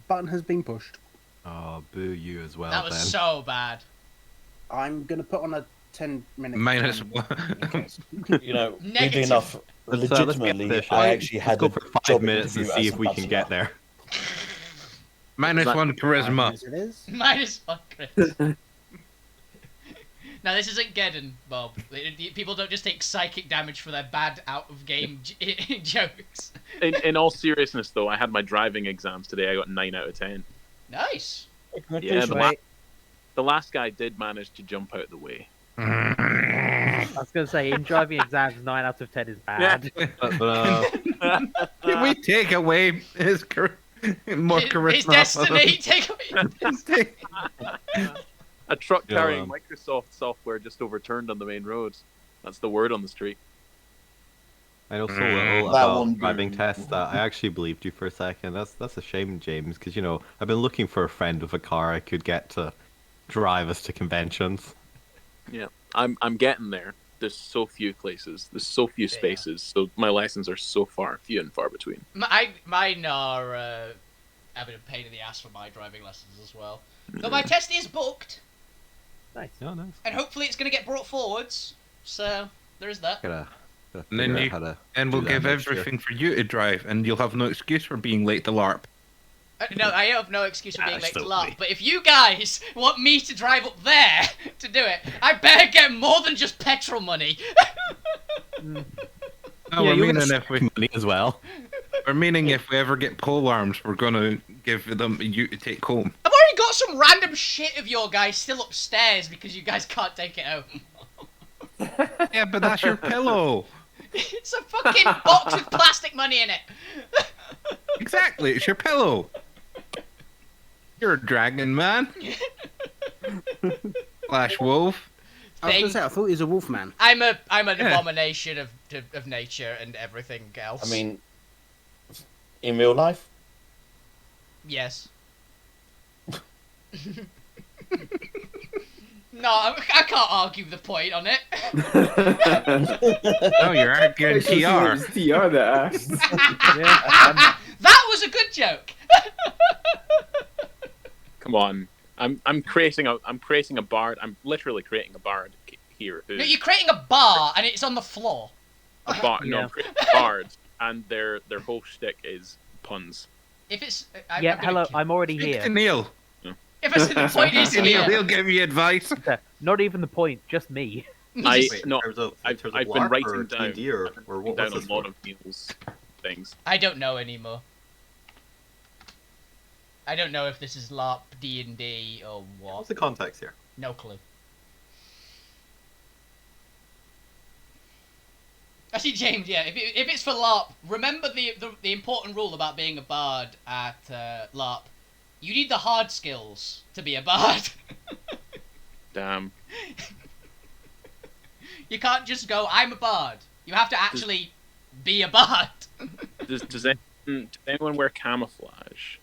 button has been pushed. Oh, boo you as well. That was then. so bad. I'm gonna put on a 10-minute Minus timer one. in case. You know, weirdly Negative. enough, Let's get legitimately, this I right. actually Let's had go a for job 5 minutes and interview see as if a we can get bachelor. there. Minus that- 1 charisma. As it is. Minus 1 crit. Now this isn't Geddon, Bob. People don't just take psychic damage for their bad out-of-game jokes. In all seriousness, though, I had my driving exams today. I got 9 out of 10. Nice. Yeah, Wait, the last guy did manage to jump out of the way. I was going to say, in driving exams, 9 out of 10 is bad. Can we take away his more charisma? His destiny. Take away. A truck Yeah, carrying Microsoft software just overturned on the main road. That's the word on the street. I know so little That about one driving boom. tests that I actually believed you for a second. That's a shame, James, because you know I've been looking for a friend with a car I could get to drive us to conventions. Yeah, I'm getting there. There's so few places. There's so few spaces. So my lessons are so few and far between. Mine are having a pain in the ass for my driving lessons as well. Though my test is booked, Nice. Oh, nice. and hopefully it's going to get brought forwards. So there is that. Gotta And then figure out you- how to And do we'll that give next year. everything for you to drive, and you'll have no excuse for being late to LARP. No, I have no excuse for being late to still LARP, me. but if you guys want me to drive up there to do it, I better get more than just petrol money. No, Yeah, we're you meaning get if we money as well. we're meaning if we ever get pole arms, we're gonna give them you to take home. I've already got some random shit of your guys still upstairs because you guys can't take it home. Yeah, but that's your pillow. It's a fucking box with plastic money in it. Exactly, it's your pillow. You're a dragon man. Slash wolf. I was gonna Thing. say, I thought he was a wolf man. I'm an Yeah. abomination of nature and everything else. I mean, in real life, yes. No, I can't argue the point on it. No, you're arguing TR. It's TR that asked. That was a good joke. Come on, I'm creating a bard. I'm literally creating a bard here. No, you're creating a bar and it's on the floor. A bard. No, Yeah. I'm creating a bard, and their whole shtick is puns. If it's Yeah, I'm gonna hello, kill- I'm already Speak here. to Neil. If it's the point is Neil, here. he'll give you advice. Not even the point, just me. I Wait, no, in terms of, I've in terms I've of been LARP writing or down, D&D or, I've been or writing what, down what's a this lot for? of Neil's things. I don't know anymore. I don't know if this is LARP, D&D, or what. What's the context here? No clue. Actually, James, yeah, if it's for LARP, remember the important rule about being a bard at LARP. You need the hard skills to be a bard. Damn. You can't just go, I'm a bard. You have to actually be a bard. Does anyone wear camouflage?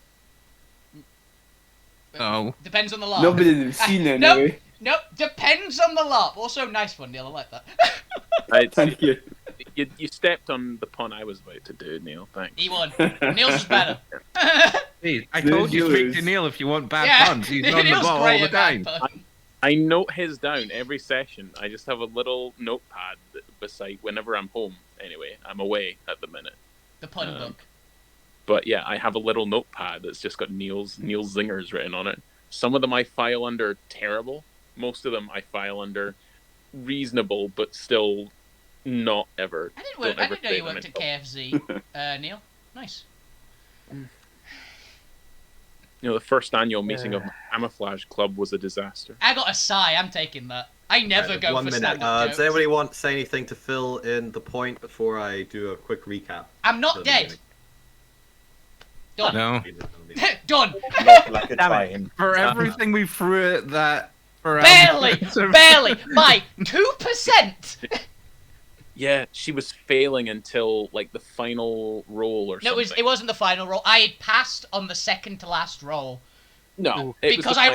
Oh. Depends on the LARP. Nobody has seen it Nope. anyway. Nope, depends on the LARP. Also, nice one, Neil, I like that. Right, Thank you. you stepped on the pun I was about to do, Neil. Thanks. He won. Neil's is better. Hey, I There's told you speak to yours. Neil if you want bad Yeah, puns. He's on the Neil's ball all great the at bad time. puns. I note his down every session. I just have a little notepad beside whenever I'm home. Anyway, I'm away at the minute. The pun book. But yeah, I have a little notepad that's just got Neil's zingers written on it. Some of them I file under terrible. Most of them I file under reasonable, but still not ever. I Don't ever didn't know say you them worked in at public. KFZ, Neil. Nice. You know, the first annual meeting of my camouflage club was a disaster. I got a sigh. I'm taking that. I never Right, go 1 for minute. stand-up Does jokes. anybody want to say anything to fill in the point before I do a quick recap? I'm not at the dead. Done. No. beginning? Done. not like a Damn it. time. For everything we threw at that. For Barely. Barely. By 2%. Yeah, she was failing until like the final roll or No, something. it wasn't the final roll. I had passed on the second to last roll. No, it was Because the I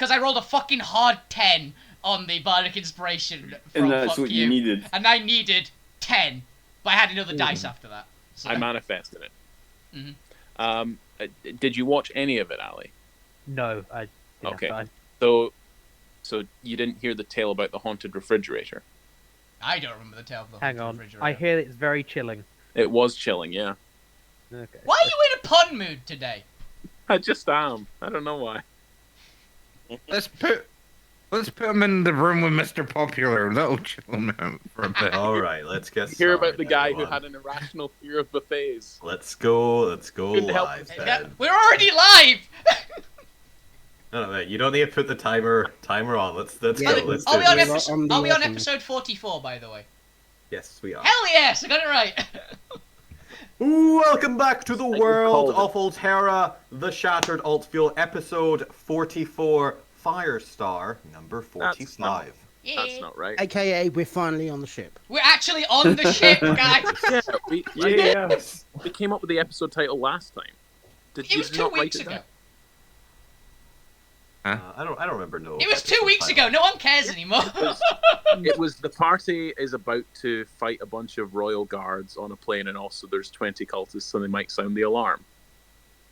final- rolled a fucking hard 10 on the Bardic Inspiration from And that's Fuck what you needed. And I needed 10. But I had another dice after that. So. I manifested it. Mhm. Did you watch any of it, Ali? No, I didn't Okay. have time. So you didn't hear the tale about the haunted refrigerator? I don't remember the tale of the Hang haunted on. refrigerator. I hear it's very chilling. It was chilling, yeah. Okay. Why are you in a pun mood today? I just am. I don't know why. Let's put him in the room with Mr. Popular. That'll chill him out for a bit. All right, let's get Hear started. about the guy who everyone. had an irrational fear of buffets. Let's go Couldn't help live himself. then. We're already live! No, wait, you don't need to put the timer on. Let's Yeah, go. Let's Are do we on, this. On the are we on weapon. episode 44, by the way? Yes, we are. Hell yes! I got it right! Welcome back to the you world called of Alterra, the Shattered Altsphere, episode 44, Firestar, number 45. Yeah. That's not right. AKA, we're finally on the ship. We're actually on the ship, guys! Yeah, we Yes. came up with the episode title last time. It was did 2 not write weeks it ago. down? I don't remember. No. It was 2 episode weeks title. ago. No one cares anymore. It was the party is about to fight a bunch of royal guards on a plane, and also there's 20 cultists, so they might sound the alarm.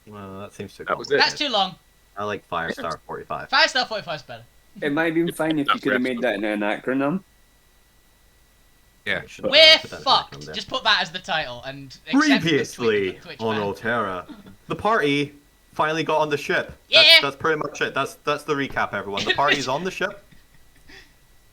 Well, that seems too That was it. That's too long. I like Firestar 45. 5-star 45 is better. It might have been fine if you That's could have made that in an acronym. Yeah. Should have We're put that in the fucked. background there. Just put that as the title and accept the Previously Twitch on ban. Alterra, the party finally got on the ship. Yeah. That's pretty much it. That's the recap, everyone. The party's on the ship.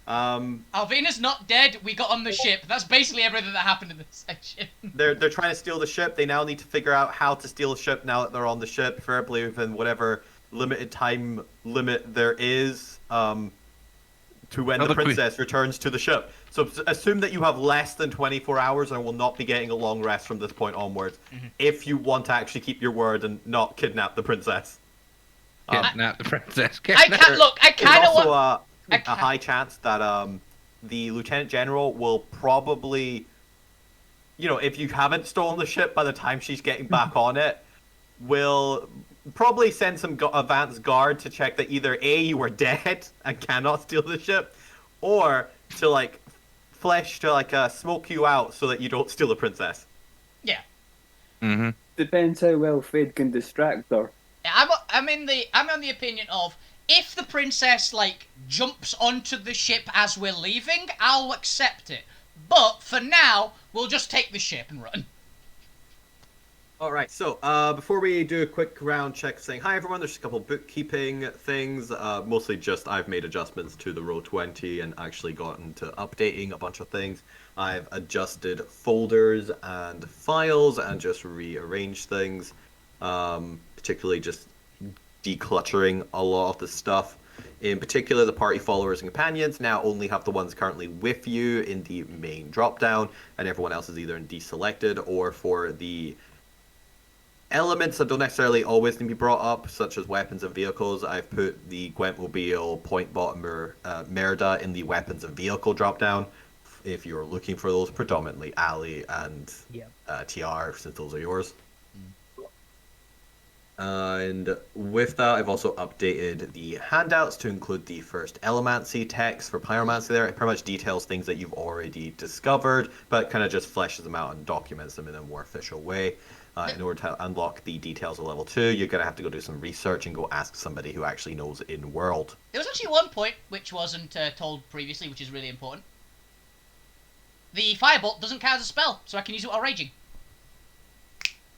Alvina's not dead. We got on the ship. That's basically everything that happened in this section. They're trying to steal the ship. They now need to figure out how to steal the ship now that they're on the ship, preferably within whatever limited time limit there is to when the Another princess returns to the ship. So assume that you have less than 24 hours and will not be getting a long rest from this point onwards if you want to actually keep your word and not kidnap the princess. Kidnap the princess. I can't look. I kind There's of also want. I a can't- high chance that the lieutenant general will probably, if you haven't stolen the ship by the time she's getting back on it, will probably send some advance guard to check that either A, you are dead and cannot steal the ship, or to smoke you out so that you don't steal the princess. Yeah. Mm-hmm. Depends how well Fade can distract her. I'm on the opinion of if the princess jumps onto the ship as we're leaving, I'll accept it. But for now, we'll just take the ship and run. All right, so before we do a quick round check saying hi everyone, there's just a couple bookkeeping things. Mostly just I've made adjustments to the Roll20 and actually gotten to updating a bunch of things. I've adjusted folders and files and just rearranged things, particularly just decluttering a lot of the stuff. In particular, the party followers and companions now only have the ones currently with you in the main drop-down, and everyone else is either in deselected or for the elements that don't necessarily always need to be brought up, such as weapons and vehicles. I've put the Gwentmobile, Point Bottom, Merida in the weapons and vehicle drop-down. If you're looking for those, predominantly Ali and TR, since those are yours. And with that, I've also updated the handouts to include the first Elemancy text for Pyromancy there. It pretty much details things that you've already discovered, but kind of just fleshes them out and documents them in a more official way. In order to unlock the details of level 2, you're going to have to go do some research and go ask somebody who actually knows in-world. There was actually one point which wasn't told previously, which is really important. The firebolt doesn't count as a spell, so I can use it while raging.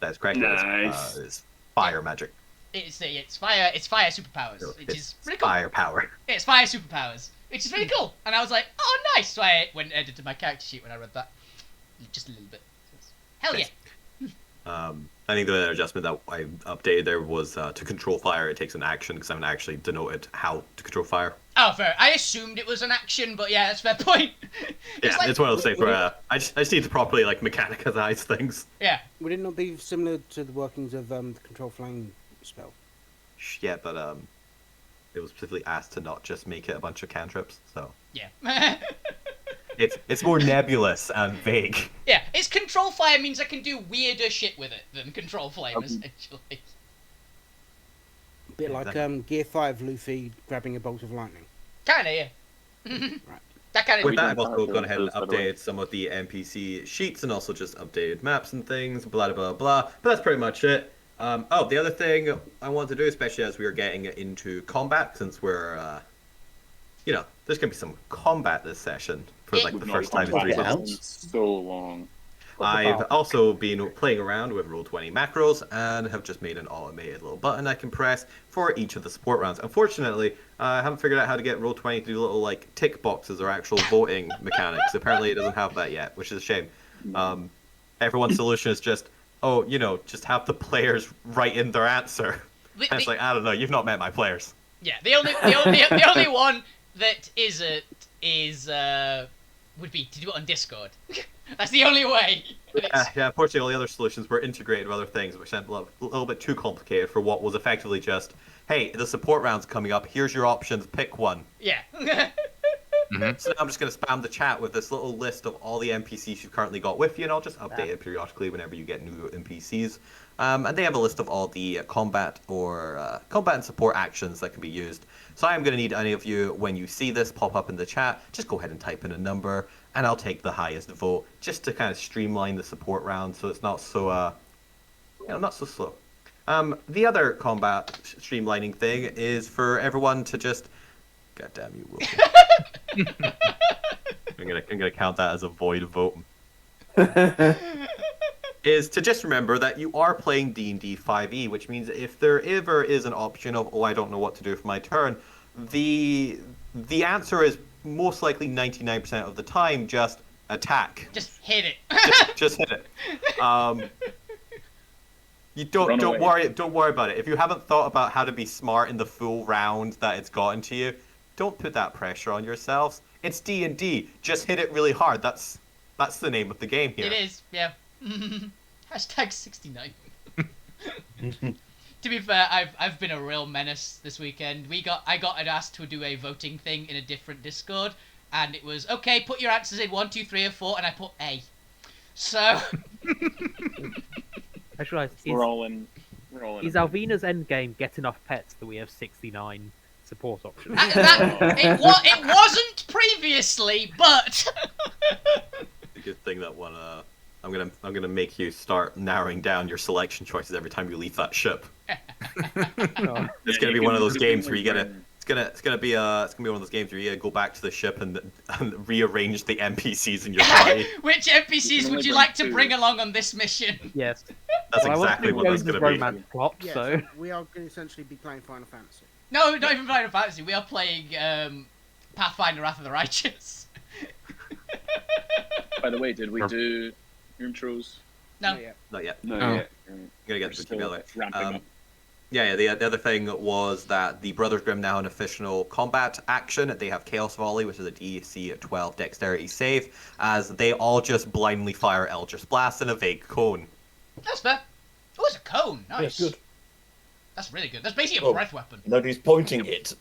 That's correct. Nice. It's fire magic. It's fire superpowers, which is pretty cool. Firepower. It's fire superpowers, which is really cool. And I was like, oh nice. So I went and edited my character sheet when I read that, just a little bit. Hell yeah. I think the other adjustment that I updated there was to control fire. It takes an action because I haven't actually denoted how to control fire. Oh, fair. I assumed it was an action, but yeah, that's a fair point. It's one of those things where I just need to properly mechanicize things. Yeah. Would it not be similar to the workings of the control flame spell? Yeah, but it was specifically asked to not just make it a bunch of cantrips, so Yeah. it's more nebulous and vague. Yeah, its control fire means I can do weirder shit with it than control flame, essentially. A bit like Gear 5 Luffy grabbing a bolt of lightning. Kinda, yeah. Right. That kind of. With that, I've don't also have gone ahead and those, by the way. updated some of the NPC sheets and also just updated maps and things, blah, blah, blah. But that's pretty much it. The other thing I want to do, especially as we are getting into combat, since we're, there's going to be some combat this session for like the We've not first time in talked 3 about months. this in so long. I've also been playing around with Roll20 macros and have just made an automated little button I can press for each of the support rounds. Unfortunately, I haven't figured out how to get Roll20 to do little like tick boxes or actual voting mechanics. Apparently, it doesn't have that yet, which is a shame. Everyone's solution is just, just have the players write in their answer. And it's like, I don't know, you've not met my players. Yeah, the only one that would be to do it on Discord. That's the only way. Yeah, unfortunately, all the other solutions were integrated with other things, which sounded a little bit too complicated for what was effectively just, hey, the support round's coming up, here's your options, pick one. Yeah. So now I'm just going to spam the chat with this little list of all the NPCs you've currently got with you, and I'll just update it periodically whenever you get new NPCs. And they have a list of all the combat and support actions that can be used. So I'm going to need any of you, when you see this pop up in the chat, just go ahead and type in a number, and I'll take the highest vote, just to kind of streamline the support round so it's not so, not so slow. The other combat streamlining thing is for everyone to just... God damn you, Wilson. I'm gonna count that as a void vote. Is to just remember that you are playing D&D 5e, which means if there ever is an option of, I don't know what to do for my turn, the answer is most likely 99% of the time just attack. Just hit it. just hit it. You don't worry about it. If you haven't thought about how to be smart in the full round that it's gotten to you, don't put that pressure on yourselves. It's D&D. Just hit it really hard. That's the name of the game here. It is, yeah. Hashtag 69. To be fair, I've been a real menace this weekend. I got asked to do a voting thing in a different Discord, and it was, okay, put your answers in 1, 2, 3, or 4, and I put A. So I just realised, We're all in. is Alvina's endgame get enough pets that we have 69 support options? it wasn't previously, but A good thing that one. I'm gonna make you start narrowing down your selection choices every time you leave that ship. It's gonna be one of those games where you gotta. It's gonna be one of those games where you gotta go back to the ship and rearrange the NPCs in your party. Which NPCs would you like to bring along on this mission? Yes. That's Well, exactly what that's gonna be. romance plot, Yes, so we are going to essentially be playing Final Fantasy. No, not even Final Fantasy. We are playing Pathfinder: Wrath of the Righteous. By the way, did we do intros? No. Not yet. Not yet. No, Oh. yeah. I'm gonna get We're to still together. ramping up. Yeah, the other thing was that the Brothers Grimm now have an official combat action. They have Chaos Volley, which is a DC 12 dexterity save, as they all just blindly fire Eldritch Blast in a vague cone. That's fair. Oh, it's a cone. Nice. Yeah, good. That's really good. That's basically a Oh. breath weapon. Nobody's pointing it.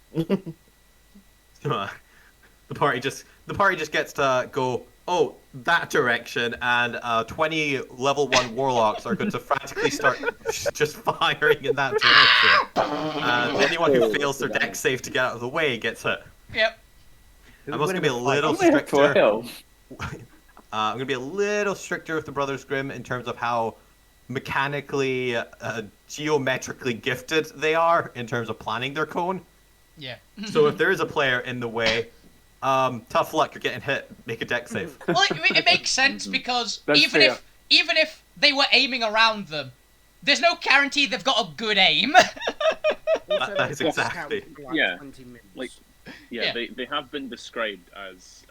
The party just gets to go, that direction, and 20 level 1 warlocks are going to frantically start just firing in that direction. And anyone who fails their dex save to get out of the way gets hit. Yep. I'm also going to be a little I'm here for stricter. help. I'm going to be a little stricter with the Brothers Grimm in terms of how mechanically, geometrically gifted they are in terms of planning their cone. Yeah. So if there is a player in the way, tough luck, you're getting hit. Make a dex save. Well, it makes sense because That's even fair. if they were aiming around them, there's no guarantee they've got a good aim. Also, That is the exactly- scout, like, Yeah. 20 mils. Like, Yeah. They have been described as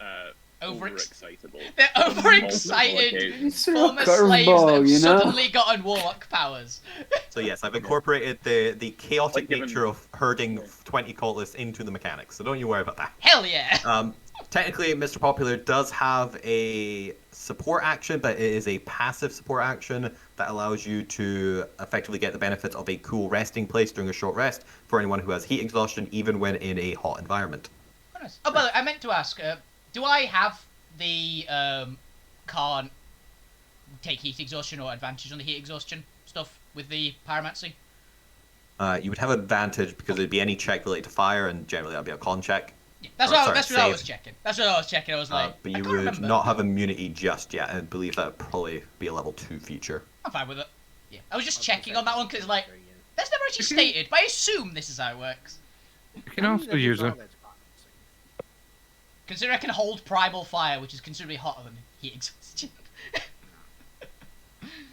overexcitable. They're on multiple overexcited, occasions. It's a former slaves that curveball, have you know? suddenly gotten warlock powers. So yes, I've incorporated the chaotic Like given- nature of herding 20 cultists into the mechanics, so don't you worry about that. Hell yeah. Technically, Mr. Popular does have a support action, but it is a passive support action that allows you to effectively get the benefits of a cool resting place during a short rest for anyone who has heat exhaustion, even when in a hot environment. Oh, nice. Oh, by the way, I meant to ask, do I have the can't take heat exhaustion or advantage on the heat exhaustion stuff with the pyromancy? You would have advantage because it'd be any check related to fire, and generally that'd be a con check. Yeah, that's Oh, what, sorry, that's what I save. was checking. That's what I was checking. I was like, But I you can't would remember. not have immunity just yet. I believe that would probably be a level 2 feature. I'm fine with it. Yeah, I was just checking on that one because like that's never actually stated, but I assume this is how it works. You can also use it. Consider I can hold primal fire, which is considerably hotter than heat exhaustion.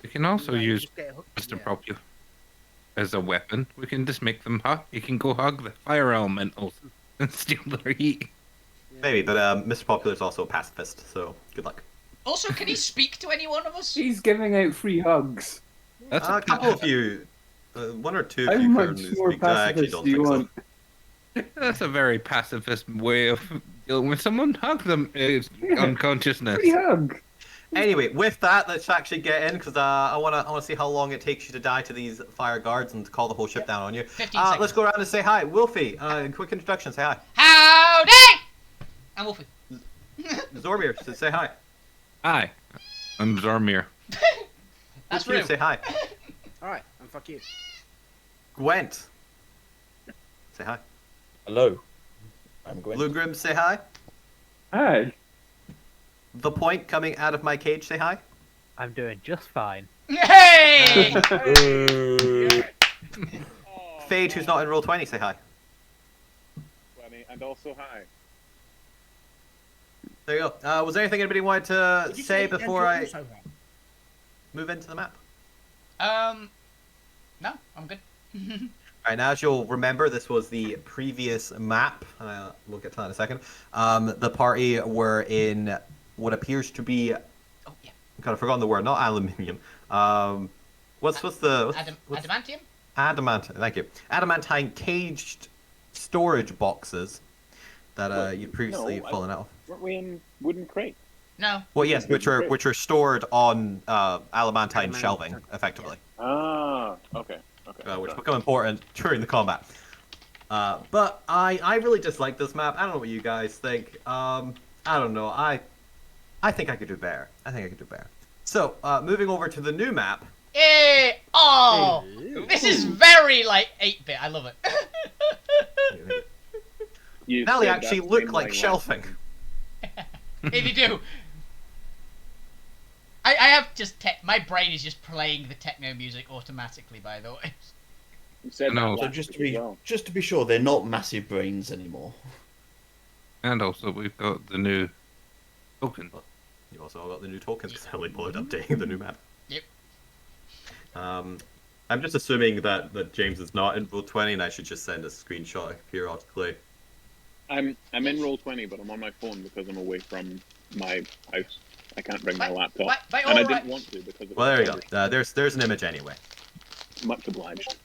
You can also use Mr. Yeah. Popular as a weapon. We can just make them hug. You can go hug the fire elementals and steal their heat. Maybe, but Mr. Popular is also a pacifist, so good luck. Also, can he speak to any one of us? He's giving out free hugs. That's A couple of you, one or two How of you much currently more speak. I actually pacifist don't do you think want? so. That's a very pacifist way of dealing with someone. Hug them unconsciousness. Free hug. Anyway, with that, let's actually get in because I wanna see how long it takes you to die to these fire guards and to call the whole ship down on you. 15 seconds. Let's go around and say hi, Wolfie. Quick introduction. Say hi. Howdy! I'm Wolfie. Zormir, say hi. Hi, I'm Zormir. That's Fuck you, rude. say hi. Alright, and fuck you. Gwent. Say hi. Hello. I'm Gwen. Lugrim, say hi. Hi. The Point coming out of my cage, say hi. I'm doing just fine. Hey! Phage, who's not in roll 20, say hi. And also hi. There you go. Was there anything anybody wanted to Did you say and before you're I also there? move into the map? No, I'm good. Alright, now as you'll remember, this was the previous map. We'll get to that in a second. The party were in what appears to be... Oh, yeah. I've kind of forgotten the word, not aluminium. What's Adamantium? Adamant, thank you. Adamantine caged storage boxes that you'd previously fallen out of. Weren't we in wooden crate? No. Well, yes, which are stored on adamantine shelving, effectively, Ah, okay. which become important during the combat. But I really dislike this map. I don't know what you guys think. I don't know. I think I could do better. So, moving over to the new map. Hey! Oh! This is very, like, 8-bit. I love it. Now they actually look like shelving. If you do. I have just my brain is just playing the techno music automatically, by the way. You said No. that So last just week to as be well. just to be sure, they're not massive brains anymore. And also, we've got the new token. You also got the new tokens because I only bothered updating the new map. Yep. I'm just assuming that James is not in Roll 20 and I should just send a screenshot periodically. I'm in roll 20, but I'm on my phone because I'm away from my house. I can't bring my laptop, by and I all didn't right. want to because of Well, there you go. There's an image anyway. Much obliged.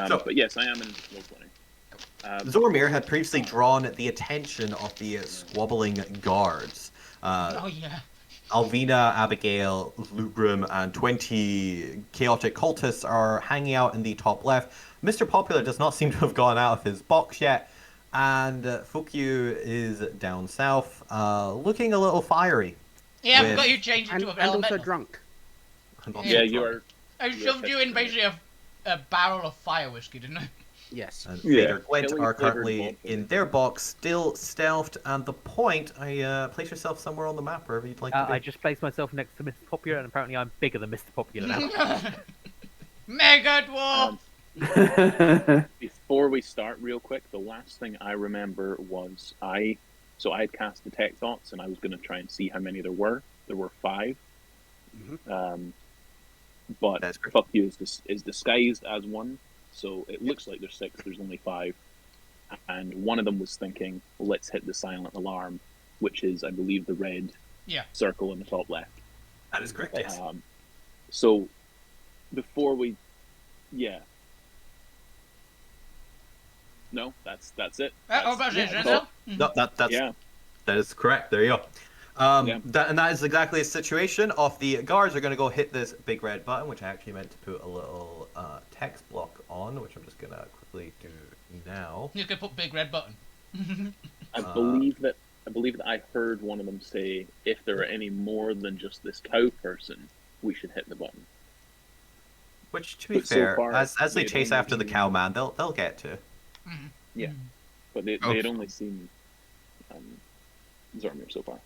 So- But yes, I am in roll 20. Zormir had previously drawn the attention of the squabbling guards. Oh, yeah. Alvina, Abigail, Lugrim, and 20 chaotic cultists are hanging out in the top left. Mr. Popular does not seem to have gone out of his box yet, and Fukyu is down south, looking a little fiery. Yeah, I've With- got you changed And into an also elemental. drunk. And also Yeah, you drunk. are. I shoved you in basically a barrel of fire whiskey, didn't I? Yes. And Yeah. Vader Gwent Killing are flavored currently vodka. in their box, still stealthed, and the Point, place yourself somewhere on the map, wherever you'd like to be. I just placed myself next to Mr. Popular, and apparently I'm bigger than Mr. Popular now. Mega dwarf! Before we start, real quick, the last thing I remember was I had cast Detect Thoughts, and I was going to try and see how many there were. There were 5. But That's great. Fuck You is disguised as 1, so it looks like there's 6. There's only 5, and one of them was thinking, well, let's hit the silent alarm, which is, I believe, the red circle in the top left. That is correct, yes. So before we, no, that's it. No, that's Yeah. that is correct. There you go. That is exactly the situation of the guards are going to go hit this big red button, which I actually meant to put a little text block on, which I'm just going to quickly do now. You're gonna put big red button. I believe that I heard one of them say, if there are any more than just this cow person, we should hit the button. Which, to be But so fair, far, as they they've chase only after the seen- cowman, they'll get to. Yeah, but they had only seen Zormir so far.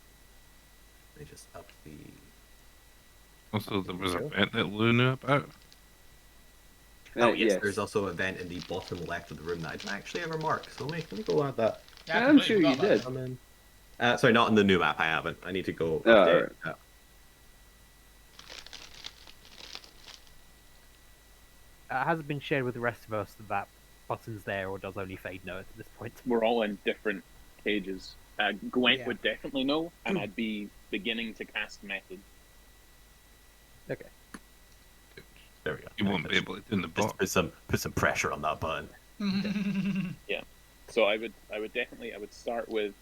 They just up the. Also, there was a vent that Lou knew about. Oh yes, there's also a vent in the bottom left of the room that I didn't actually ever mark. So let me go add that. Yeah, I I'm completely sure you forgot about did. that. I'm in. Sorry, not in the new map. I haven't. I need to go Oh, update. alright. Has it been shared with the rest of us that button's there, or does only Fade know it at this point? We're all in different cages. Gwent Yeah. would definitely know, and I'd be beginning to cast method. Okay. There we go. You won't be able to do in the Just box. put some pressure on that button. So I would start with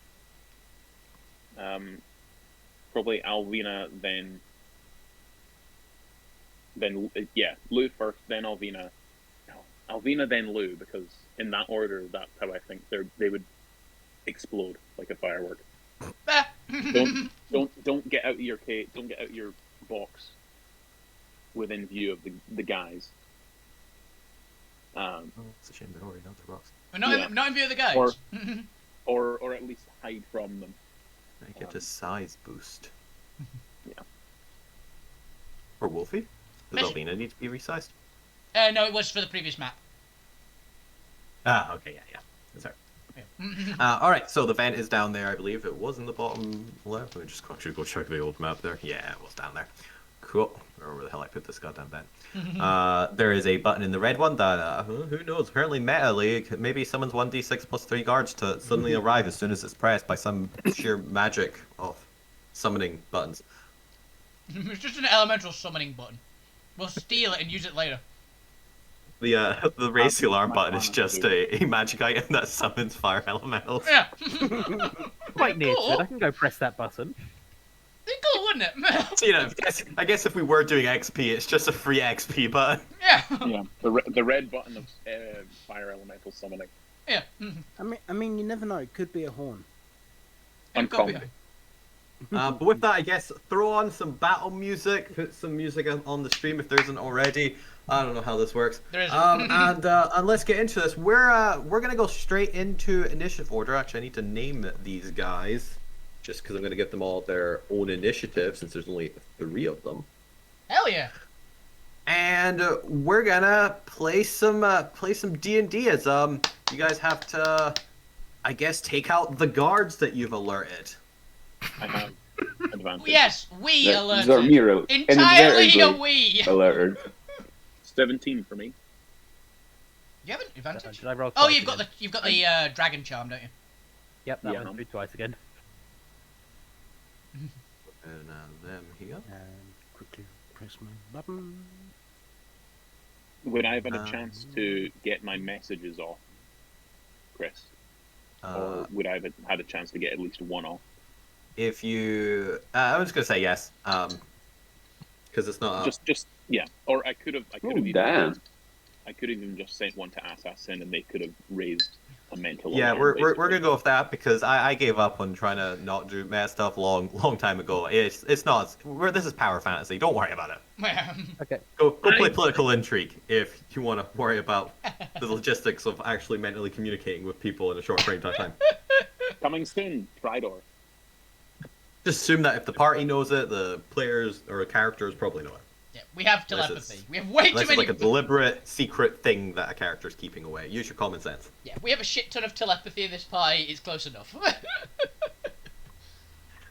probably Alvina, then Lou first, then Alvina. No, Alvina, then Lou, because in that order, that's how I think they would explode like a firework. Don't get out of your cage. Don't get out of your box within view of the guys. It's a shame they're already not the rocks. We're not, Yeah. not in view of the guys. Or at least hide from them. I get a size boost. Yeah. Or Wolfie? Does Miss- Alvina need to be resized? No, it was for the previous map. Ah, okay, yeah. That's right. Yeah. Alright, so the vent is down there, I believe. It was in the bottom left. Let me just actually go check the old map there. Yeah, it was down there. Cool. Or where the hell I put this goddamn vent. There is a button in the red one that, who knows, apparently Meta League, maybe summons 1d6 plus 3 guards to suddenly arrive as soon as it's pressed by some sheer magic of summoning buttons. It's just an elemental summoning button. We'll steal it and use it later. The race alarm button is just a magic item that summons fire elementals. Yeah. Quite near to it. Cool. I can go press that button. It'd be cool, wouldn't it? So, I guess if we were doing XP, it's just a free XP button. Yeah. Yeah, the red button of fire elemental summoning. Yeah. I mean, you never know. It could be a horn. Uncommon. But with that, I guess throw on some battle music, put some music on the stream if there isn't already. I don't know how this works. There isn't. And let's get into this. We're gonna go straight into initiative order. Actually, I need to name these guys, just because I'm gonna give them all their own initiative since there's only 3 of them. Hell yeah. And we're gonna play some D&D as you guys have to, I guess, take out the guards that you've alerted. I have advantage. Yes, we alerted. Zarmiro Entirely a inadvertently we. alerted. 17 for me. You have an advantage? Did I roll Oh, twice you've got again? the dragon charm, don't you? Yep, that Yeah. went through twice again. And them here. And quickly press my button. Would I have had a chance to get my messages off, Chris? Or would I have had a chance to get at least one off? If you, I'm just gonna say yes, because it's not. Just yeah. Or I could have. Oh, damn. I could have even just sent one to Assassin, and they could have raised a mental. Yeah, alarm, we're basically. gonna go with that because I gave up on trying to not do mad stuff long time ago. It's not. This is power fantasy. Don't worry about it. Okay. Go play political intrigue if you want to worry about the logistics of actually mentally communicating with people in a short frame of time. Coming soon, Tridor. Just assume that if the party knows it, the players or characters probably know it. Yeah, we have Unless telepathy. it's- We have way too Unless it's many. like a deliberate secret thing that a character's keeping away. Use your common sense. Yeah, we have a shit ton of telepathy in this party. It's close enough.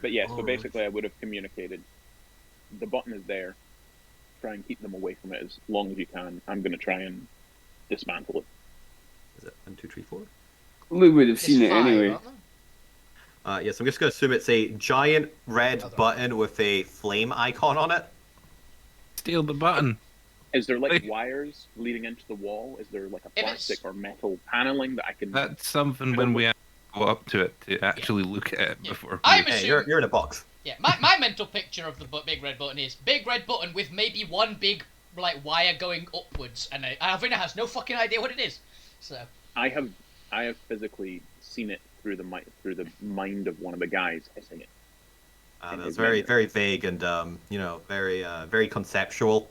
But yeah, so Alright. basically I would have communicated. The button is there. Try and keep them away from it as long as you can. I'm going to try and dismantle it. Is it 1, 2, 3, 4? Lou would have It's seen it five, anyway. aren't they? Yes, I'm just gonna assume it's a giant red button with a flame icon on it. Steal the button. Is there like Hey. wires leading into the wall? Is there like a If plastic it's- or metal paneling that I can... That's something when we go up to it to actually look at it Yeah. before. I'm Hey, assuming. you're in a box. Yeah, my mental picture of the big red button is big red button with maybe one big like wire going upwards, and Alvina has no fucking idea what it is. So I have physically seen it through the mind of one of the guys hissing it. That's very vague and very conceptual.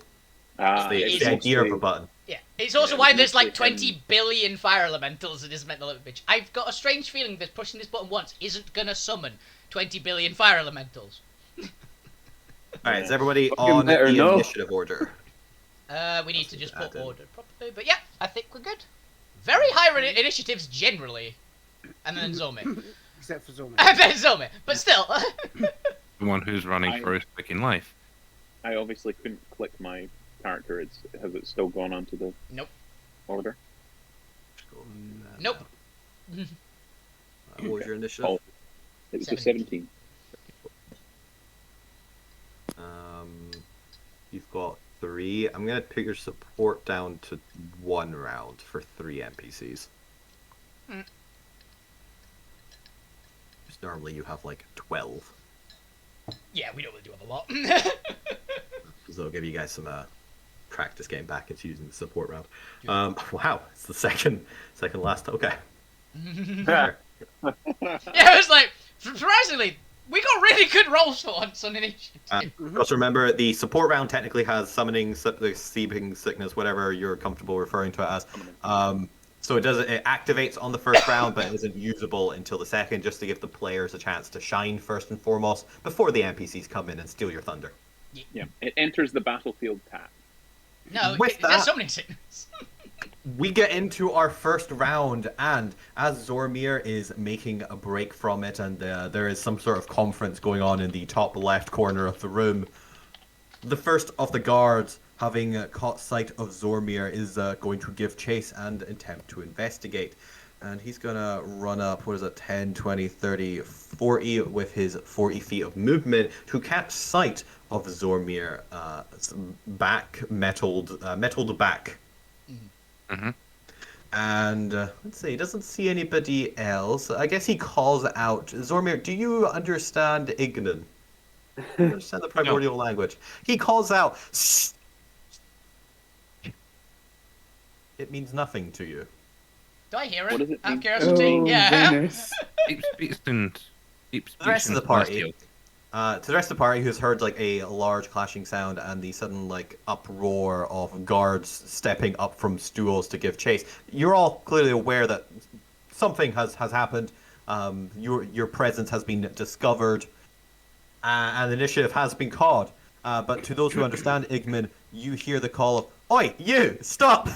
It's the idea of a button. yeah, it's also Yeah, why it's there's like mostly 20 billion fire elementals in this mental little bitch. I've got a strange feeling that pushing this button once isn't gonna summon 20 billion fire elementals. Alright, is everybody Fucking on the better know. initiative order? We need to just put add in. order properly. But yeah, I think we're good. Very high initiatives generally. And then Zomi. Except for Zormi. And then Zomi. But still. The one who's running first, picking life. I obviously couldn't click my character. Has it still gone onto the Nope. order? Nope. What was your initiative? Oh, it was a 17. 17. You've got 3. I'm gonna put your support down to 1 round for 3 NPCs. Mm. Just normally you have like 12. Yeah, we don't really do have a lot. So it'll give you guys some practice getting back into using the support round. Wow, it's the second last. Okay. Yeah, it was like, surprisingly, we got really good rolls for once on initiative. Also remember, the support round technically has summoning, sleeping sickness, whatever you're comfortable referring to it as. So it activates on the first round, but it isn't usable until the second, just to give the players a chance to shine first and foremost before the NPCs come in and steal your thunder. Yeah, it enters the battlefield tab. No, With there's that- summoning sickness. We get into our first round, and as Zormir is making a break from it, and there is some sort of conference going on in the top left corner of the room, the first of the guards, having caught sight of Zormir, is going to give chase and attempt to investigate. And he's going to run up, 10, 20, 30, 40 with his 40 feet of movement to catch sight of Zormir back, metalled back. Mm-hmm. And let's see, he doesn't see anybody else. I guess he calls out, Zormir, do you understand Ignan? Do you understand the primordial language? He calls out, "Shh." It means nothing to you. Do I hear it? What does it Out of mean? curiosity? Oh, Yeah. goodness. Keep speaking. To the rest of the party, who's heard like a large clashing sound and the sudden like uproar of guards stepping up from stools to give chase, you're all clearly aware that something has happened. Your presence has been discovered, and the initiative has been called. But to those who understand Igman, you hear the call of, "Oi, you! Stop!"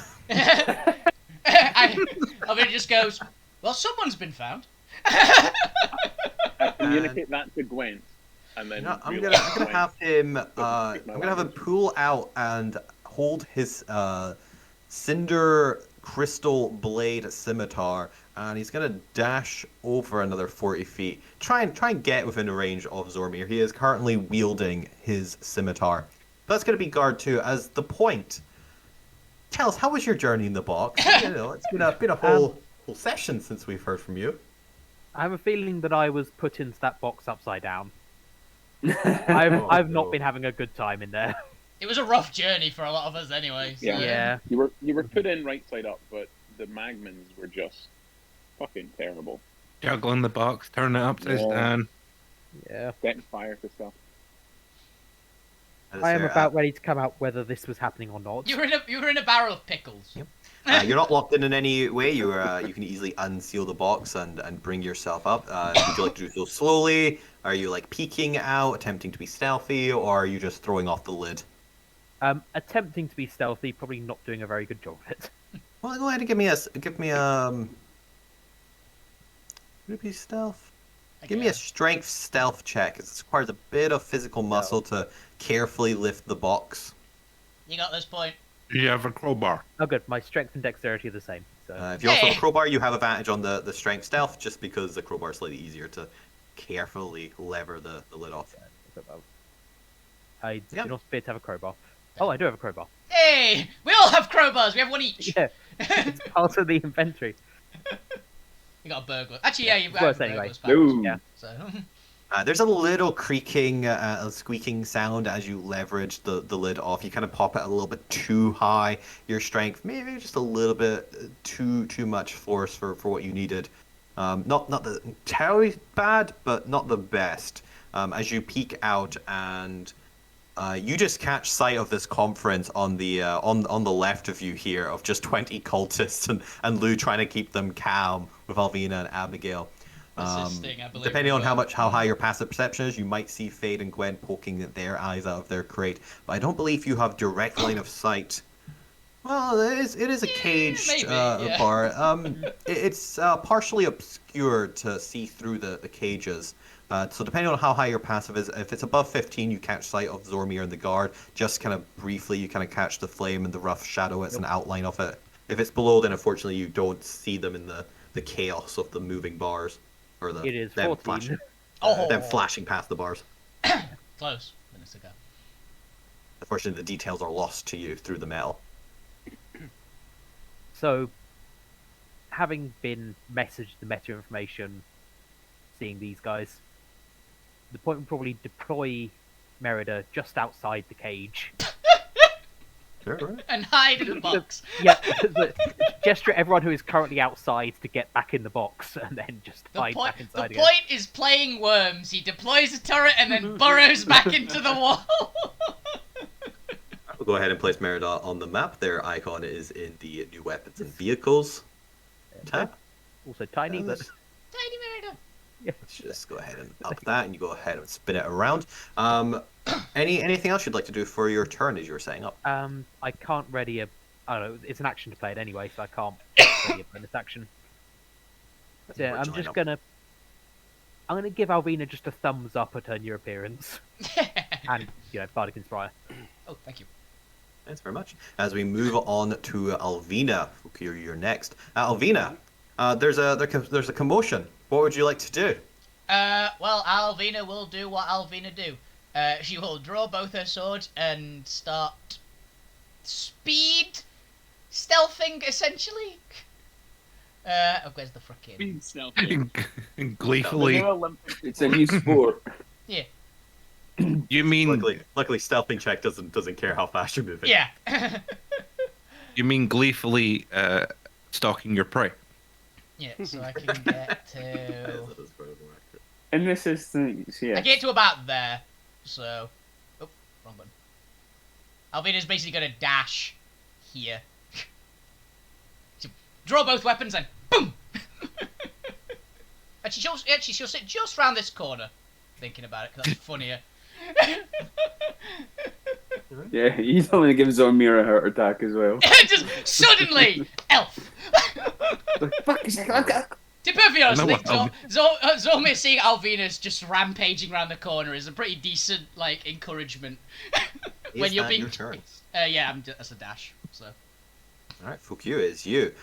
Alvin just goes, well, someone's been found. I communicate that to Gwent, and then I'm realize gonna have him. speak I'm my gonna have him language. pull out and hold his cinder crystal blade scimitar, and he's gonna dash over another 40 feet. Try and get within the range of Zormir. He is currently wielding his scimitar. That's gonna be guard 2 as the point. Tell us, how was your journey in the box? It's been a whole session since we've heard from you. I have a feeling that I was put into that box upside down. I've not been having a good time in there. It was a rough journey for a lot of us anyway. So. Yeah. You were put in right side up, but the magmans were just fucking terrible. Juggling the box, turning it upside Yeah. down. Yeah. Setting fire to stuff. I am about ready to come out whether this was happening or not. You were in a barrel of pickles. Yep. You're not locked in any way. You can easily unseal the box and bring yourself up. Would you like to do so slowly? Are you like peeking out, attempting to be stealthy, or are you just throwing off the lid? Attempting to be stealthy, probably not doing a very good job of it. Well, go ahead and give me would it be stealth? Give me a strength stealth check. It requires a bit of physical muscle to carefully lift the box. You got this point. You have a crowbar. Oh, good. My strength and dexterity are the same. So If you also have Hey. a crowbar, you have advantage on the strength stealth, just because the crowbar is slightly easier to carefully lever the lid off. I Yeah. do not appear to have a crowbar. Oh, I do have a crowbar. Hey, we all have crowbars. We have one each. Yeah, it's part of the inventory. You got a burglar. Actually, yeah, you've got Worse a anyway. burglar's powers. No. Yeah. So. There's a little creaking, a squeaking sound as you leverage the lid off. You kind of pop it a little bit too high. Your strength, maybe just a little bit too much force for what you needed. Not the terribly bad, but not the best. As you peek out and you just catch sight of this conference on the left of you here of just 20 cultists and Lou trying to keep them calm with Alvina and Abigail. assisting, I believe. Depending on as well. how high your passive perception is, you might see Fade and Gwen poking their eyes out of their crate. But I don't believe you have direct line of sight. Well, it is a caged maybe, yeah. bar. It's partially obscured to see through the cages. So depending on how high your passive is, if it's above 15, you catch sight of Zormir and the guard. Just kind of briefly, you kind of catch the flame and the rough shadow. It's an outline of it. If it's below, then unfortunately you don't see them in the chaos of the moving bars. Or It is them 14. flashing, Oh. them flashing past the bars. Close. Minutes ago. Unfortunately, the details are lost to you through the metal. So, having been messaged the meta information, seeing these guys, the point would probably deploy Merida just outside the cage. Sure, right. And hide in the box. Yeah, gesture at everyone who is currently outside to get back in the box, and then just The hide point, back inside the again. point is playing worms. He deploys a turret and then burrows back into the wall. We'll go ahead and place Merida on the map. Their icon is in the new weapons and vehicles tab. Also, tiny, but Tiny Merida. Let's just go ahead and up that, and you go ahead and spin it around. Anything else you'd like to do for your turn as you were saying up? I can't ready a. I don't know. It's an action to play it anyway, so I can't ready a bonus action. So yeah, I'm just gonna. I'm gonna give Alvina just a thumbs up at her new appearance, and Bardic Inspire. Oh, thank you. Thanks very much. As we move on to Alvina, you're next. Alvina, there's a commotion. What would you like to do? Well, Alvina will do what Alvina do. She will draw both her swords and start speed stealthing, essentially. Where's the frickin'? Being stealthy. Gleefully. It's a new sport. Yeah. You mean Luckily, stealthing check doesn't care how fast you're moving. Yeah. gleefully stalking your prey? Yeah, so I can get to... In this instance, I yeah. get to about there, so... Oh, wrong button. Alvina's basically gonna dash here. So, draw both weapons and boom! And she'll sit just round this corner, thinking about it, because that's funnier. Yeah, he's only give Zormir a heart attack as well. Just suddenly, elf! Like, fuck, To be perfectly honest, I know think what Zormir seeing Alvina's just rampaging around the corner is a pretty decent, encouragement. When you're being... your turn? Yeah, that's a dash, so... Alright, Fukyu, is you.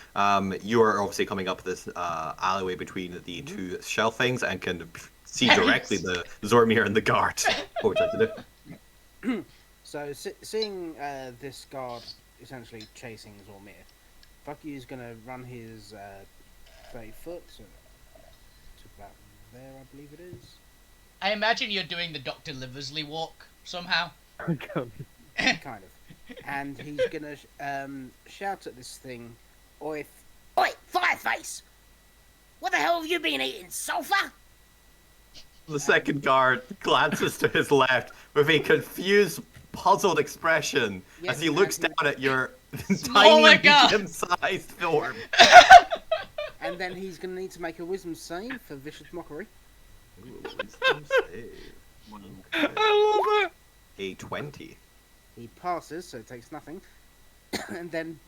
You are obviously coming up this alleyway between the two shelf things and can see directly the Zormir and the guard. What would you like to do? So, seeing this guard essentially chasing Zormir, Fuckyu's gonna run his 30 foot, so to about there, I believe it is. I imagine you're doing the Dr. Liversley walk, somehow. Kind of. And he's gonna shout at this thing, "Oi, Fireface! What the hell have you been eating, sulfur?" The second guard glances to his left with a confused, puzzled expression as he looks down at your Smaller tiny, guard. medium-sized form. And then he's gonna need to make a wisdom save for vicious mockery. Ooh, wisdom save. I love it. A 20. He passes, so it takes nothing. And then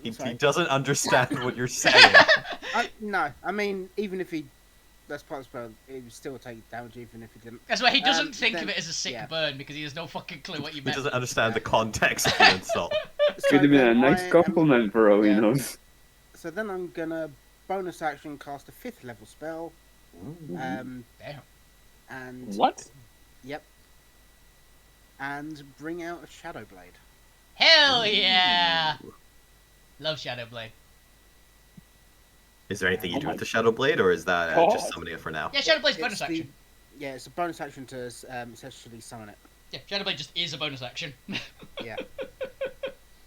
He sorry. doesn't understand what you're saying. No, I mean, even if that's part of the spell, it would still take damage even if he didn't. That's why he doesn't think then- of it as a sick yeah. burn, because he has no fucking clue what you He meant. doesn't understand the context of the insult. Could have been a then nice I am- compliment for all he yeah. knows. So then I'm gonna bonus action cast a 5th level spell. Damn. And What? Yep. And bring out a Shadow Blade. Hell yeah! Love Shadow Blade. Is there anything you do with the Shadow Blade, or is that just summoning it for now? Yeah, Shadow Blade's It's bonus the- action. Yeah, it's a bonus action to essentially summon it. Yeah, Shadow Blade just is a bonus action. Yeah.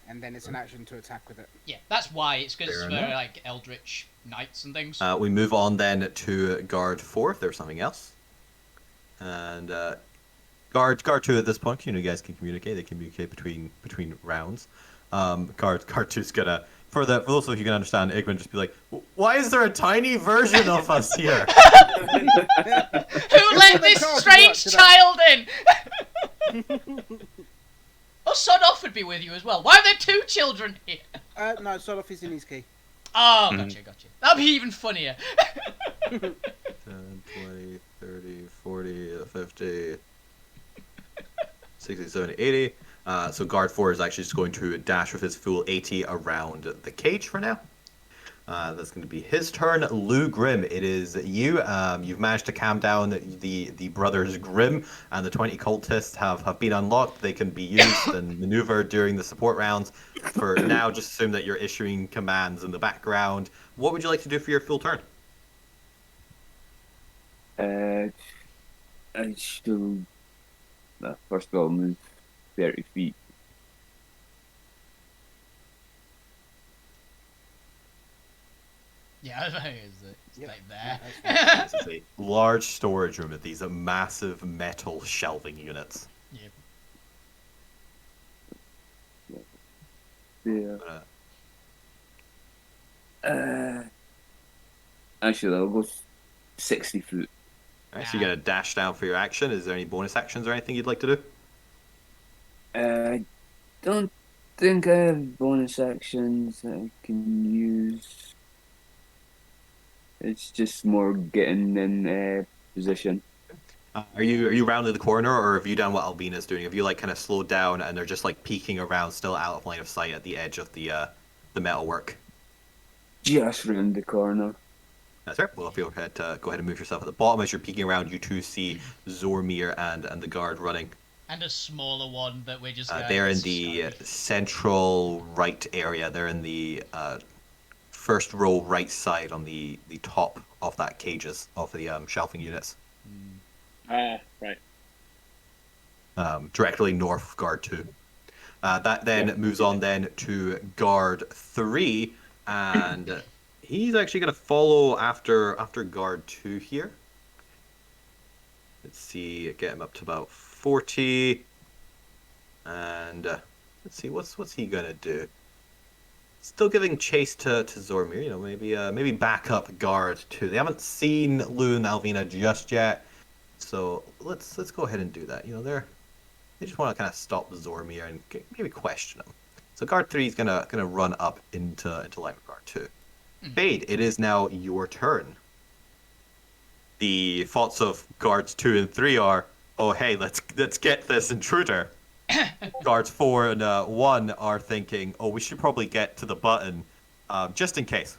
And then it's an action to attack with it. Yeah, that's why. It's because it's Fair for, enough. Eldritch Knights and things. We move on then to guard 4 if there's something else. And guard 2 at this point, you guys can communicate. They communicate between rounds. Guard 2's gonna for those of you who can understand, Igman just be like, why is there a tiny version of us here? Who let this card strange work today. child in? Oh, Sod Off would be with you as well. Why are there two children here? No, Soloff is in his key. Oh, gotcha. That'd be even funnier. 10, 20, 30, 40, 50, 60, 70, 80. So guard 4 is actually just going to dash with his full 80 around the cage for now. That's going to be his turn. Lou Grim, it is you. You've managed to calm down the brothers Grim, and the 20 cultists have been unlocked. They can be used and maneuvered during the support rounds. For now, just assume that you're issuing commands in the background. What would you like to do for your full turn? I should. First of all, move 30 feet. Yeah, it's Yep. like there. This is a large storage room with these massive metal shelving units. Yeah. Uh, Actually, I'll go 60 foot. Alright, so you're going to dash down for your action. Is there any bonus actions or anything you'd like to do? I don't think I have bonus actions that I can use. It's just more getting in position. Are you rounding the corner, or have you done what Albina's doing? Have you like kind of slowed down and they're just like peeking around, still out of line of sight at the edge of the metalwork? Just round the corner. That's right. Well, if you go ahead and move yourself at the bottom as you're peeking around, you two see Zormir and the guard running. And a smaller one that we're just. They're in the central right area. They're in the first row right side on the top of that cages of the shelving units. Right. Directly north of guard 2. That then moves on then to guard 3, and he's actually going to follow after guard 2 here. Let's see, get him up to about 40, and let's see what's he gonna do. Still giving chase to Zormir, you know, maybe back up guard 2. They haven't seen Lou and Alvina just yet, so let's go ahead and do that. You know, they just want to kind of stop Zormir and maybe question him. So guard 3 is gonna run up into line with guard 2. Fade, it is now your turn. The thoughts of guards 2 and 3 are, oh hey, let's get this intruder. Guards 4 and 1 are thinking, oh, we should probably get to the button, just in case.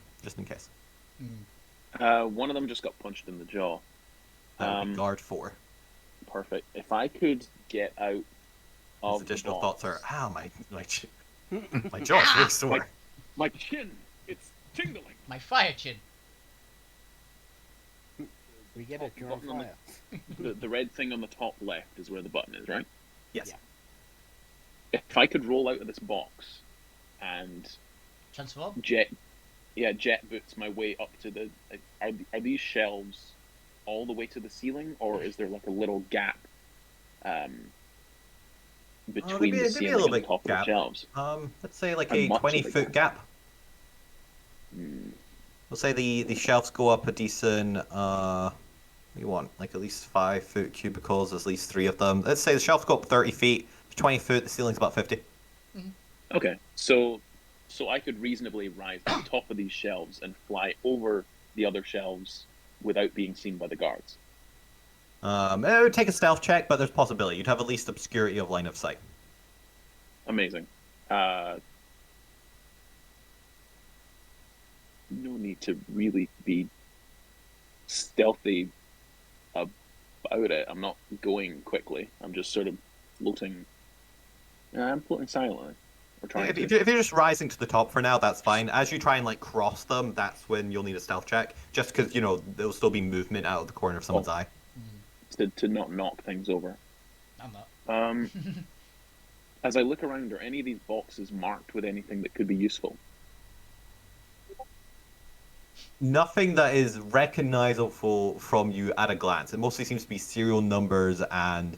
One of them just got punched in the jaw. Guard 4. Perfect. If I could get out His of additional the thoughts box. are, my jaw's really sore. My chin, it's tingling. My fire chin. We get it, you're on Button on fire. The red thing on the top left is where the button is, right? Yes. Yeah. If I could roll out of this box and Transform. jet boots my way up to the. Are these shelves all the way to the ceiling, or is there like a little gap between there'd the be a ceiling little and the bit top gap. of the shelves? Let's say like How a much of a 20-foot gap. We'll say the shelves go up a decent, you want like at least 5-foot cubicles, at least 3 of them. Let's say the shelves go up 30 feet, 20 foot, the ceiling's about 50. Okay, so I could reasonably rise to the top of these shelves and fly over the other shelves without being seen by the guards. It would take a stealth check, but there's possibility. You'd have at least obscurity of line of sight. Amazing. No need to really be stealthy about it. I'm not going quickly. I'm just sort of floating. I'm floating silently. Or trying If to. you're just rising to the top for now, that's fine. As you try and like cross them, that's when you'll need a stealth check. Just because, you know, there'll still be movement out of the corner of someone's eye. To not knock things over. I'm not. As I look around, are any of these boxes marked with anything that could be useful? Nothing that is recognizable from you at a glance. It mostly seems to be serial numbers and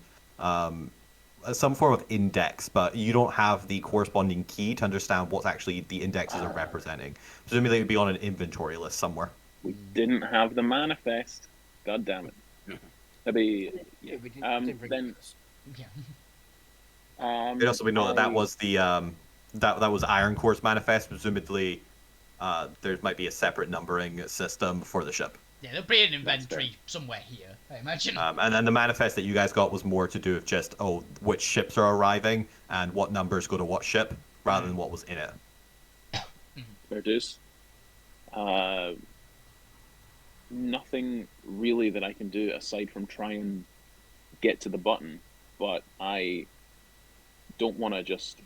some form of index, but you don't have the corresponding key to understand what actually the indexes are representing. Presumably, it would be on an inventory list somewhere. We didn't have the manifest. God damn it. That'd be Yeah, we didn't bring then. it with us. Yeah. It also be known that was the that was Iron Core's manifest. Presumably, there might be a separate numbering system for the ship. Yeah, there'll be an inventory somewhere here, I imagine. And then the manifest that you guys got was more to do with just which ships are arriving and what numbers go to what ship, rather than what was in it. Fair dues. Nothing really that I can do aside from try and get to the button, but I don't want to just.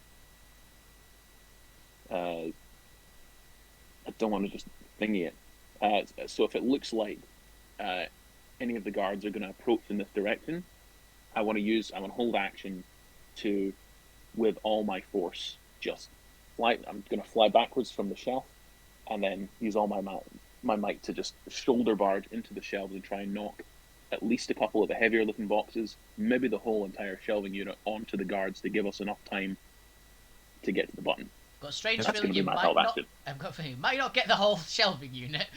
I don't want to just thingy it. So if it looks like any of the guards are going to approach in this direction, I want to hold action to, with all my force, just fly. I'm going to fly backwards from the shelf, and then use all my might to just shoulder barge into the shelves and try and knock at least a couple of the heavier looking boxes, maybe the whole entire shelving unit, onto the guards to give us enough time to get to the button. Got a strange That's feeling gonna be you my might help not. action. I've got a feeling you might not get the whole shelving unit,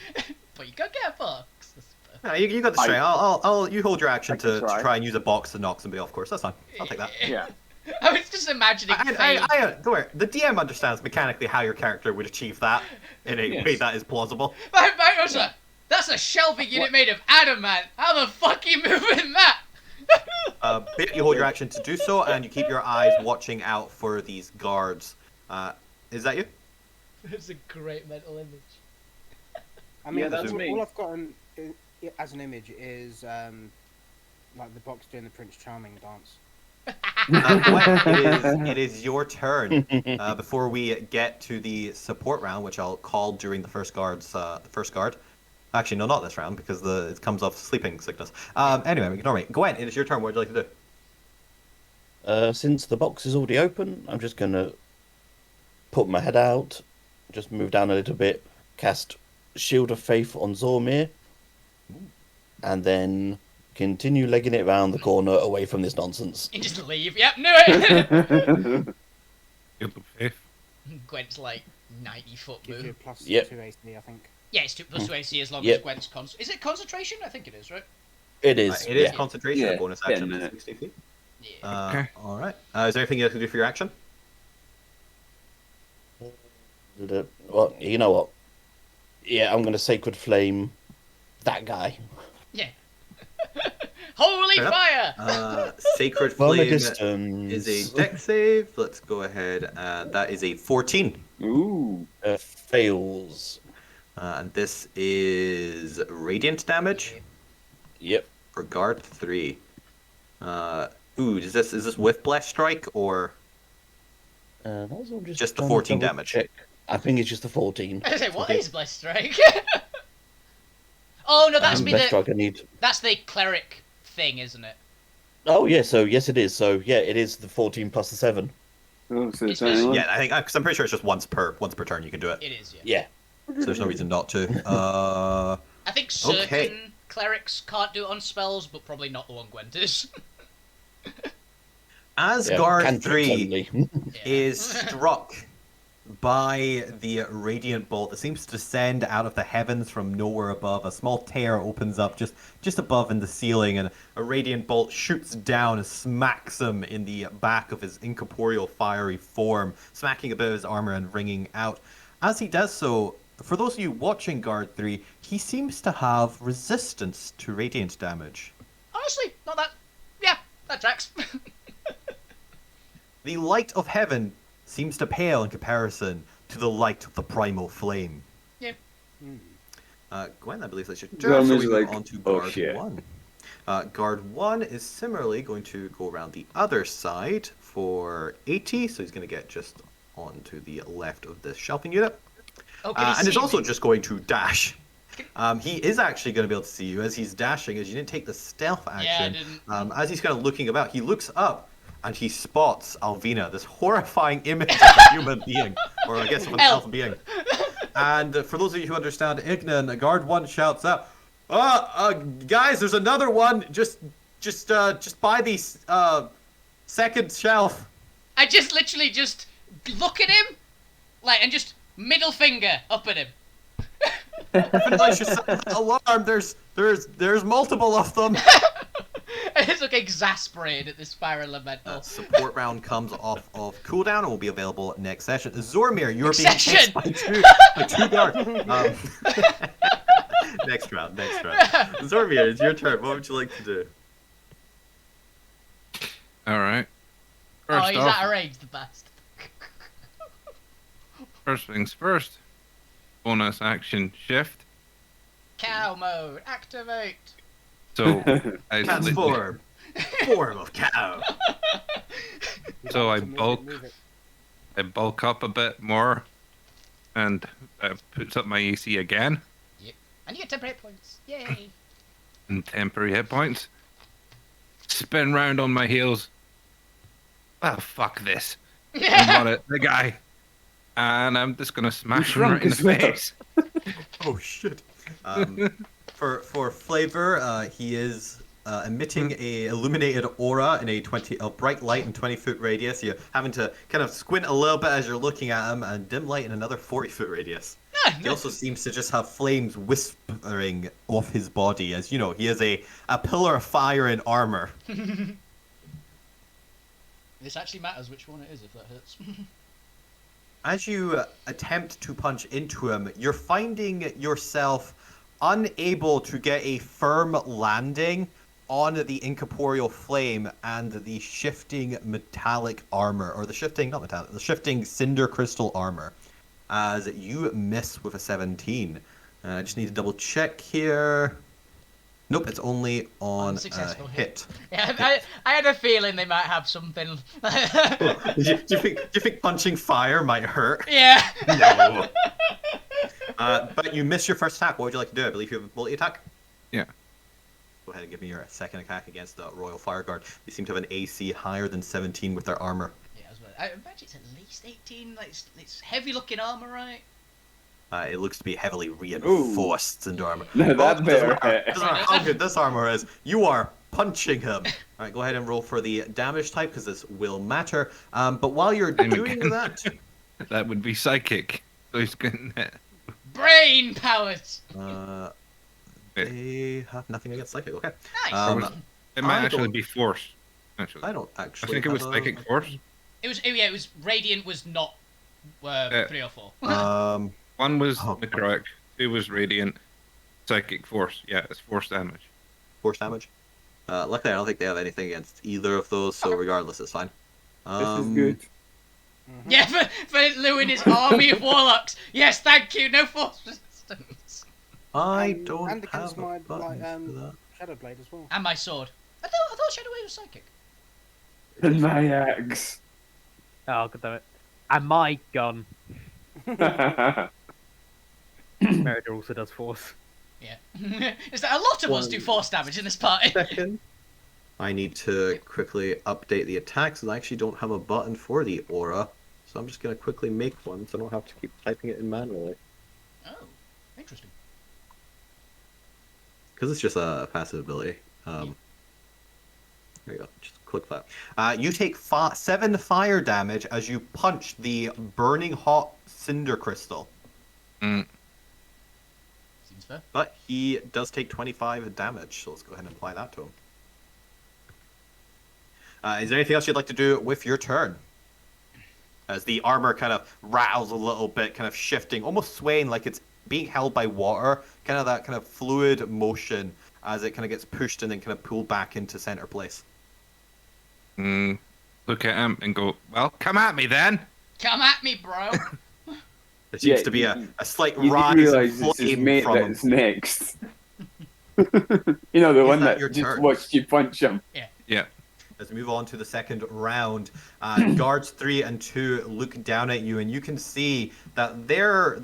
but you could get a box. I suppose. No, you got the strength. I'll you hold your action I can to try. try and use a box to knock somebody off course. That's fine. I'll take that. Yeah. I was just imagining. Faye- Don't worry. The DM understands mechanically how your character would achieve that in a Yes. way that is plausible. That's a shelving unit made of adamant. How the fuck are you moving that? Bit, you hold your action to do so, and you keep your eyes watching out for these guards. Is that you? It's a great mental image. I mean, Yeah, that's all, me. all I've got as an image is like the box doing the Prince Charming dance. It is your turn. Before we get to the support round, which I'll call during the first guard. Actually, no, not this round because it comes off sleeping sickness. Anyway, ignore me. Gwen, it is your turn. What would you like to do? Since the box is already open, I'm just gonna put my head out, just move down a little bit, cast Shield of Faith on Zormir, and then continue legging it round the corner away from this nonsense. You just leave. Yep, knew it. If Gwent's like 90-foot Gives you move. plus Yep. 2 AC, I think. Yeah, it's 2 plus 2 AC as long Yep. as Gwent's is it concentration? I think it is, right? It is. It is yeah. concentration, Yeah, a bonus 10 action to minutes. 60 feet. Yeah. Okay. All right. Is there anything you have to do for your action? Well, you know what? Yeah, I'm gonna Sacred Flame that guy. Yeah. Holy Fair enough. fire! Sacred From a Flame distance. is a deck save. Let's go ahead. That is a 14. Ooh. Fails. And this is radiant damage Yep. for guard 3. Is this with Bless Strike or That's all just the trying to 14 double damage? check. I think it's just the 14. I was like, what Okay. is Blessed Strike? Oh no, that's Best strike I need. that's the cleric thing, isn't it? Oh yeah, so yes it is. So yeah, it is the 14 plus the 7. Oh, so It's it's only one. Yeah, I think because I'm pretty sure it's just once per turn you can do it. It is, yeah. Yeah. So there's no reason not to. I think certain Okay. clerics can't do it on spells, but probably not the one Gwent is. As Yeah, guard cantrips 3 only. Yeah. is struck by the radiant bolt that seems to descend out of the heavens from nowhere above. A small tear opens up just above in the ceiling, and a radiant bolt shoots down and smacks him in the back of his incorporeal fiery form, smacking a bit of his armor and ringing out. As he does so, for those of you watching guard 3, he seems to have resistance to radiant damage. Honestly, not that. Yeah, that tracks. The light of heaven seems to pale in comparison to the light of the primal flame. Yeah. Gwen, I believe that's your Gwen turn, so is we move like, on to "Oh, guard shit." 1. Guard 1 is similarly going to go around the other side for 80, so he's going to get just onto the left of this shelving unit. Oh, can he And is see also me? just going to dash. He is actually going to be able to see you as he's dashing, as you didn't take the stealth action. didn't. As he's kind of looking about, he looks up and he spots Alvina, this horrifying image of a human being, or I guess of an elf being. And for those of you who understand Ignan, guard 1 shouts out, guys, there's another one just by these Second shelf. I just literally just look at him, like, and just middle finger up at him. Definitely should set that alarm. There's multiple of them. I just look exasperated at this fire elemental. Support round comes off of cooldown and will be available next session. Zormir, you're being Next chased session! by two guards. Next round. Zormir, it's your turn. What would you like to do? All right. Oh, First he's off, out of range, the bastard. first things first. Bonus action shift. Cow mode, activate. So I Transform. Form of cow. So I Move it, bulk. move it. I bulk up a bit more, and puts up my AC again, And you get 10 hit points. Yay. and temporary hit points. Spin round on my heels. Oh fuck this! I'm not it, the guy, and I'm just gonna smash him right in the as well. face. Oh shit. For flavor, he is emitting a illuminated aura in a bright light in 20-foot radius. You're having to kind of squint a little bit as you're looking at him, and dim light in another 40-foot radius. He also seems to just have flames whispering off his body, as you know, he is a pillar of fire in armor. This actually matters which one it is if that hurts. As you attempt to punch into him, you're finding yourself unable to get a firm landing on the incorporeal flame and the shifting metallic armor, or the shifting cinder crystal armor, as you miss with a 17. I just need to double check here. Nope, it's only on Unsuccessful hit. Yeah, I had a feeling they might have something. do you think punching fire might hurt? Yeah. No. But you miss your first attack. What would you like to do? I believe you have a multi-attack. Yeah. Go ahead and give me your second attack against the Royal Fire Guard. They seem to have an AC higher than 17 with their armor. Yeah, I imagine it's at least 18. Like it's heavy looking armor, right? It looks to be heavily reinforced cinder armor. No, that better. Doesn't matter how good this armor is. You are punching him. All right, go ahead and roll for the damage type because this will matter. But while you're doing that, That would be psychic. So he's getting hit. Brain powers. they have nothing against psychic. Okay. Nice. It might I actually don't- be force. Actually, I don't I actually. think it was have psychic force. It was Radiant was not 3 or 4. One was Oh, necrotic, 2 was radiant, psychic force. Yeah, it's force damage. Force damage. Luckily, I don't think they have anything against either of those, so regardless, it's fine. This is good. Yeah, for Lou and his army of warlocks. Yes, thank you. No force resistance. I And don't have against a my button for that. Shadow Blade as well. And my sword. I thought Shadow Wave was psychic. And my axe. Oh, god damn it. And my gun. Meritor also does force. Yeah. Is that a lot of us do force damage in this party? Second. I need to quickly update the attacks, and I actually don't have a button for the aura, so I'm just going to quickly make one so I don't have to keep typing it in manually. Oh, interesting. Because it's just a passive ability. There you go. Just click that. You take 7 fire damage as you punch the burning hot cinder crystal. Seems fair. But he does take 25 damage, so let's go ahead and apply that to him. Is there anything else you'd like to do with your turn? As the armor kind of rattles a little bit, kind of shifting, almost swaying like it's being held by water, kind of that kind of fluid motion as it kind of gets pushed and then kind of pulled back into center place. Look at him and go, well, come at me then. Come at me, bro. There seems Yeah, to be a slight You rise realise in it's his flame mate from him. that's next. You know, the Is one that that your just turn? watched you punch him. Yeah. As we move on to the second round, guards 3 and 2 look down at you, and you can see that their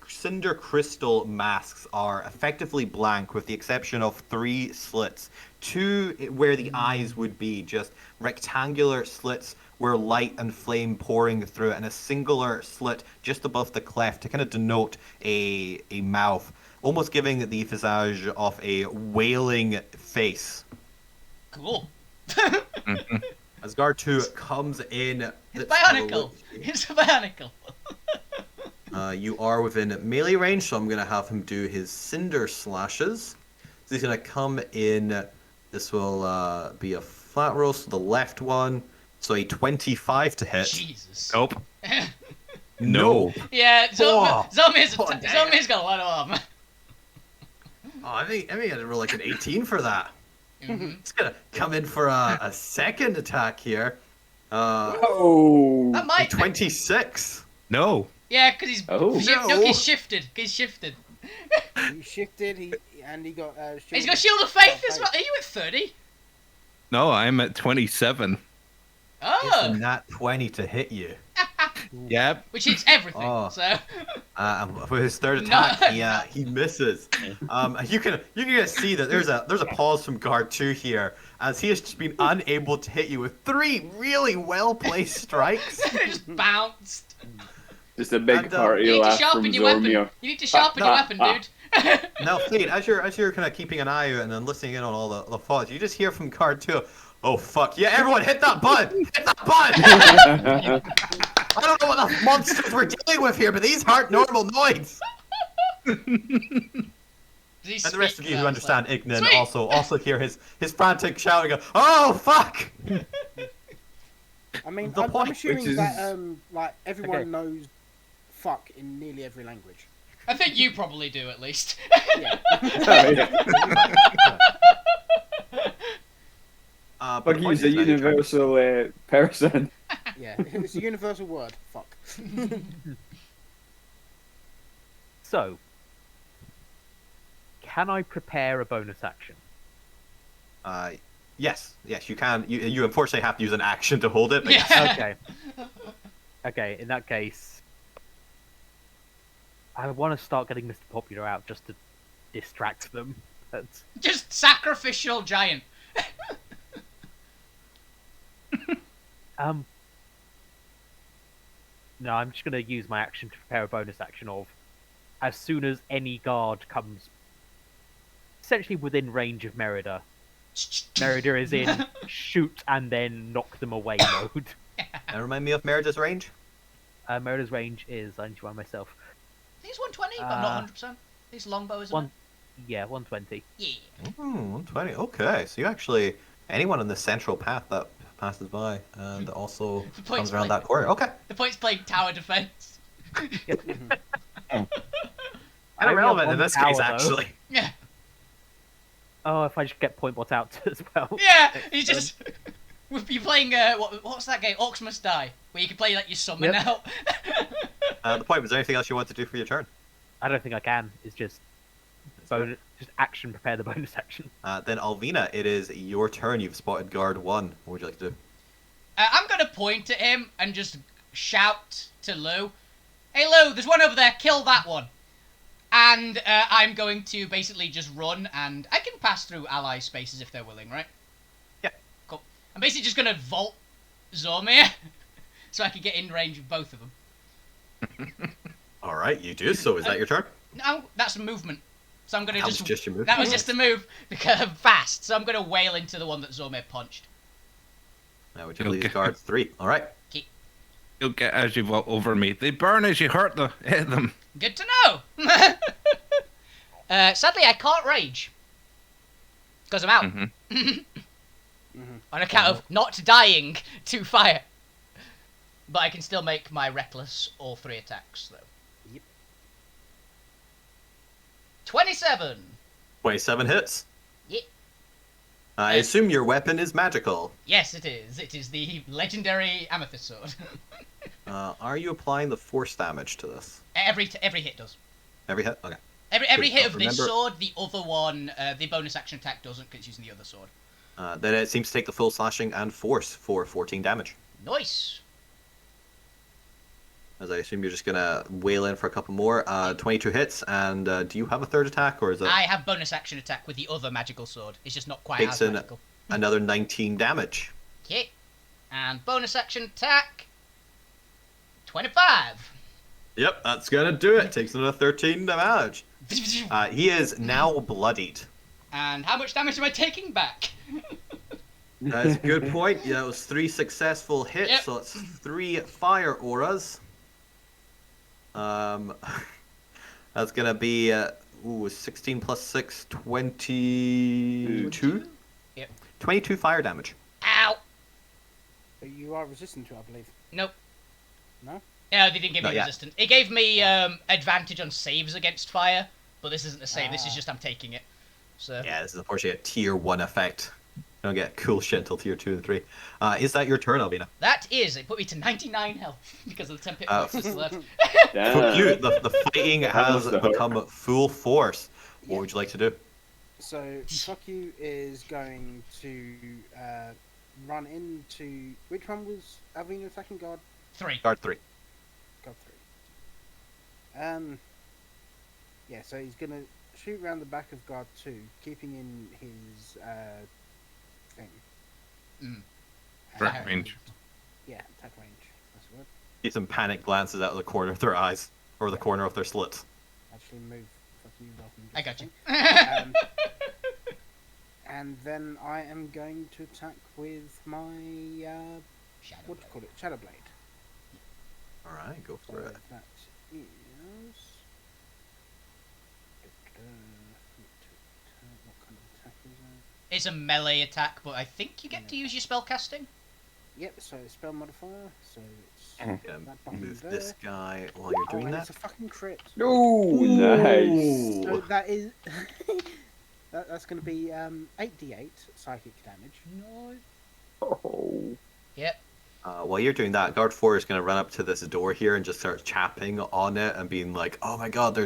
cinder crystal masks are effectively blank, with the exception of 3 slits. 2 where the eyes would be, just rectangular slits where light and flame pouring through it, and a singular slit just above the cleft to kind of denote a mouth, almost giving the visage of a wailing face. Cool. As guard 2 comes in. It's let's have a bionicle. look. It's a bionicle. You are within melee range, so I'm going to have him do his Cinder Slashes. So he's going to come in. This will be a flat roll, so the left one. So a 25 to hit. Jesus. Nope. No. Yeah, Oh, Zombie's damn. got a lot of armor. Oh, I think I'd roll like an 18 for that. Mhm. It's going to come in for a second attack here. Oh. That might. 26. No. Yeah, because he's Oh. No. he's shifted. He's shifted. He shifted. He got. He's got Shield of Faith as well. Are you at 30? No, I'm at 27. Oh, It's a nat 20 to hit you. Yep. which hits everything. Oh. So With his third No. attack, he misses. You can see that there's a pause from guard 2 here, as he has just been unable to hit you with 3 really well placed strikes. just bounced. Just a big And, party You need to laugh from sharpen your weapon. Zormir. You need to sharpen your weapon, dude. Now, Fleet, as you're kind of keeping an eye out and then listening in on all the thoughts, you just hear from guard 2. Oh fuck! Yeah, everyone, hit that button! Hit that button! I don't know what the monsters we're dealing with here, but these aren't normal noids. And the rest of you who understand Ignan Sweet. also hear his frantic shouting of, "Oh fuck!" I mean, The I'm point, assuming which that is- like everyone Okay. knows "fuck" in nearly every language. I think you probably do at least. Yeah. But Fuck, the point he's a is that you're trying to- universal person. Yeah, it's a universal word. Fuck. So, can I prepare a bonus action? Yes, you can. You unfortunately have to use an action to hold it. But yes. Yeah. Okay. Okay, in that case, I want to start getting Mr. Popular out just to distract them. That's... Just sacrificial giant. No, I'm just going to use my action to prepare a bonus action of, as soon as any guard comes essentially within range of Merida, Merida is in shoot and then knock them away mode. And remind me of Merida's range. Merida's range is, I need to run myself, I think it's 120, but I'm not 100%. It's longbow, isn't one, yeah, 120. it? Yeah. 120. Okay, so you actually anyone on the central path that passes by and also The point's comes around played. that corner. Okay, The point's playing tower defense. kind I of only relevant have in one this case tower, though. actually. Yeah. Oh, if I just get point bot out as well. Yeah, you just. You're playing, what's that game? Orcs Must Die, where you can play like your summon Yep. out. The point, was there anything else you want to do for your turn? I don't think I can. It's just bonus, just action. Prepare the bonus action. Then Alvina, it is your turn. You've spotted guard 1. What would you like to do? I'm gonna point at him and just shout to Lou, "Hey Lou, there's one over there. Kill that one." And I'm going to basically just run, and I can pass through ally spaces if they're willing, right? Yeah. Cool. I'm basically just gonna vault Zormir, so I can get in range of both of them. All right, you do. So is that your turn? No, that's a movement. So I'm gonna That was just your move. That was just a move because I'm fast. So I'm gonna wail into the one that Zormir punched. Now would you please guard 3? All right. You'll get as you vault over me. They burn as you hit them. Good to know. Sadly, I can't rage because I'm out on account of not dying to fire. But I can still make my reckless all 3 attacks though. Yep. 27. 27 hits. Yeah. I assume your weapon is magical. Yes, it is. It is the legendary amethyst sword. Are you applying the force damage to this? every hit does. Every hit? Okay. Every Good. hit of this Remember- sword, the other one, the bonus action attack doesn't because it's using the other sword. Then it seems to take the full slashing and force for 14 damage. Nice. As I assume you're just gonna wail in for a couple more. 22 hits, and do you have a third attack, or is it I have bonus action attack with the other magical sword. It's just not quite Takes as in- magical. another 19 damage? Okay. And bonus action attack. 25. Yep, that's gonna do it. Takes another 13 damage. He is now bloodied. And how much damage am I taking back? That's a good point. Yeah, it was 3 successful hits, Yep. so it's 3 fire auras. That's gonna be 16 plus 6, 22. Yep. 22 fire damage. Ow! But you are resistant to it, I believe. Nope. No? No, they didn't give Not me yet. resistance. It gave me advantage on saves against fire, but this isn't a save. This is Ah. just I'm taking it. So Yeah, this is unfortunately a tier 1 effect. You don't get cool shit until tier 2 and 3. Is that your turn, Albina? that is. It put me to 99 health because of the 10 pit points that's left. For you, the fighting has must have hurt. become full force. What Yeah. would you like to do? So, fuck you is going to run into. Which one was Alvina attacking? Guard 3. Guard 3. 3. Yeah, so he's gonna shoot round the back of guard 2, keeping in his thing. Threat range. Yeah, attack range. That's the word. See some panic glances out of the corner of their eyes, or the corner of their slits. Actually, move. Fuck you. Rather than I got you. And then I am going to attack with my Shadow what do you call it? Shadow Blade. Alright, go So for it. that is. What kind of attack is that? It's a melee attack, but I think you get to use your spell casting. Yep. So spell modifier. So it's Gonna that button move there. this guy while you're doing and that. it's a fucking crit. Oh, nice. So that is. That's going to be 8d8 psychic damage. No. Oh. Yep. While you're doing that, Guard 4 is going to run up to this door here and just start chapping on it and being like, oh my god,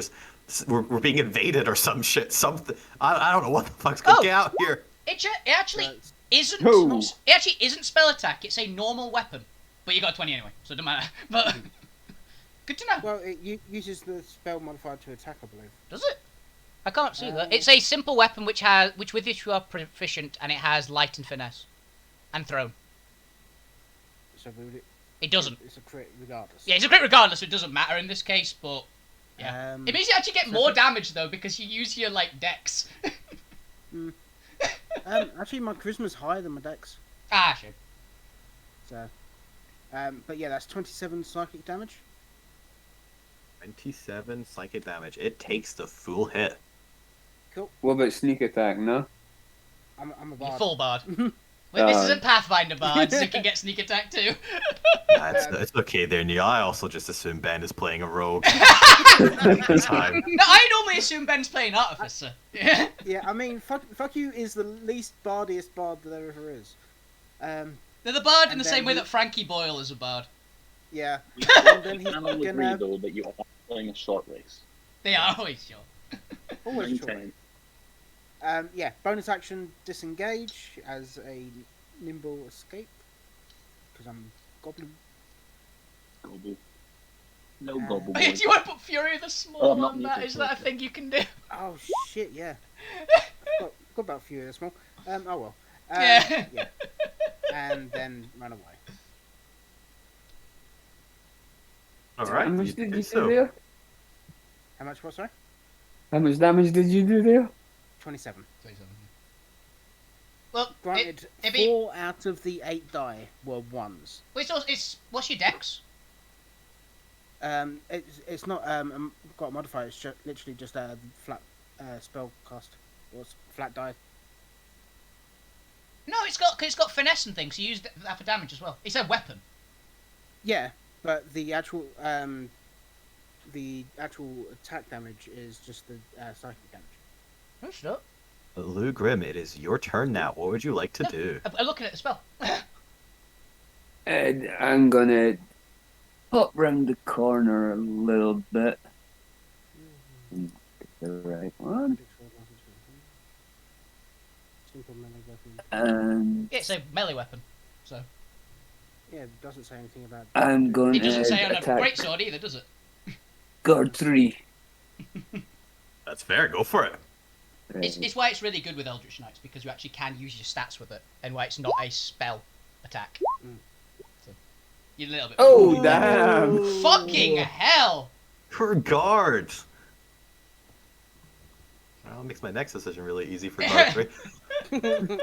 we're being invaded or some shit. Something. I don't know what the fuck's going to get out here. It actually That's- isn't. No. It actually isn't spell attack. It's a normal weapon, but you got 20 anyway, so it doesn't matter. But good to know. Well, it uses the spell modifier to attack, I believe. Does it? I can't see that. It's a simple weapon with which you are proficient, and it has light and finesse, and thrown. So It doesn't. It's a crit regardless. Yeah, it's a crit regardless, so it doesn't matter in this case. But yeah, Um, it means you actually get more damage though because you use your like dex. Actually, my charisma's higher than my dex. Ah, sure. So, but yeah, that's 27 psychic damage. 27 psychic damage. It takes the full hit. Cool. What about sneak attack? No. I'm a You're bard. full bard. Wait, this Uh, isn't Pathfinder bards. You can get sneak attack too. It's okay there, Neil. I also just assume Ben is playing a rogue. This time. No, I normally assume Ben's playing artificer. Yeah. Yeah, I mean, fuck you is the least bardiest bard that there ever is. They're the bard in And the same then way he- that Frankie Boyle is a bard. Yeah. We And then he's can all agree, gonna though, that you are playing a short race. They are always sure. always try. Maintain. Yeah, bonus action disengage as a nimble escape because I'm goblin. Gobble. No Uh, gobble. Oh, yeah, boy. do you want to put Fury of the Small Oh, I'm not on that? muted, Is that a so- thing you can do? Oh shit, yeah. Got about a few of the small. Oh well. Yeah. Yeah. And then run away. Alright. How much you did do you so. do there? How much was sorry? How much damage did you do there? 27. Well, Granted, it'd be- 4 out of the 8 die were ones. it's what's your dex? It's not got a modifier. It's literally just a flat spell cast or flat die. No, it's got finesse and things. So you use that for damage as well. It's a weapon. Yeah, but the actual attack damage is just the psychic damage. Oh, shut up. Lou Grim, it is your turn now. What would you like to do? I'm looking at the spell. And I'm gonna pop round the corner a little bit. Get the right one. Simple melee weapon. And Yeah, it's a melee weapon. So Yeah, it doesn't say anything about. I'm going it doesn't to say on a attack greatsword either, does it? guard 3. That's fair. Go for it. It's why it's really good with Eldritch Knights because you actually can use your stats with it, and why it's not a spell attack. Mm. So, you're a little bit. Oh, damn! Fucking hell! For guard. Well, it makes my next decision really easy for guard 3.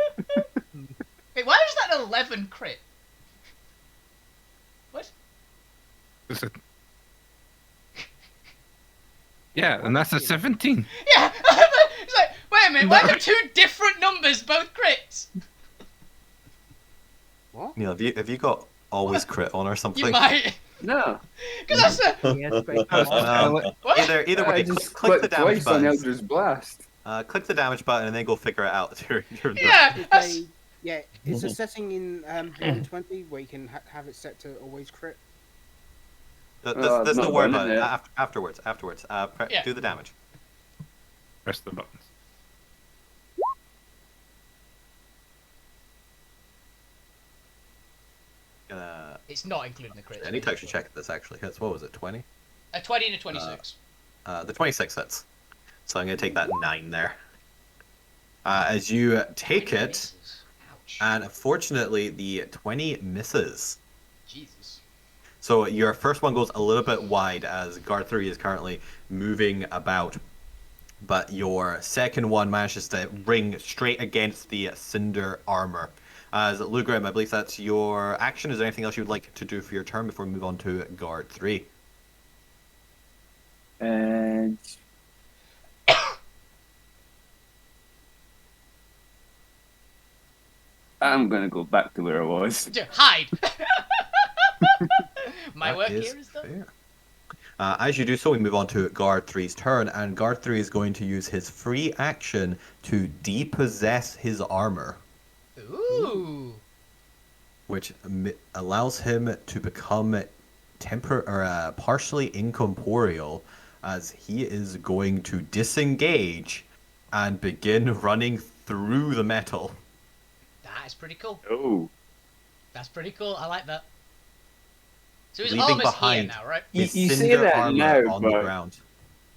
Wait, why is that an 11 crit? What? It's a... Yeah, and that's a 17. Yeah! It's like, wait a minute, why are there two different numbers, both crits? What? Neil, have you got always crit on or something? You might. No. Because that's a... Yes, great. What? Either I way, just click the clicked damage twice on button. Eldritch Blast. Click the damage button and then go figure it out. Yeah, that's... Yeah, it's a setting in 120 where you can have it set to always crit. There's no not worry done about it it. yet. Afterwards. Yeah. Do the damage. Press the buttons. It's not including the crits. I need to actually check this actually. Hits. What was it? 20? A 20 and a 26. The 26 hits. So I'm going to take that 9 there. As you take it, Ouch. and unfortunately the 20 misses. Jesus. So your first one goes a little bit wide as guard 3 is currently moving about. But your second one manages to ring straight against the cinder armor. As Lugrim, I believe that's your action. Is there anything else you would like to do for your turn before we move on to guard 3? And I'm gonna go back to where I was. Hide! My That work here is done. fair. As you do so, we move on to Guard 3's turn, and Guard 3 is going to use his free action to depossess his armor, Ooh. which allows him to become partially incorporeal, as he is going to disengage and begin running through the metal. That is pretty cool. Oh. That's pretty cool. I like that. So he's Leaving almost here behind now, right? His You say cinder that armor now, on the but- ground.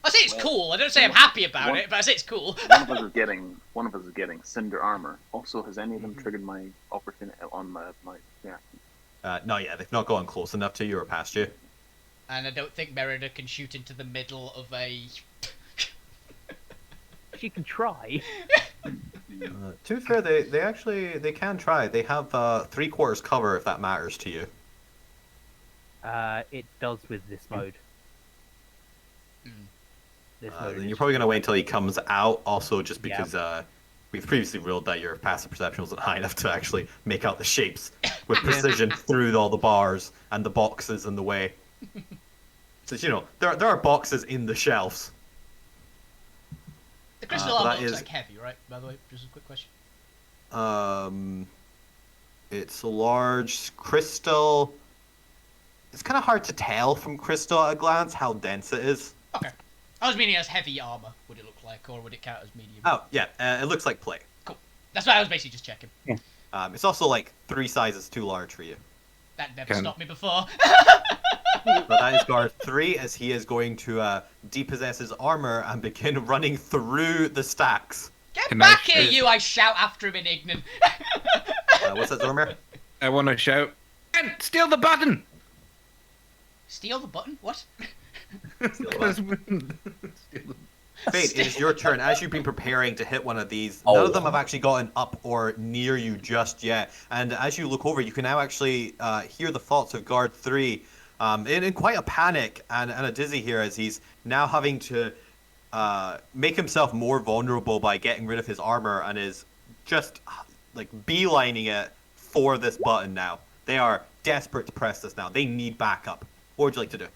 I say it's cool. I don't say I'm happy about it, but I say it's cool. One of us is getting cinder armor. Also, has any of them triggered my opportunity on my reaction? No, yeah, they've not gone close enough to you or past you. And I don't think Merida can shoot into the middle of a... She can try. To be fair, they can try. They have 3/4 cover if that matters to you. It does with this mode. This mode Then is you're probably gonna wait until he comes out. Also, just Yeah. because we've previously ruled that your passive perception wasn't high enough to actually make out the shapes with precision through all the bars and the boxes in the way. So there are boxes in the shelves. The crystal but armor that looks is- like heavy, right? By the way, just a quick question. It's a large crystal. It's kind of hard to tell from crystal at a glance how dense it is. Okay. I was meaning as heavy armor, would it look like, or would it count as medium? Oh yeah, it looks like plate. Cool. That's why I was basically just checking. It's also like 3 sizes too large for you. That never Can- stopped me before. But that is guard 3, as he is going to depossess his armor and begin running through the stacks. Get Can I back here, shoot? you! I shout after him in Ignan. What's that, Zormir? I want to shout, and steal the button! Steal the button? What? Fate, it is your turn. As you've been preparing to hit one of these, Oh. none of them have actually gotten up or near you just yet. And as you look over, you can now actually hear the thoughts of guard 3 in quite a panic and a dizzy here, as he's now having to make himself more vulnerable by getting rid of his armor, and is just like beelining it for this button now. They are desperate to press this now. They need backup. What would you like to do?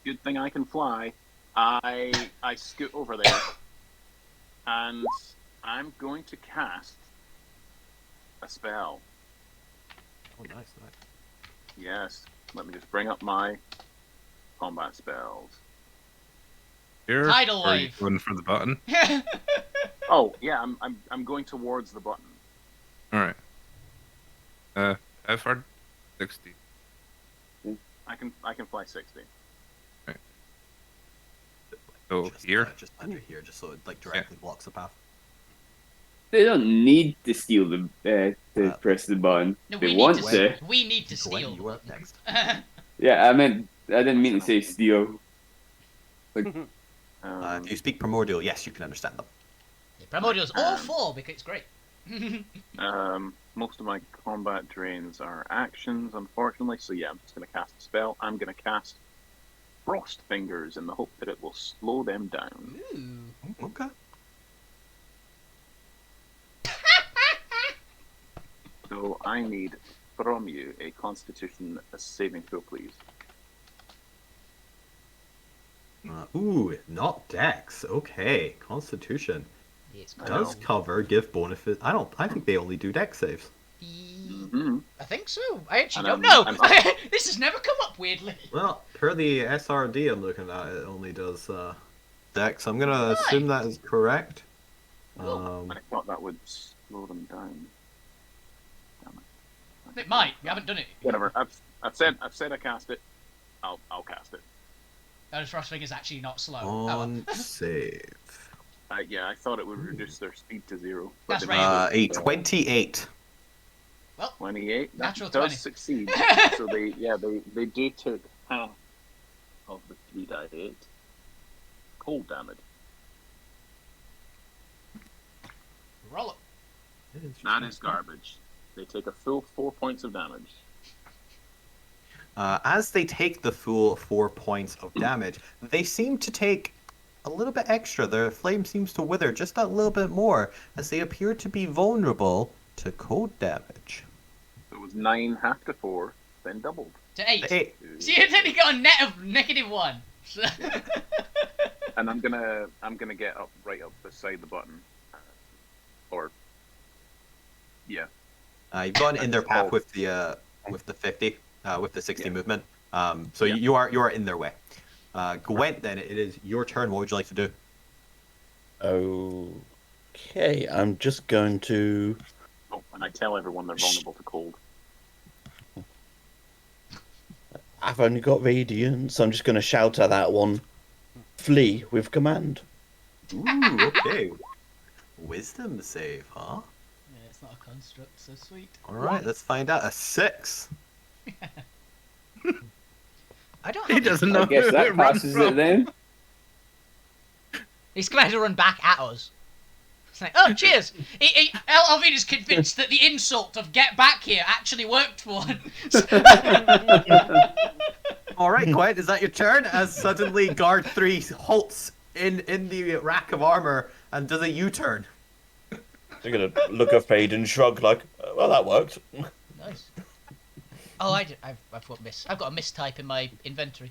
Good thing I can fly. I scoot over there, and I'm going to cast a spell. Oh, nice. Yes. Let me just bring up my combat spells. Here, Tidal or are you wave. going for the button? Oh yeah, I'm going towards the button. All right. How far? 60. I can fly 60. So Just, here. just under here, just so it like directly blocks the path. They don't need to steal the to press the button. No, They we want need to. to. We need to Gwen, steal. you are up next. Yeah, I didn't mean to say steal. If you speak primordial, yes, you can understand them. Primordial's all 4 because it's great. Most of my combat drains are actions, unfortunately. So yeah, I'm just going to cast a spell. I'm going to cast Frost Fingers in the hope that it will slow them down. Ooh. Okay. So I need from you a Constitution saving throw, please. Ooh, not Dex. Okay, Constitution It's does know. cover give bonuses. I think they only do Dex saves. Mm-hmm. I think so. I actually And don't I'm- know. This has never come up weirdly. Well, per the SRD I'm looking at, it only does Dex. I'm gonna assume that is correct. I thought that would slow them down. Damn it. It might. We haven't done it. Whatever. I've said I cast it. I'll cast it. Those Frost Fingers actually not slow. Oh, well. On save. Yeah, I thought it would reduce their speed to 0. That's they right. managed A to- 28. 28. That Natural does 20. succeed. So they do take half of the 3d8 cold damage. Roll up. That is garbage. They take a full 4 points of damage. As they take the full 4 points of damage, they seem to take a little bit extra. Their flame seems to wither just a little bit more, as they appear to be vulnerable to cold damage. It was 9 half to 4, then doubled. To 8. 8. So you only got a net of -1. And I'm gonna get up right up beside the button. Or yeah. You've gone in their path with the 50, with the 60 movement. So you are in their way. Gwent, then it is your turn. What would you like to do? Okay, I'm just going to. Oh, and I tell everyone they're vulnerable to cold. I've only got radiant, so I'm just going to shout at that one. Flee with command. Ooh, okay. Wisdom save, huh? Yeah, it's not a construct, so sweet. All right, let's find out. A 6. I don't He have doesn't know I guess who that it runs passes from. it then. He's going to run back at us. It's like, oh, cheers! Alvina's convinced that the insult of get back here actually worked for once. All right, Gwent, is that your turn? As suddenly guard 3 halts in the rack of armor and does a U-turn. They're going to look at Fade and shrug like, well, that worked. Nice. Oh, I've got I've got a mistype in my inventory.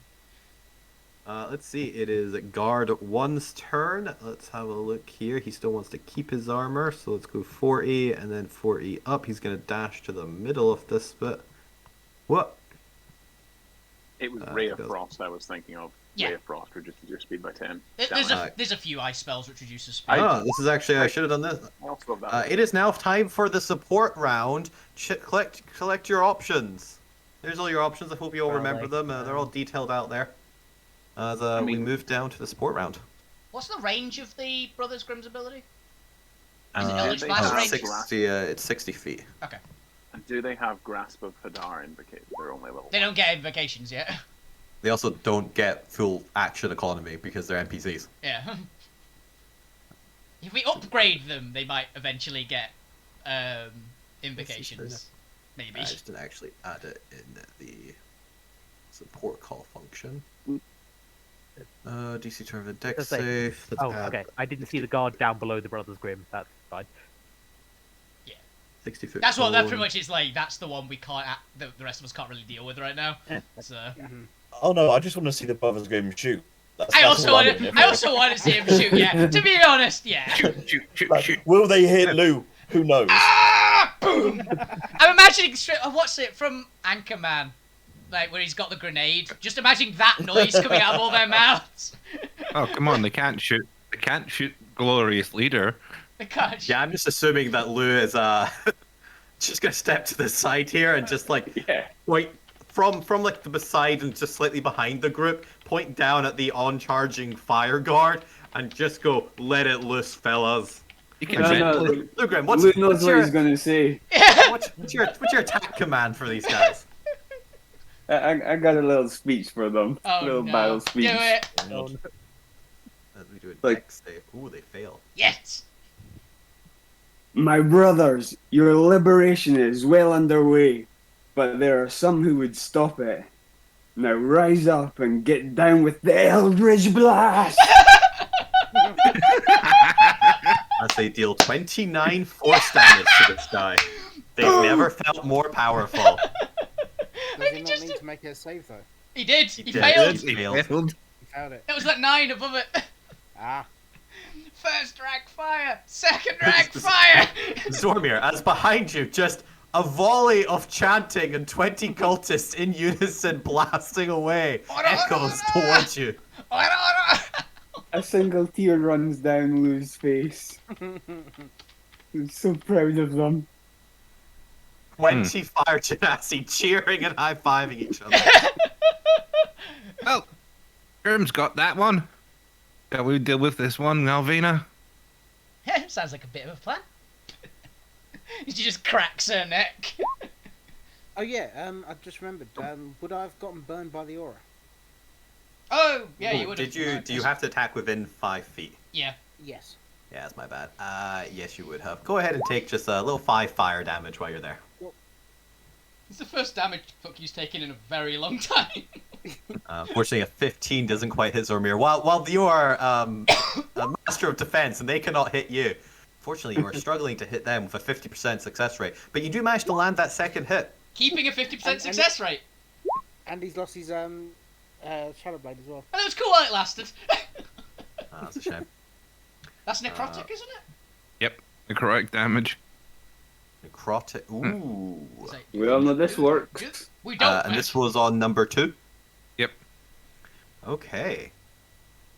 Let's see, it is guard 1's turn. Let's have a look here. He still wants to keep his armor, so let's go 40 and then 40 up. He's going to dash to the middle of this bit. What? It was Ray it of does. Frost I was thinking of. Yeah. Ray of Frost reduces your speed by 10. There's a few ice spells which reduces speed. Oh, this is actually, I should have done this. I also love that. It is now time for the support round. Collect your options. There's all your options. I hope you all remember them. They're all detailed out there. As we move down to the support round. What's the range of the Brothers Grimm's ability? Is it Uh, Eldritch they Blast have range? 60, it's 60 feet. Okay. And do they have Grasp of Hadar invocated? They're only level They don't get invocations yet. They also don't get full action economy because they're NPCs. Yeah. If we upgrade them, they might eventually get invocations. Maybe. I just didn't actually add it in the support call function. DC turn of a deck Does it- save. Let's Oh, add okay. I didn't see the guard down below the Brothers Grimm. That's fine. 60 foot. That's what that pretty cone. much is like. That's the one we can't. The rest of us can't really deal with right now. So. Oh no, I just want to see the Brothers Grimm shoot. That's I all also I'm want doing it to. I for. also want to see him shoot. Yeah. To be honest, yeah. Shoot. Like, will they hit Lou? Who knows? Ah! Boom! I'm imagining what's it from Anchorman, like where he's got the grenade. Just imagine that noise coming out of all their mouths. Oh, come on, they can't shoot. They can't shoot Glorious Leader. They can't. Yeah, I'm just assuming that Lou is just gonna step to the side here and just like Yeah. point from like the beside and just slightly behind the group, point down at the on-charging fire guard and just go, "Let it loose, fellas." You can No, bet- no, Lou Grimm, what's Lou knows what your he's going to say. what's your attack command for these guys? I got a little speech for them. Oh little no! battle speech. Do it! As we do a Like- dex save. Ooh, they fail. Yes! My brothers, your liberation is well underway, but there are some who would stop it. Now rise up and get down with the Eldritch Blast! As they deal 29 force damage to this guy. They've never felt more powerful. Does he not need to make a save though? He did. He did. failed. He failed. He failed it. It was like 9 above it. Ah. First drag fire. Second drag fire. Zormir, as behind you, just a volley of chanting and 20 cultists in unison blasting away echoes towards you. A single tear runs down Lou's face. I'm so proud of them. 20 fire genasi cheering and high-fiving each other. Well, Grim's got that one. Shall we deal with this one, Alvina? Yeah, sounds like a bit of a plan. She just cracks her neck. Oh yeah, I just remembered. Would I have gotten burned by the aura? Oh, yeah, you would have. Do you have to attack within 5 feet? Yeah. Yes. Yeah, that's my bad. Yes, you would have. Go ahead and take just a little 5 fire damage while you're there. It's the first damage Fucky's taken in a very long time. Unfortunately, a 15 doesn't quite hit Zormir. While you are a master of defense and they cannot hit you, fortunately, you are struggling to hit them with a 50% success rate. But you do manage to land that second hit. Keeping a 50% success rate. And he's lost his Shadow Blade as well. And it was cool while it lasted. That's a shame. That's necrotic, isn't it? Yep, the correct damage. Necrotic. Ooh. We all know this works. We don't. And this was on number 2? Yep. Okay.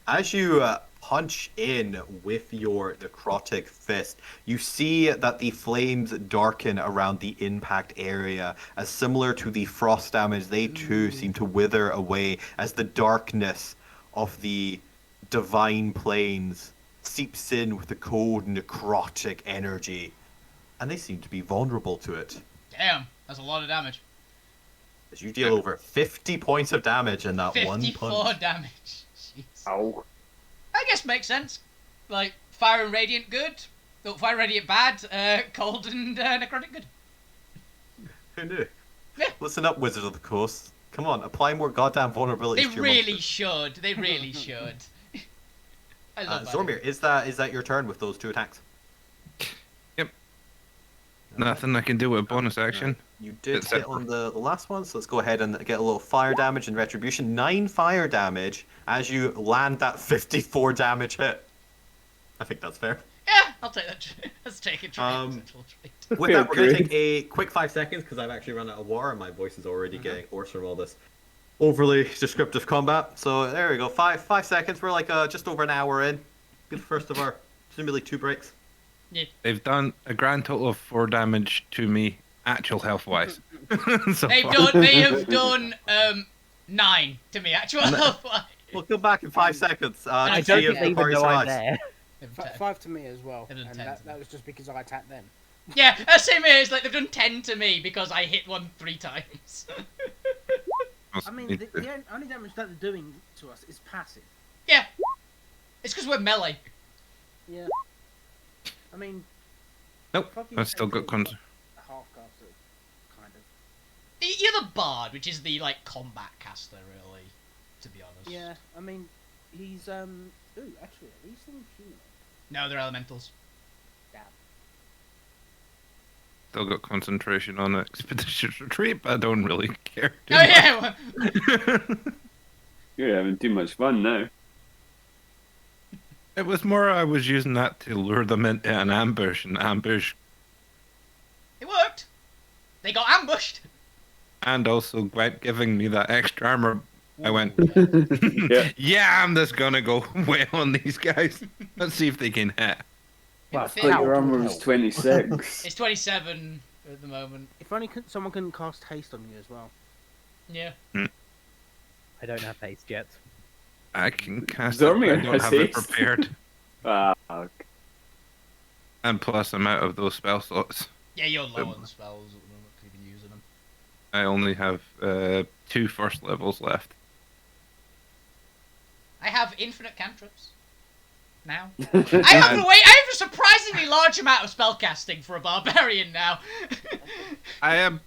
As you punch in with your necrotic fist, you see that the flames darken around the impact area, as similar to the frost damage, they too seem to wither away as the darkness of the divine planes seeps in with the cold necrotic energy, and they seem to be vulnerable to it. Damn, that's a lot of damage. As you deal over 50 points of damage in that one 54 punch. damage. Jeez. Ow. I guess makes sense. Like, fire and radiant good. No, fire and radiant bad. Cold and necrotic good. Who knew? Yeah. Listen up, Wizards of the Coast. Come on, apply more goddamn vulnerabilities They to your really monsters. should. They really should. I love that. Zormir, is that your turn with those 2 attacks? Yep. Nothing I can do with a bonus action. You did It's hit a- on the last one, so let's go ahead and get a little fire damage and retribution. 9 fire damage as you land that 54 damage hit. I think that's fair. Yeah, I'll take that. Let's take it. With that, we're going to take a quick 5 seconds because I've actually run out of water and my voice is already getting hoarse from all this overly descriptive combat. So there we go. 5 seconds. We're like just over an hour in. Be the first of our presumably 2 breaks. They've done a grand total of 4 damage to me, actual health-wise. So They far. have done 9 to me actual health. We'll come back in 5 seconds. I to don't see if think the they even party know I'm survives. there. 5 to me as well. They've done And 10 that, to that was just because I attacked them. Yeah, same here. It's like they've done 10 to me because I hit one 3 times. I mean, the only damage that they're doing to us is passive. Yeah, it's because we're melee. Yeah. I mean, Nope, fucking I've still got effectively half caster, kind of. You're the bard, which is the like combat caster, really. To be honest. Yeah, I mean, he's Ooh, actually, are these things human? No, they're elementals. Still got concentration on Expeditious Retreat, but I don't really care. too Oh much. yeah. Well, You're having too much fun now. It was more I was using that to lure them into an ambush, and it worked. They got ambushed. and also Gwent giving me that extra armor. I went, Yeah. yeah, I'm just gonna go way on these guys. Let's see if they can hit. Well, Fit. But your armor was 26. It's 27 at the moment. If only someone couldn't cast haste on you as well. Yeah. I don't have haste yet. I can cast Zormir it, but I don't has have it haste. prepared. Fuck. And plus, I'm out of those spell slots. Yeah, you're low on spells at the moment. You've been using them. I only have 2 first levels left. I have infinite cantrips. now. I have a surprisingly large amount of spellcasting for a barbarian now. I have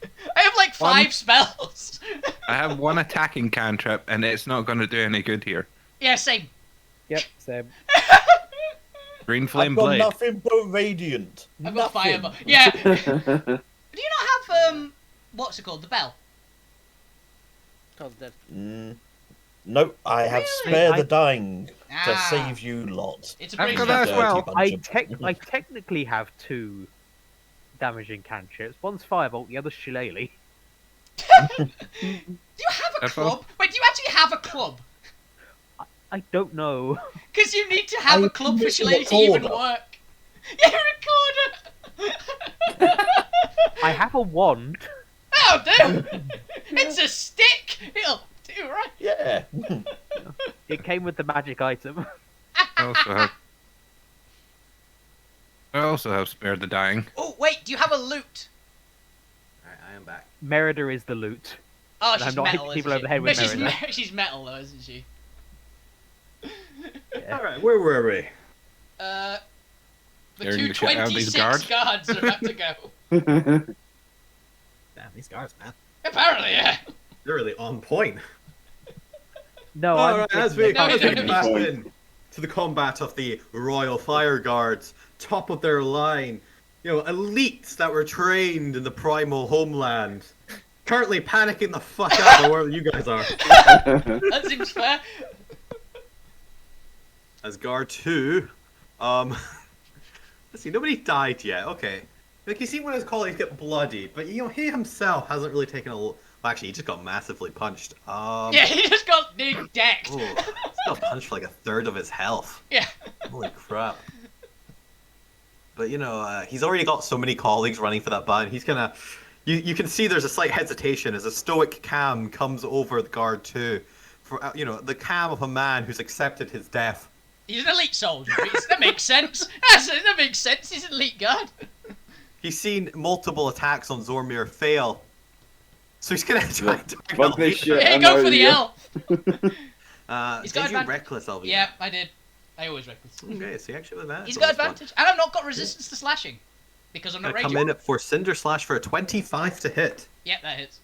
like 5 spells. I have 1 attacking cantrip, and it's not going to do any good here. Yeah, same. Yep, same. Green flame I've got blade. nothing but radiant. I've got Nothing. fireball. Yeah. Do you not have what's it called? The bell. Called dead. No, I have Really? spare the dying to Ah. save you lot. It's a I've great got that as spell. well. I technically have 2 damaging cantrips. One's firebolt, the other's shillelagh. Do you have a That's club? all. Wait, do you actually have a club? I don't know. Because you need to have I a club for need a shillelagh to even recorder. work. Yeah, a recorder. I have a wand. That'll do. It's a stick. It'll do, right? Yeah. It came with the magic item. I also have spared the dying. Oh, wait, do you have a loot? Alright, I am back. Merida is the loot. Oh, And she's I'm not metal, hitting isn't people she? over the head with No, Merida. she's metal, though, isn't she? Yeah. Alright, where were we? The Scaring two the shit out of these 26 guards? guards are about to go. Damn, these guards, man. Apparently, yeah. They're really on point. No, I'm Alright, as thinking we No, about no, get no, back no. in to the combat of the Royal Fire Guards, top of their line, elites that were trained in the primal homeland, currently panicking the fuck out of where you guys are. That seems fair. As Guard 2, let's see, nobody died yet, okay. Like, you see one of his colleagues get bloodied, but, he himself hasn't really taken well, actually, he just got massively punched. Yeah, he just got dude decked. Oh, he's got punched for like 1/3 of his health. Yeah. Holy crap. But, he's already got so many colleagues running for that button, he's gonna... You can see there's a slight hesitation as a stoic calm comes over the Guard 2. For, the calm of a man who's accepted his death. He's an elite soldier. That makes sense. That makes sense. He's an elite guard. He's seen multiple attacks on Zormir fail. So he's gonna try to Fuck this shit. Yeah, I'm go out for of the here. L. He's got did you advantage. reckless, Alvina? Yeah, I did. I always reckless. Okay, so you actually have advantage. He's on got this one. advantage, and I've not got resistance to slashing because I'm not Gonna come raging. in for Cinder Slash for a 25 to hit. Yep, that hits.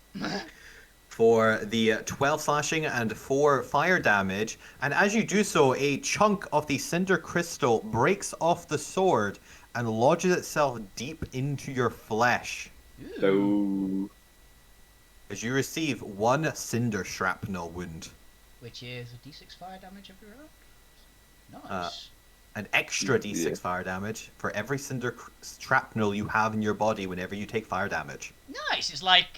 For the 12 slashing and 4 fire damage, and as you do so, a chunk of the Cinder Crystal breaks off the sword and lodges itself deep into your flesh. So, As you receive 1 Cinder Shrapnel wound. Which is a d6 fire damage every round. Nice. An extra d6 Yeah. fire damage for every Cinder Shrapnel you have in your body whenever you take fire damage. Nice. It's like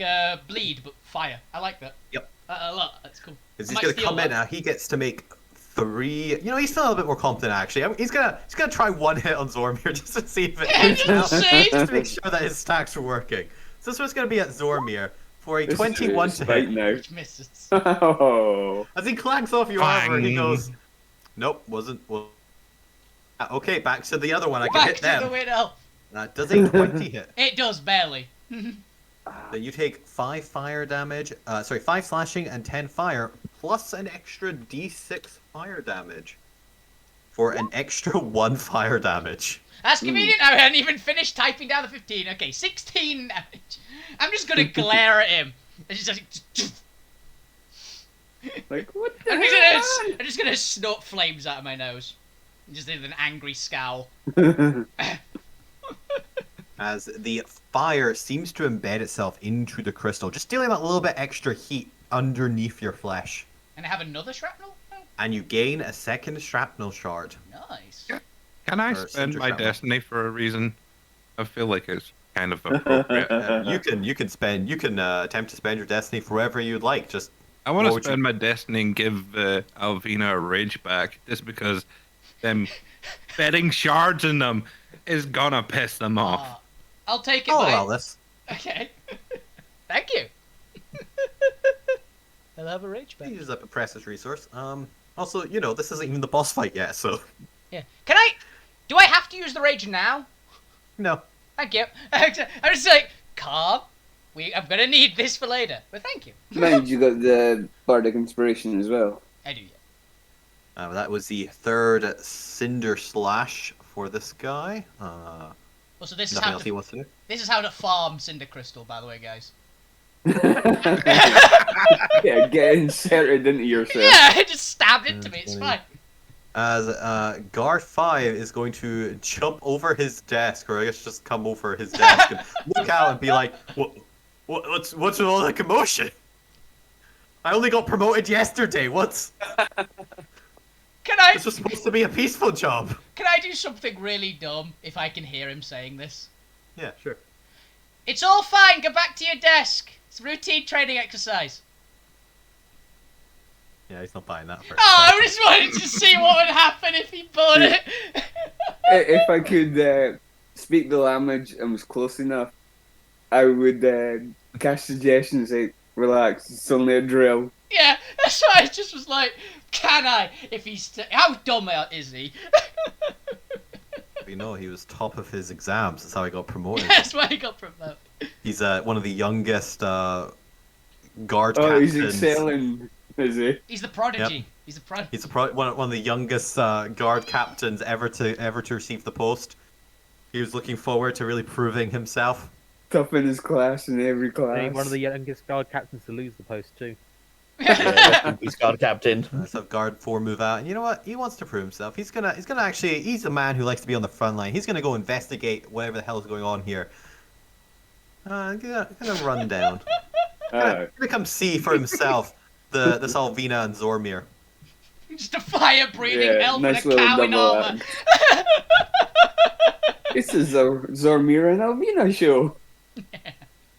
bleed, but fire. I like that. Yep. A lot. That's cool. Because I he's might going to steal come in that. now. He gets to make 3. He's still a little bit more confident actually. I mean, he's gonna try 1 hit on Zormir just to see if it hits Just out, to see. just to make sure that his stacks are working. So this one's going to be at Zormir for a this 21 is to right hit. now. Which misses. Oh. As he clanks off your armor, he Bang. goes, "Nope, wasn't." Well, okay, back to the other one. I can Back hit to them. the widow. Does a 20 hit? It does barely. Then you take 5 fire damage. 5 slashing and 10 fire, plus an extra d6 fire damage. For an extra 1 fire damage. That's convenient. I hadn't even finished typing down the 15. Okay, 16 damage. I'm just gonna glare at him. It's just Like, what the I'm hell? just gonna snort flames out of my nose. Just with an angry scowl. As the fire seems to embed itself into the crystal, just dealing that little bit extra heat underneath your flesh. And I have another shrapnel? Oh, And you gain a second shrapnel shard. nice. Can I Or spend Cinder my Shrapnel. destiny for a reason? I feel like it's kind of appropriate. You can attempt to spend your destiny for wherever you'd like. Just I want What to would spend my destiny and give Alvina a rage back, just because them betting shards in them is gonna piss them off. I'll take it. I'll mate. allow this. Okay. Thank you. I'll have a rage back. He uses up a precious resource. Also, this isn't even the boss fight yet, so Yeah. Can I? Do I have to use the rage now? no. Thank you. I'm just like, calm. I'm gonna need this for later, but thank you. Mind you got the Bardic Inspiration as well. I do. Yeah. That was the third Cinder Slash for this guy. Well, so this is Nothing how else he wants to do? this is how to farm Cinder Crystal, by the way, guys. Yeah, get inserted into yourself. Yeah, it just stabbed into me. It's fine. As guard 5 is going to jump over his desk, or I guess just come over his desk and look out and be like, what's with all the commotion? I only got promoted yesterday. What's... This was supposed to be a peaceful job. Can I do something really dumb if I can hear him saying this? Yeah, sure. It's all fine. Go back to your desk. It's routine training exercise. Yeah, he's not buying that first. Oh, I just wanted to see what would happen if he bought it. If I could speak the language and was close enough, I would cast suggestions like, relax, it's only a drill. Yeah, that's why I just was like, can I? If he's... How dumb is he? You know, he was top of his exams. That's how he got promoted. That's why he got promoted. He's one of the youngest guard Oh, captains. he's excelling, is he? He's the prodigy. Yep. He's the prodigy. He's one of the youngest guard captains ever to receive the post. He was looking forward to really proving himself. Top in his class in every class. One of the youngest guard captains to lose the post too. Yeah, he's guard captain. Let's have guard 4 move out. And you know what? He wants to prove himself. He's gonna actually. He's a man who likes to be on the front line. He's gonna go investigate whatever the hell is going on here. Gonna run down. Gonna come see for himself the Salvina and Zormir. Just a fire-breathing elf nice and a little cow in double armor. This is a Zormir and Alvina show.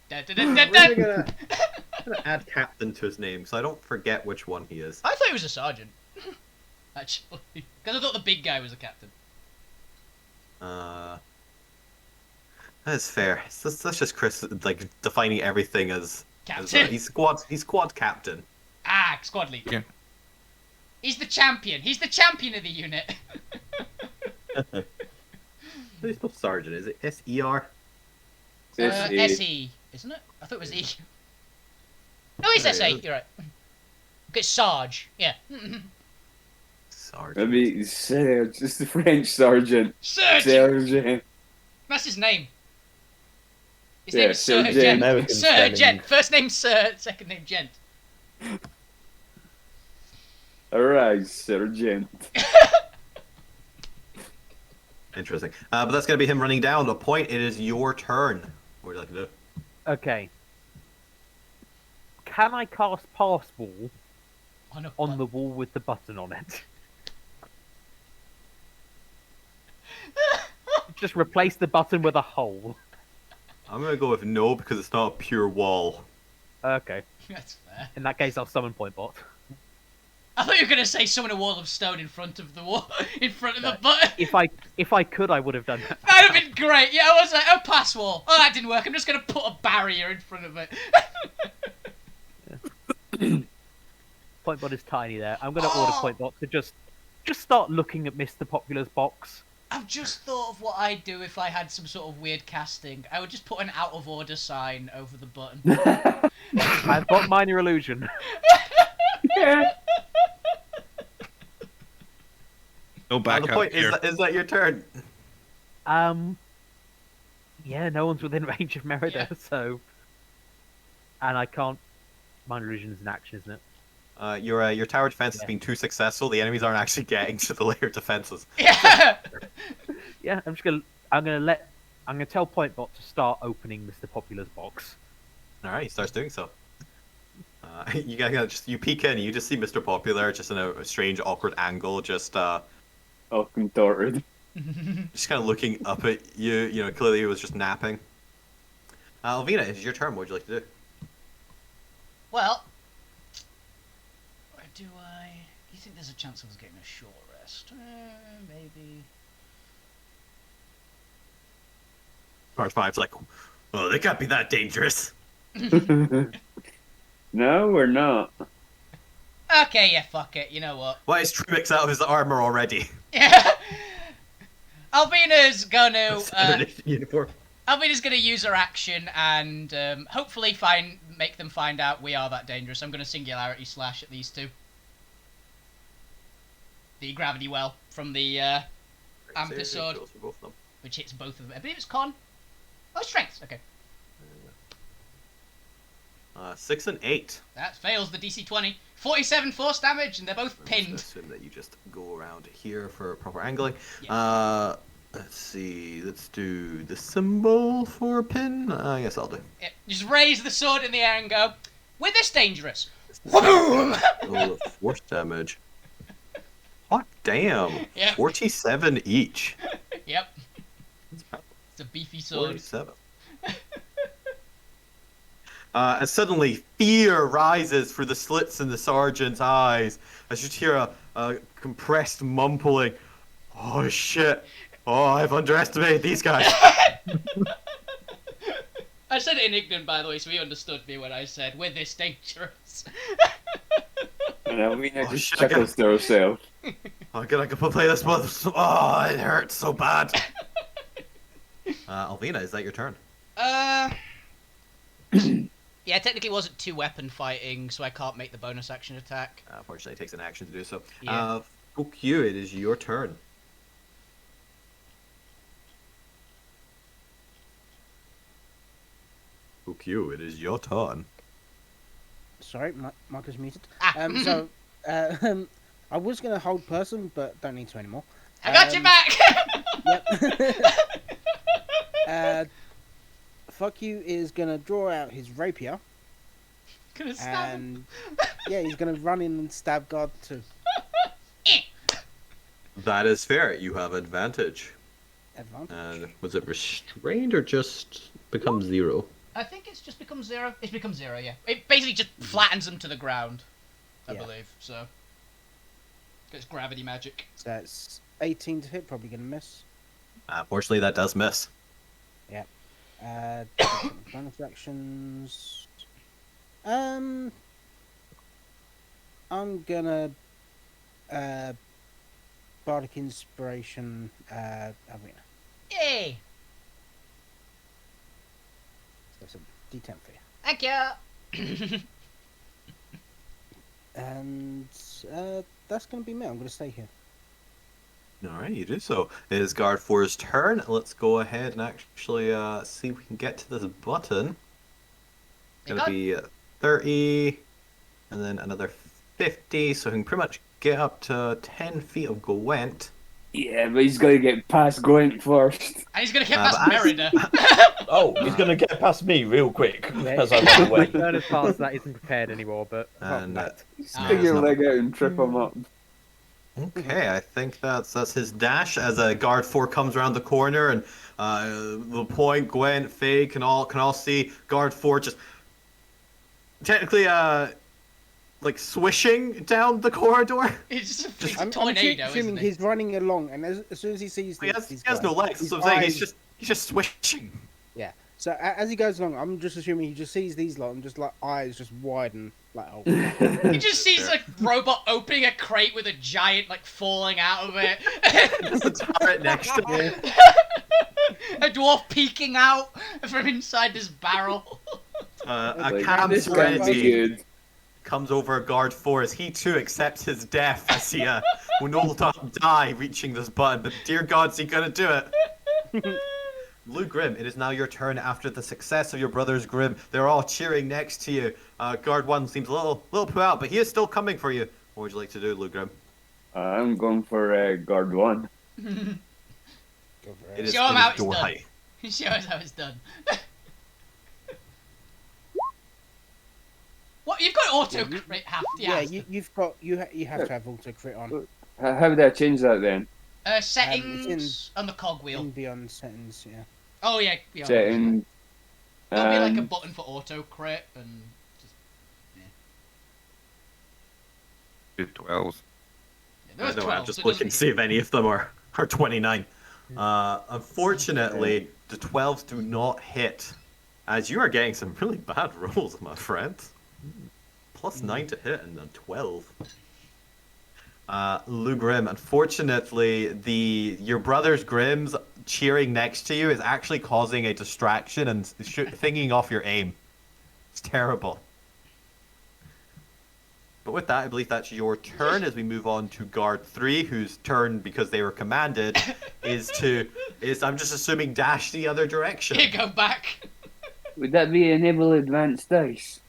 Dun, dun, I'm dun, dun, dun. gonna add captain to his name so I don't forget which one he is. I thought he was a sergeant. Actually. Because I thought the big guy was a captain. That's fair. That's just Chris like defining everything as Captain. he's squad captain. Ah, squad leader. Yeah. He's the champion. He's the champion of the unit. He's still sergeant. Is it SER? SE, isn't it? I thought it was E. No, it's Yeah, SA. yeah. You're right. Okay, Sarge. Yeah. Sergeant. Maybe Serge, it's the French sergeant. Serge. Sergeant. That's his name. His Yeah, name is Sir Sir Gent. American Sir spelling. Gent. First name Sir, second name Gent. Alright, sergeant. Interesting. But that's gonna be him running down. The point. It is your turn. What would you like to do? Okay. Can I cast Pass Wall On, on the wall with the button on it? Just replace the button with a hole. I'm gonna go with no because it's not a pure wall. Okay. That's fair. In that case, I'll summon Point Bot. I thought you were gonna say summon a wall of stone in front of the wall, in front of the button. If I could, I would have done that. That'd have been great. Yeah, I was like, oh, pass wall. Oh, that didn't work. I'm just gonna put a barrier in front of it. Point Bot is tiny there. I'm going to order Point Bot to just start looking at Mr. Popular's box. I've just thought of what I'd do if I had some sort of weird casting. I would just put an out of order sign over the button. I've got Minor Illusion. Yeah. No The backup point here. is that your turn? Yeah, no one's within range of Merida, Yeah. so... And I can't... Minor Illusion is an action, isn't it? Your tower defense has Yeah. been too successful. The enemies aren't actually getting to the layer defenses. Yeah. Yeah, I'm gonna tell Point Bot to start opening Mr. Popular's box. All right, he starts doing so. You guys you peek in, and you just see Mr. Popular just in a strange, awkward angle, just All contorted. kind of looking up at you. You know, clearly he was just napping. Alvina, it's your turn. What would you like to do? Well, where do I? Do you think there's a chance of us getting a short rest? Maybe. Part 5's like, oh, they can't be that dangerous. No, we're not. Okay, yeah, fuck it. You know what? Why is Trumix out of his armor already? Yeah. Albina's gonna. Uniform. Albina's gonna use her action and hopefully make them find out we are that dangerous. I'm gonna singularity slash at these two. the gravity well from the Amethyst Saving sword, throws for both of them. which hits both of them. I believe it's con. Oh, strength. Okay. 6 and 8. That fails the DC 20. 47 force damage, and they're both I'm just gonna pinned. assume that you just go around here for proper angling. Yeah. Let's see. Let's do the symbol for pin. I guess I'll do. Yeah, just raise the sword in the air and go, "We're this dangerous." Boom! Roll of force damage. Hot damn. Yep. 47 each. Yep. It's a beefy sword. 47. And suddenly, fear rises through the slits in the sergeant's eyes as you hear a compressed mumbling. Oh shit! Oh, I've underestimated these guys. I said it in Ignorant, by the way, so he understood me when I said, "We're this dangerous." And Alvina Oh, just shit, chuckles to herself. I gotta go play this one. Oh, it hurts so bad. Alvina, is that your turn? Yeah, technically it wasn't two-weapon fighting, so I can't make the bonus action attack. Unfortunately, it takes an action to do so. Yeah. Fuck you, it is your turn. Fuck you, it is your turn. Sorry, Mark is muted. Ah. So, I was going to hold person, but don't need to anymore. I got your back! Yep. Fuck you is going to draw out his rapier. Gonna stab him. And yeah, he's going to run in and stab guard too. That is fair. You have advantage. Advantage. And was it restrained or just become 0? I think it's just become 0. It's become 0, yeah. It basically just flattens him to the ground, I Yeah. believe, so. It's gravity magic. So that's 18 to hit, probably going to miss. Fortunately, that does miss. Bonus actions. I'm gonna Bardic Inspiration Arena. Yay! So that's a D10 for you. Thank you! And that's gonna be me. I'm gonna stay here. Alright, you do so. It is Guard 4's turn. Let's go ahead and actually see if we can get to this button. It's going to be 30, and then another 50, so he can pretty much get up to 10 feet of Gwent. Yeah, but he's got to get past Gwent first. And he's gonna get past but as- Merida. Oh, he's going to get past me real quick Yeah. as I run My away. turn as far as that isn't prepared anymore, but apart from And that, Stick your no. leg out and trip him up. Okay, I think that's his dash as a Guard 4 comes around the corner, and the point, Gwent, Faye can all see Guard 4 just technically like swishing down the corridor. It's just a I'm tornado, assuming isn't it? he's running along, and as soon as he sees He these has no guys, legs, his so I'm saying eyes- he's just swishing. Yeah. So as he goes along, I'm just assuming he just sees these lot and just like eyes just widen, like oh. He just sees a robot opening a crate with a giant like falling out of it. There's a turret next to him. A dwarf peeking out from inside this barrel. A Like, Cam this can't be Serenity good. comes over Guard 4 as he too accepts his death as he will not die reaching this button, but dear gods, he gonna do it. Lou Grim, it is now your turn after the success of your brothers Grim. They're all cheering next to you. Guard 1 seems a little put out, but he is still coming for you. What would you like to do, Lou Grim? I'm going for Guard 1. Go for It it. is, Show him it is how it's door done. height. Show us how it's done. What? You've got auto Yeah, crit half the Yeah, ass. you've got you have to have auto crit on. How did I change that then? Settings on the cogwheel. In beyond settings, yeah. Oh yeah, yeah. Setting. There'll be like a and- button for auto crit and just Two 12s. yeah, there was No, 12. I'm just so it looking to doesn't- see if any of them are 29. Unfortunately, the 12s do not hit, as you are getting some really bad rolls, my friend. Plus 9 to hit and a 12. Lou Grim, unfortunately, your brother's Grim's cheering next to you is actually causing a distraction and thinking off your aim. It's terrible. But with that, I believe that's your turn as we move on to guard 3, whose turn, because they were commanded, is I'm just assuming dash the other direction. You go back. Would that be enable advanced dice?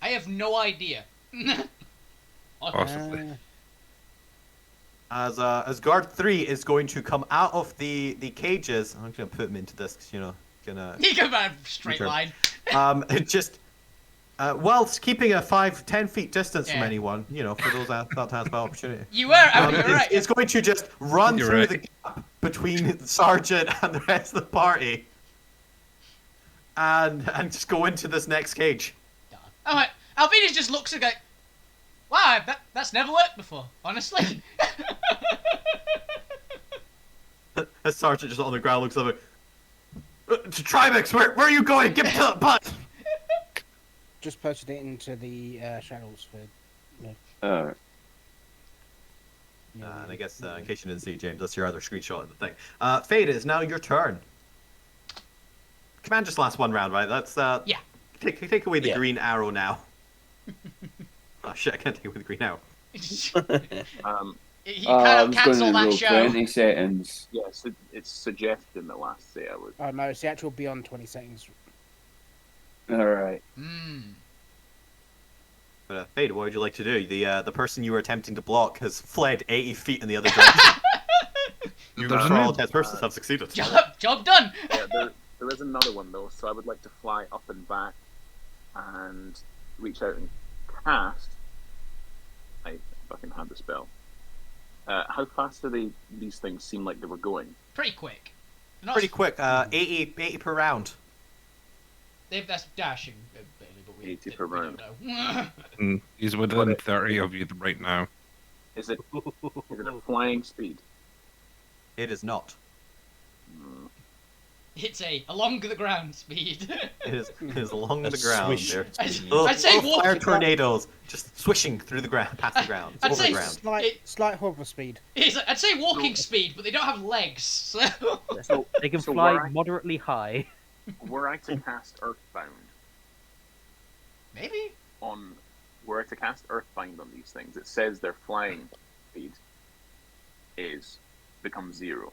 I have no idea. Possibly. As guard 3 is going to come out of the cages, I'm gonna put him into this, 'cause, you know, gonna You go back straight Return. line. it just whilst keeping a 5-10 feet distance from Yeah. anyone, you know, for those that has by opportunity. You were. I mean, you're right. It's going to just run You're through right. the gap between the sergeant and the rest of the party, and just go into this next cage. I'm like, Alvinus just looks and goes, wow, that's never worked before, honestly. The sergeant just on the ground looks up. To Tribex, where are you going? Give me the butt. Just posted it into the shadows for. Alright. And I guess in case you didn't see, James, that's your other screenshot of the thing. Fade, it's now your turn. Command just lasts one round, right? That's Yeah. Take away the Yeah. green arrow now. Oh shit! I can't take away the green arrow. You I cannot was going cancel to that roll show. 20 settings. Yes, it's suggesting the last 3 hours. Oh no, it's the actual beyond 20 seconds. Alright. But Fade, what would you like to do? The person you were attempting to block has fled 80 feet in the other direction. You, There's for an all end. intents and purposes, have succeeded. Job done. Yeah, there is another one though, so I would like to fly up and back and reach out and cast. I fucking had the spell. How fast do these things seem like they were going? Pretty quick. They're not Pretty quick. 80 per round. That's dashing, Bailey, but 80 per round. don't know. And he's within 30 of you right now. Is it a flying speed? It is not. Mm. It's along the ground speed. It is along A the ground. swish. There. I'd Little say fire walking. tornadoes just swishing through the ground, past the ground, I'd over say the ground. Slight hover speed. I'd say walking speed, but they don't have legs. So. So They can so fly were I- moderately high. Were I to cast Earthbound Maybe. were I to cast Earthbind on these things, it says their flying speed becomes 0.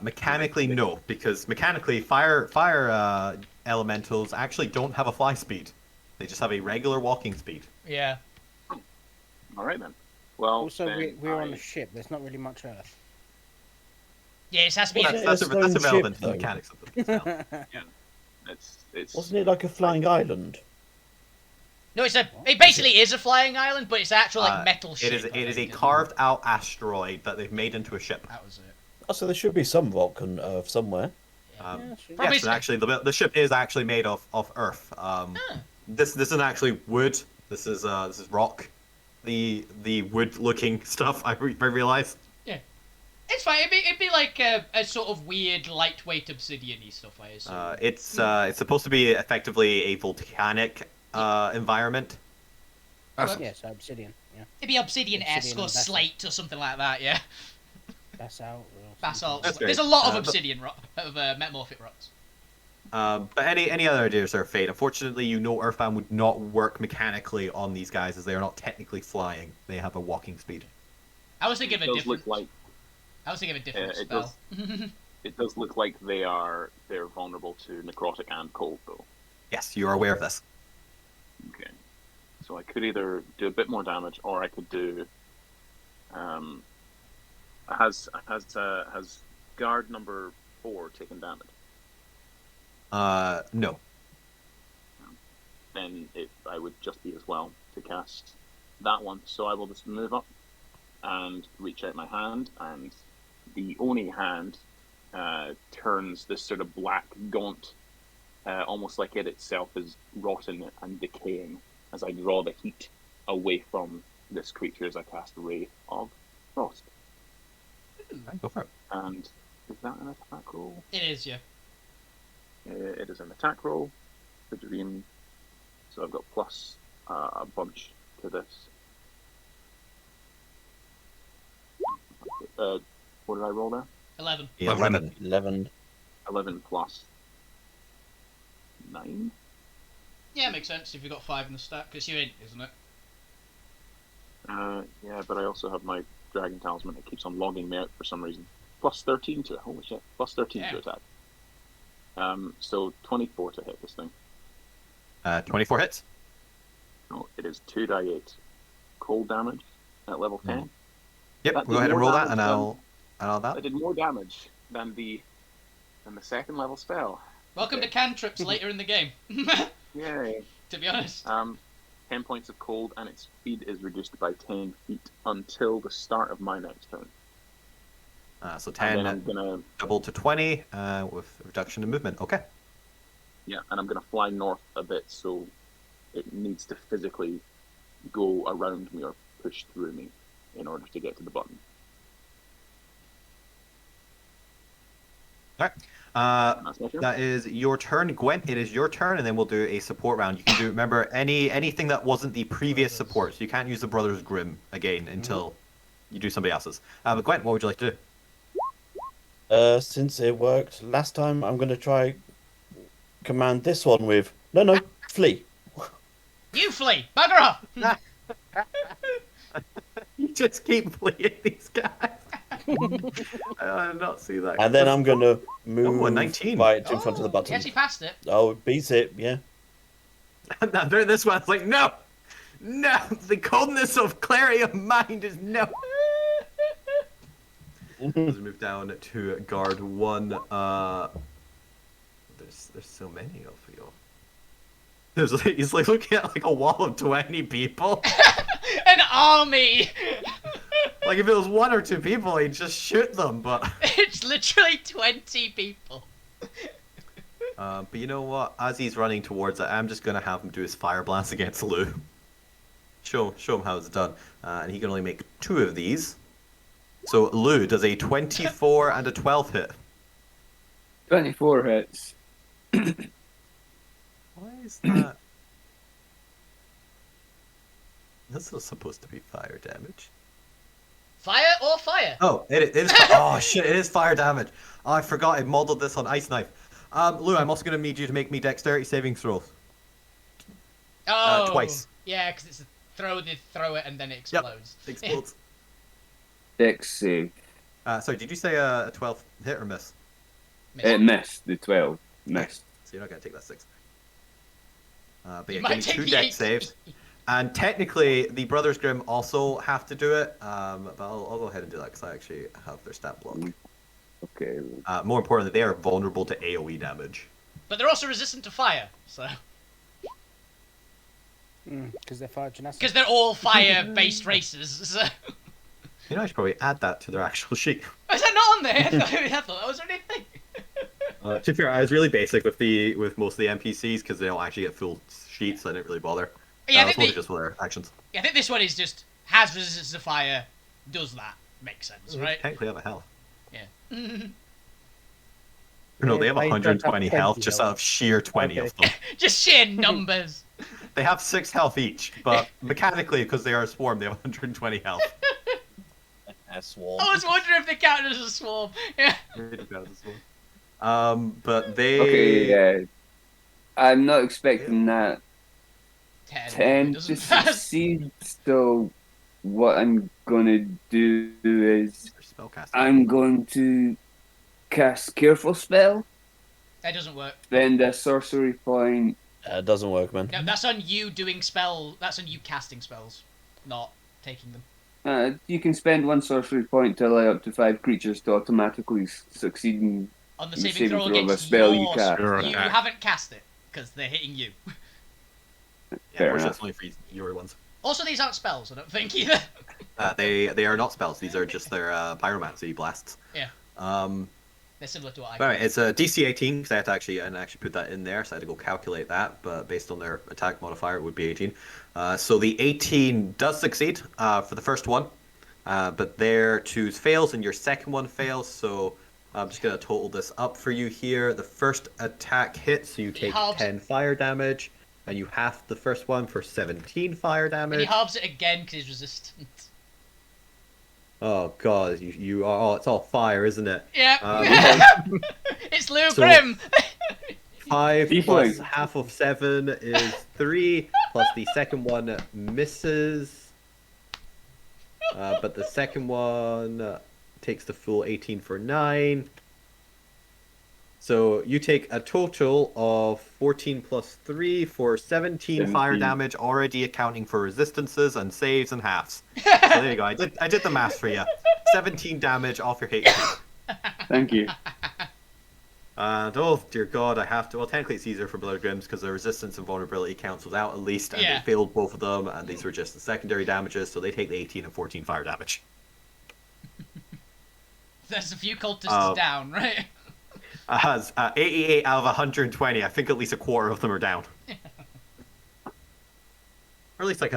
Mechanically, no, because mechanically, fire elementals actually don't have a fly speed. They just have a regular walking speed. Yeah. All right then. Well, Also, then we're on a ship. There's not really much Earth. Yeah, it has to be. Well, That's a stone irrelevant ship, to the though. mechanics of the spell. It's Wasn't it like a flying island? No, it basically is a flying island, but it's an actual metal ship. It is a carved out asteroid that they've made into a ship. That was it. Oh, so there should be some rock on Earth somewhere. Yeah, sure. Probably Yes, and actually, the ship is actually made of Earth. This isn't actually wood. This is rock. The wood looking stuff. I realized. Yeah. It's fine. It'd be like a sort of weird, lightweight obsidian-y stuff, I assume. It's supposed to be effectively a volcanic environment. Yes, obsidian. Yeah, It'd be obsidian-esque Obsidian or and basalt. slate or something like that, yeah. basalt. Basalt. That's There's a great. lot of But- obsidian rock, of metamorphic rocks. But any other ideas there, Fate? Unfortunately, Earthbound would not work mechanically on these guys as they are not technically flying. They have a walking speed. I was thinking of a does different. look like I was thinking of a different it spell. it does look like they're vulnerable to necrotic and cold though. Yes, you are aware of this. Okay. So I could either do a bit more damage, or I could do. Has guard number 4 taken damage? No. Then I would just be as well to cast that one. So I will just move up and reach out my hand, and the Oni hand turns this sort of black gaunt, almost like it itself is rotten and decaying, as I draw the heat away from this creature as I cast Ray of Frost. Go for it. And is that an attack roll? It is, yeah. It is an attack roll. The dream. So I've got plus a bunch to this. What did I roll there? 11. 11. 11 plus 9. Yeah, makes sense if you've got 5 in the stack, because you're in, isn't it? Yeah, but I also have my Dragon Talisman that keeps on logging me out for some reason. Plus 13 to it. Holy shit. Plus 13 to attack. So 24 to hit this thing. 24 hits. Oh, it is 2d8 cold damage at level 10. Yep, go ahead and roll that, and I'll add that. I did more damage than the second level spell. Welcome to cantrips later in the game. Yay. To be honest. 10 points of cold, and its speed is reduced by 10 feet until the start of my next turn. So 10, I'm gonna double to 20 with reduction in movement. Okay. Yeah, and I'm going to fly north a bit, so it needs to physically go around me or push through me in order to get to the button. All right. That is your turn. Gwent, it is your turn, and then we'll do a support round. You can do, remember, anything that wasn't the previous support, so you can't use the Brothers Grimm again until you do somebody else's. But Gwent, what would you like to do? Since it worked last time, I'm going to try command this one with no, flee. You flee! Bugger off! You just keep fleeing these guys. I did not see that. And then I'm going to move 19. right in front of the button. He actually passed it. Oh, it beats it, yeah. Now during this one, it's like, no! The coldness of clarity of mind is no! Let's move down to guard 1. There's so many of you. He's like looking at like a wall of 20 people. An army! Like if it was 1 or 2 people, he'd just shoot them, but... It's literally 20 people. But you know what? As he's running towards it, I'm just going to have him do his fire blast against Lou. Show him how it's done. And he can only make 2 of these. So Lou does a 24 and a 12 hit. 24 hits. Why is that? That's not supposed to be fire damage. Fire or fire? Oh, it is. Oh shit! It is fire damage. Oh, I forgot. I modeled this on Ice Knife. Lou, I'm also gonna need you to make me dexterity saving throws. Oh, twice. Yeah, because it's a throw. They throw it and then it explodes. Yep, explodes. Dex save. Sorry, did you say a 12 hit or miss? It missed. The 12 missed. So you're not gonna take that 6. But You yeah, might give me take 2 the dex 8. saves. And technically, the Brothers Grimm also have to do it. But I'll go ahead and do that because I actually have their stat block. Okay. More importantly, they are vulnerable to AoE damage. But they're also resistant to fire, so. Because they're fire genetics. Because they're all fire-based races. So. You know, I should probably add that to their actual sheet. Is that not on there? I thought that was anything. To be fair, I was really basic with most of the NPCs because they don't actually get full sheets, so I didn't really bother. Yeah, I it's think mostly just for their actions. Yeah, I think this one is just has resistance to fire, does that. Makes sense, right? Technically have a health. Yeah. No, they have Mine does have 120 health 20 just health. out of sheer 20 of them. Just sheer numbers. They have 6 health each, but mechanically, because they are a swarm, they have 120 health. A swarm. I was wondering if they counted as a swarm. Yeah. But they... Okay, yeah. I'm not expecting that 10 doesn't to pass. succeed, so what I'm gonna do is Spellcasting. I'm going to cast Careful Spell, That doesn't work. spend a sorcery point. It doesn't work, man. No, that's on you doing spell. That's on you casting spells, not taking them. You can spend 1 sorcery point to allow up to 5 creatures to automatically succeed in On the The saving throw saving throw of a against spell you your cast. Your You attack. haven't cast it because they're hitting you. Yeah, Fair unfortunately, enough. it's only for your ones. Also, these aren't spells. I don't think either. They are not spells. These are just their pyromancy blasts. Yeah. Um, They're similar to what I. Alright, it's a DC 18 because I had to actually put that in there, so I had to go calculate that. But based on their attack modifier, it would be 18. So the 18 does succeed for the first one, but their 2 fails and your second one fails. So I'm just gonna total this up for you here. The first attack hits, so you take halves. 10 fire damage, and you half the first one for 17 fire And he damage. halves it again because he's resistant. Oh god, you are. Oh, it's all fire, isn't it? Yeah. Um, It's Lou so- Grimm. 5 Tiefling. plus half of 7 is 3, plus the second one misses. But the second one takes the full 18 for 9. So you take a total of 14 plus 3 for 17 fire 17. damage, already accounting for resistances and saves and halves. So there you go. I did the math for you. 17 damage off your HP. Thank you. And oh dear God, I have to. Well, technically it's easier for Blood Grims because the resistance and vulnerability cancels out at least, and Yeah. they failed both of them, and these were just the secondary damages, so they take the 18 and 14 fire damage. There's a few cultists down, right? Has 88 out of 120. I think at least a quarter of them are down. Or at least it's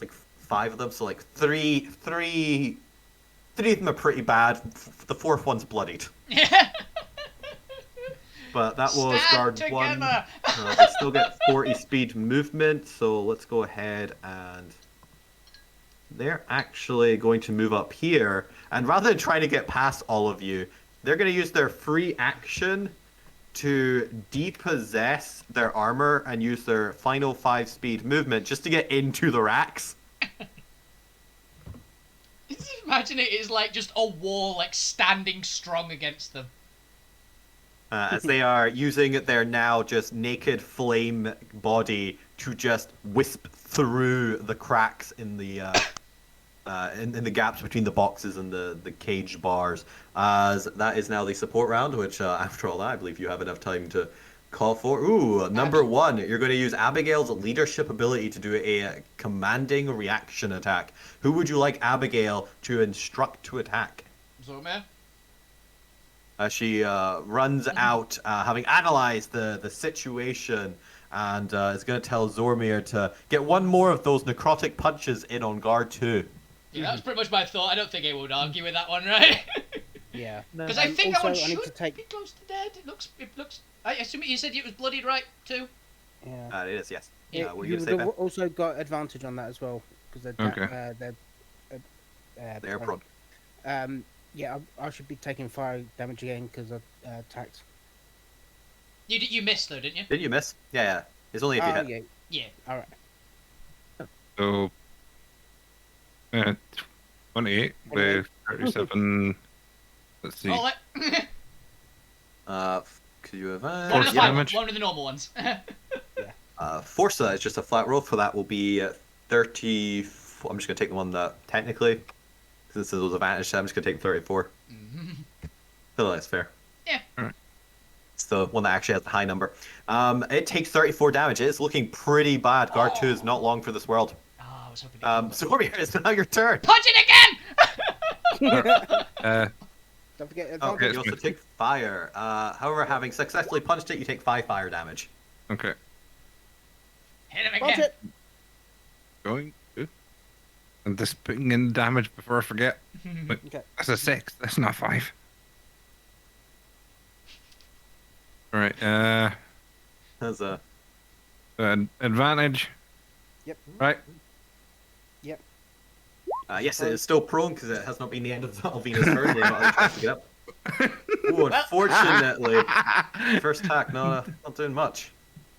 like 5 of them. So like three of them are pretty bad. The fourth one's bloodied. Yeah. But that was Stand guard 1. together. They still get 40 speed movement. So let's go ahead and they're actually going to move up here. And rather than trying to get past all of you, they're going to use their free action to depossess their armor and use their final 5 speed movement just to get into the racks. Just imagine it is like just a wall like standing strong against them. As they are using their now just naked flame body to just wisp through the cracks in the in the gaps between the boxes and the cage bars. As that is now the support round, which after all that, I believe you have enough time to call for. Ooh, number 1, you're going to use Abigail's leadership ability to do a commanding reaction attack. Who would you like Abigail to instruct to attack? Zormir? She runs out, having analyzed the situation, and is going to tell Zormir to get one more of those necrotic punches in on guard 2. Yeah, that was pretty much my thought. I don't think I would argue with that one, right? Yeah. Because I think that one also, I need should to take. be close to dead. It looks. I assume you said it was bloodied, right? Too. Yeah. It is, yes. Yeah, What were you you would going to say, have Ben? also got advantage on that as well because they're Okay. They're prone. Yeah, I should be taking fire damage again because I attacked. You missed though, didn't you? Didn't you miss? Yeah. It's only if you Oh hit. yeah. Yeah. All right. So, 28 with 37. Let's see. Oh, Could you have... one of Force the five damage. ones, one of the normal ones. Force is just a flat roll. For that will be 30... I'm just going to take the one that technically, since it was advantage, so I'm just going to take 34. Mhm. I feel like that's fair. Yeah. Alright. It's the one that actually has the high number. It takes 34 damage. It's looking pretty bad. Guard 2 is not long for this world. Oh, I was hoping. Zormir, it's now your turn. Punch it again! Don't forget Oh, advantage. you also take fire. However, having successfully punched it, you take 5 fire damage. Okay. Hit him Punch again. it. Going to. I'm just putting in damage before I forget. Wait, Okay. that's a 6. That's not 5. Alright, That's a... advantage. Yep. Right. Yep. Yes, it is still prone because it has not been the end of Alvina's turn. They're not trying to get up. Ooh, unfortunately, first attack, not doing much.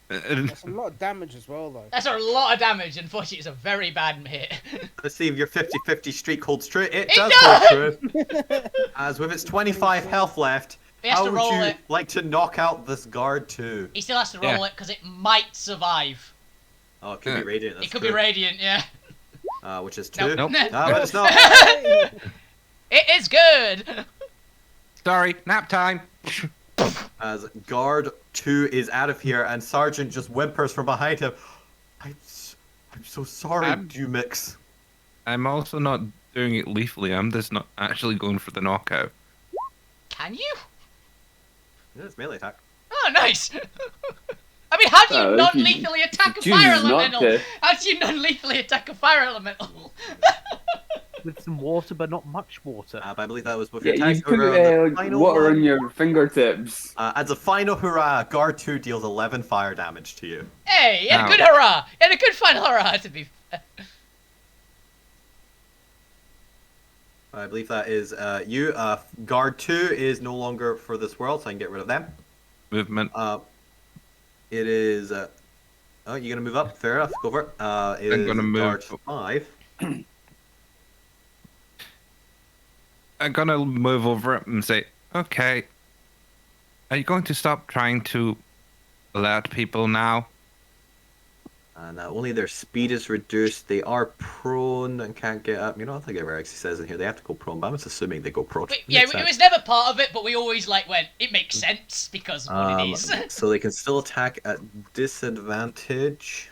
That's a lot of damage as well, though. That's a lot of damage. Unfortunately, it's a very bad hit. Let's see if your 50-50 streak holds true. It It does does! hold true. As with its 25 health left, He has how to would roll you it. like to knock out this guard too? He still has to roll Yeah. it because it might survive. Oh, it could be radiant. That's It could true. be radiant, yeah. Which is 2. Nope. Nope. No, but it's not. It is good. Sorry, nap time. As guard 2 is out of here, and Sergeant just whimpers from behind him. I'm so sorry, Dumix. I'm also not doing it lethally. I'm just not actually going for the knockout. Can you? Yeah, it's melee attack. Oh, nice. I mean, how do you Oh, if you non-lethally attack a choose fire not elemental? to. How do you non-lethally attack a fire elemental? With some water, but not much water. But I believe that was with Yeah, your you attack. put Hurrah, the final water one. on your fingertips. As a final hurrah, guard 2 deals 11 fire damage to you. Hey, he had a Ow. good hurrah. He had a good final hurrah, to be fair. I believe that is you. Guard 2 is no longer for this world, so I can get rid of them. movement. It is. Oh, you're gonna move up? Fair enough. Go for it. It I'm is gonna move. guard 5. I'm gonna move over it and say, okay, are you going to stop trying to alert people now? And only their speed is reduced. They are prone and can't get up. You know, I don't think it ever actually says in here they have to go prone, but I'm just assuming they go prone. Yeah, it was never part of it, but we always went, it makes sense because of what it is. So they can still attack at disadvantage.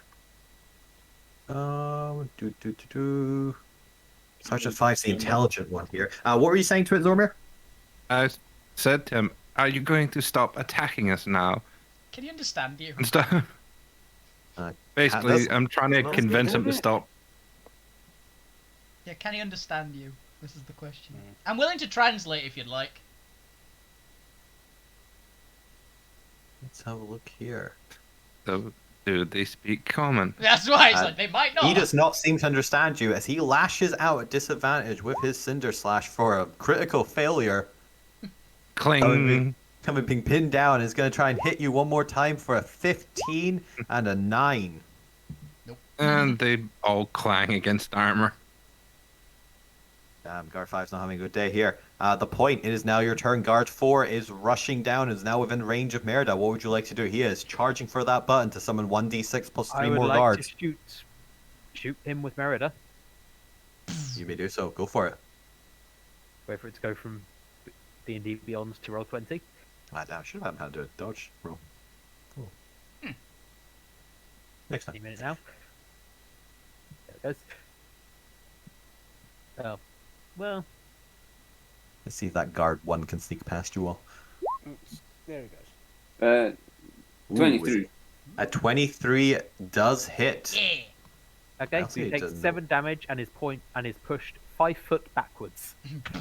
Sergeant 5's the intelligent one here. What were you saying to it, Zormir? I said to him, are you going to stop attacking us now? Can you understand you? And stuff. Basically, I'm trying to Well, convince him to stop. Yeah, can he understand you? This is the question. I'm willing to translate if you'd like. Let's have a look here. So, do they speak common? That's why it's like they might not. He does not seem to understand you as he lashes out at disadvantage with his Cinder Slash for a critical failure. Cling. Being pinned down is going to try and hit you one more time for a 15 and a 9. And they all clang against armor. Damn, Guard 5's not having a good day here. The point, it is now your turn. Guard 4 is rushing down, is now within range of Merida. What would you like to do? He is charging for that button to summon 1d6 plus 3 more I would guards. like to shoot him with Merida. You may do so. Go for it. Wait for it to go from D&D Beyond to roll 20. Ah, damn, should have had to do a dodge roll. Cool. Next time. Any minute now. There it goes. Oh. Well. Let's see if that guard 1 can sneak past you all. There it goes. 23. A 23 does hit. Yeah. Okay, I'll so see he it takes doesn't- 7 damage and is pushed 5 foot backwards.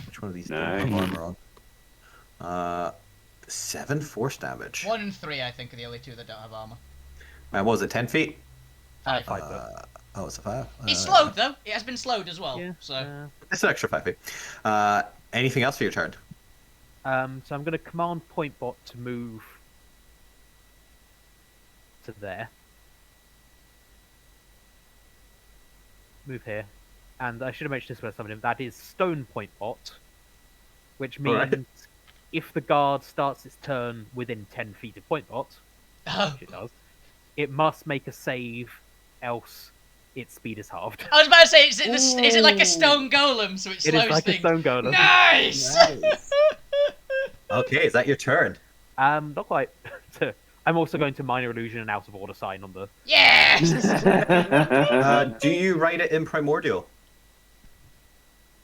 Which one of these Nice. don't have armor on? 7 force damage. 1 and 3, I think, are the only two that don't have armor. And what was it, 10 feet? 5. 5 foot. Oh, it's a 5. It's slowed though. It has been slowed as well. Yeah. So It's an extra 5 feet. Anything else for your turn? So I'm going to command PointBot to move to there. Move here. And I should have mentioned this when I summoned him. That is Stone PointBot, which means Alright. if the guard starts its turn within 10 feet of PointBot, which it does, it must make a save, else its speed is halved. I was about to say, is it like a stone golem, so it It slows is like things? a stone golem. Nice. Okay, is that your turn? Not quite. I'm also going to Minor Illusion and Out of Order sign on the... Yes. Do you write it in Primordial?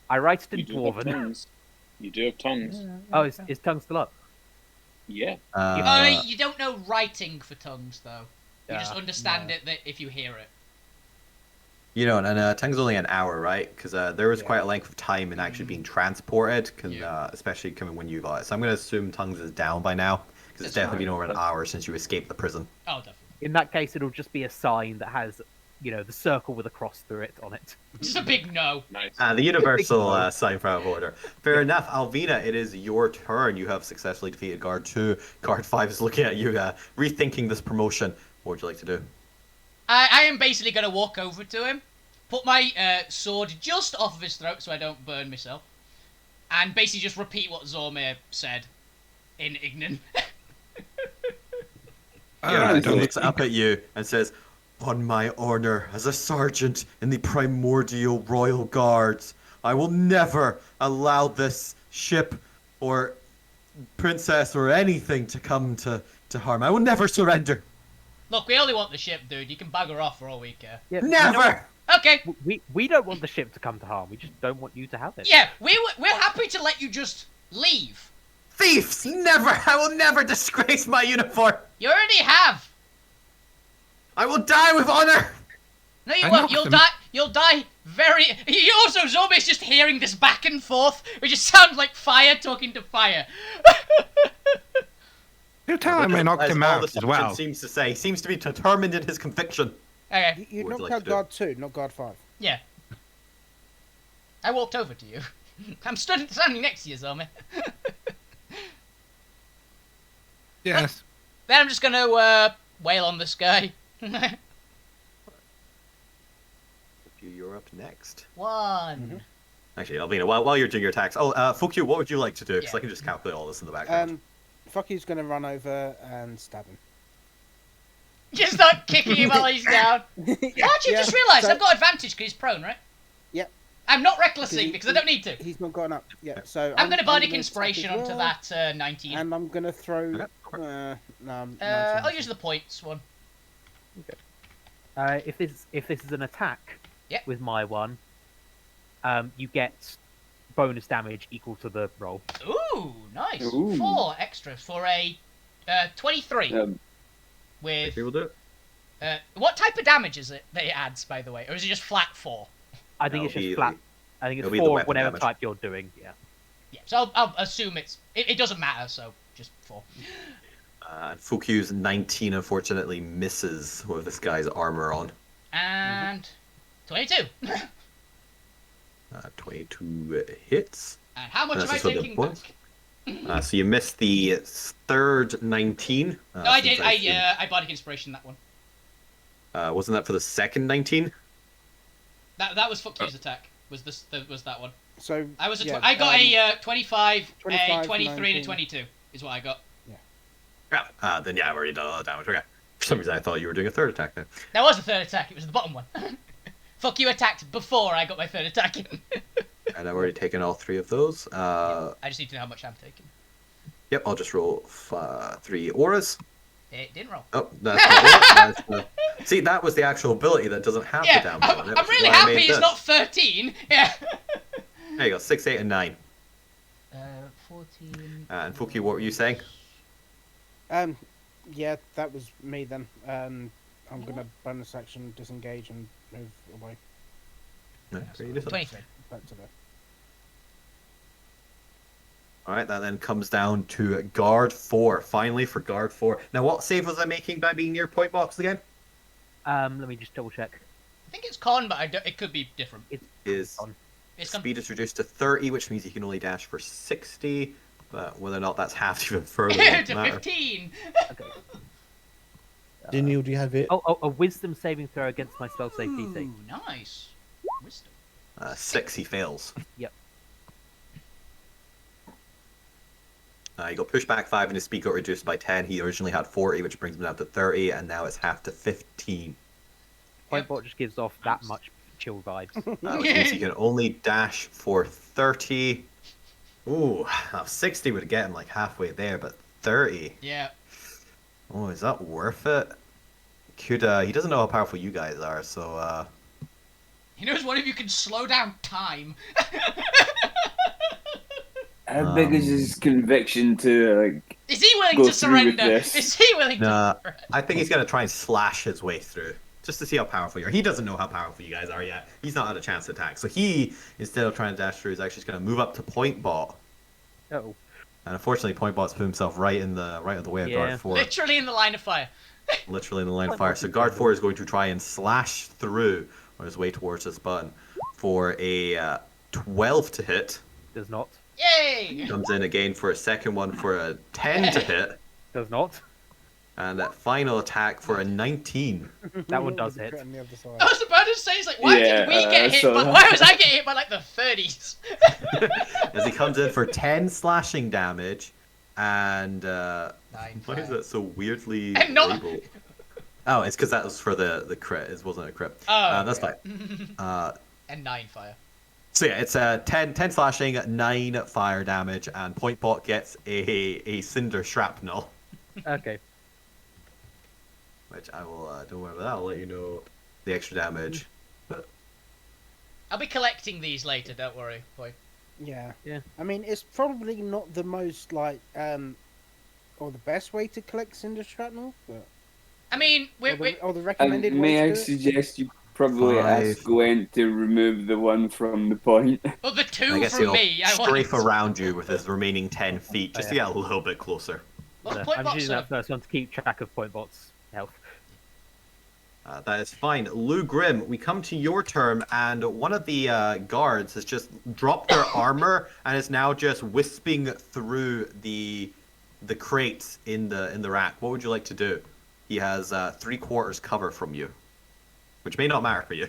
I write it You in do have Dwarven. tongues. You do have tongues. Oh, is tongue still up? Yeah. You don't know writing for tongues though. You just Yeah, understand it that if you hear it. You know, and tongue's only an hour, right? Because there was quite a length of time in actually being transported, especially coming when you got it. So I'm going to assume tongues is down by now, because it's That's definitely been over an hour since you escaped the prison. Oh, definitely. In that case, it'll just be a sign that has, the circle with a cross through it on it. Just a big no. Nice. The universal sign for out of order. Fair enough. Alvina, it is your turn. You have successfully defeated Guard 2. Guard 5 is looking at you, rethinking this promotion. What would you like to do? I am basically going to walk over to him, put my sword just off of his throat so I don't burn myself, and basically just repeat what Zormir said in Ignan. He looks up at you and says, "On my honor as a sergeant in the Primordial Royal Guards, I will never allow this ship or princess or anything to come to harm. I will never surrender. Look, we only want the ship, dude. You can bugger off for all we care. Yeah, Never!" Okay. We don't want the ship to come to harm. We just don't want you to have it. Yeah, we're happy to let you just leave. Thieves! Never! I will never disgrace my uniform. You already have. I will die with honor. No, you I won't. knocked them. You'll die very... You also, Zormir's just hearing this back and forth, which just sounds like fire talking to fire. You tell him I knocked As him all out the as sergeant well. seems to say. He seems to be determined in his conviction. Okay, You What would you knocked like out to do? guard 2, not guard 5. yeah. I walked over to you. I'm standing next to you, Zormir. Yes. Then I'm just gonna wail on this guy. You're up next. 1. Actually, Alvina, while you're doing your attacks, Fukyu, what would you like to do? Because Yeah. I can just calculate all this in the background. Fuck you's gonna run over and stab him. Just start kicking him while he's down. Actually, just realised so- I've got advantage because he's prone, right? Yep. I'm not recklessing because I don't need to. He's not gotten up yet, so I'm going to bardic gonna inspiration attack as onto well, that 19. and I'm gonna throw. Okay, quick. No, I'm I'll 19. use the points one. If this is an attack Yep. with my one, you get bonus damage equal to the roll. Ooh, nice. Ooh. 4 extra for a 23 with. Okay, we'll do it. What type of damage is it that it adds, by the way, or is it just flat 4? I think It'll it's just be- flat. I think it's it'll be the 4 weapon whatever damage. type you're doing. Yeah. Yeah, so I'll assume it doesn't matter, so just 4. Fukyu's 19 unfortunately misses with this guy's armor on. And 22. 22 hits. And how much That's am I just what the taking points- back? So you missed the third 19. No, I since did. I bardic inspiration that one. Wasn't that for the second 19? That was fuck you's attack. Was that one? So I was yeah, I got a 25, 25, a 23, and a 19. 22 is what I got. Yeah. Then yeah, I've already done all the damage. Okay. For some reason, I thought you were doing a third attack then. That was the third attack. It was the bottom one. Fuck you attacked before I got my third attack in. And I've already taken all 3 of those. I just need to know how much I'm taking. Yep, I'll just roll 3 auras. It didn't roll. Oh, that's not it. That's, see, that was the actual ability that doesn't have Yeah, the damage on it. I'm which is really why I happy made it's this. not 13. Yeah. There you go, 6, 8, and 9. 14. And Fuki, what were you saying? Yeah, that was me then. I'm gonna bonus action, disengage, and move away No, you did it. 23. back to the. Alright, that then comes down to guard 4. Finally, for guard 4. Now, what save was I making by being near point box again? Let me just double check. I think it's con, but it could be different. Is Con. It's con. speed is reduced to 30, which means you can only dash for 60. But whether or not that's halved even further to won't matter. 15. Okay. Daniel, do you have it? Oh, a wisdom saving throw against my spell save DC. Ooh, nice. Wisdom. 6, he fails. Yep. He got pushed back 5 and his speed got reduced by 10. He originally had 40, which brings him down to 30, and now it's half to 15. Pointbot just gives off that much chill vibes. Which means he can only dash for 30. Ooh, 60 would get him like halfway there, but 30. Yeah. Oh, is that worth it? Could he doesn't know how powerful you guys are, so He knows one of you can slow down time. How big is his conviction to like? Is he willing Go to through with surrender? this. Is he willing Nah. to surrender? I think he's gonna try and slash his way through. Just to see how powerful you are. He doesn't know how powerful you guys are yet. He's not had a chance to attack. So he, instead of trying to dash through, is actually just gonna move up to point bot. Oh, And unfortunately, point bot's put himself right in the way of Yeah. guard 4. Literally in the line of fire. Literally in the line of fire. So guard 4 is going to try and slash through on his way towards this button for a 12 to hit. does not. Yay! Comes in again for a second one for a 10 to hit. Does not. And that final attack for a 19. That one does hit. On the other side. I was about to say, it's like, why Yeah, did we get hit? so But that- why was I getting hit by like the 30s? As he comes in for 10 slashing damage. And why is fire. that so weirdly And not- labeled? Oh, it's because that was for the crit. It wasn't a crit. Oh, That's okay. fine. And 9 fire. So yeah, it's 10 slashing, 9 fire damage, and point bot gets a cinder shrapnel. Okay. Which I will, don't worry about that, I'll let you know the extra damage. I'll be collecting these later, don't worry, boy. Yeah. Yeah. I mean, it's probably not the most or the best way to collect cinder shrapnel, but I mean, or the And recommended way may to I do it. suggest you probably 5. ask Gwen to remove the one from the point? well, the 2 I guess from he'll me. I strafe want. around you with his remaining 10 feet, just to get a little bit closer. What's So, point I'm box, using sir? that first one to keep track of Pointbot's health. That is fine. Lou Grim, we come to your turn, and one of the guards has just dropped their armor and is now just wisping through the the crates in the rack. What would you like to do? He has 3/4 cover from you, which may not matter for you.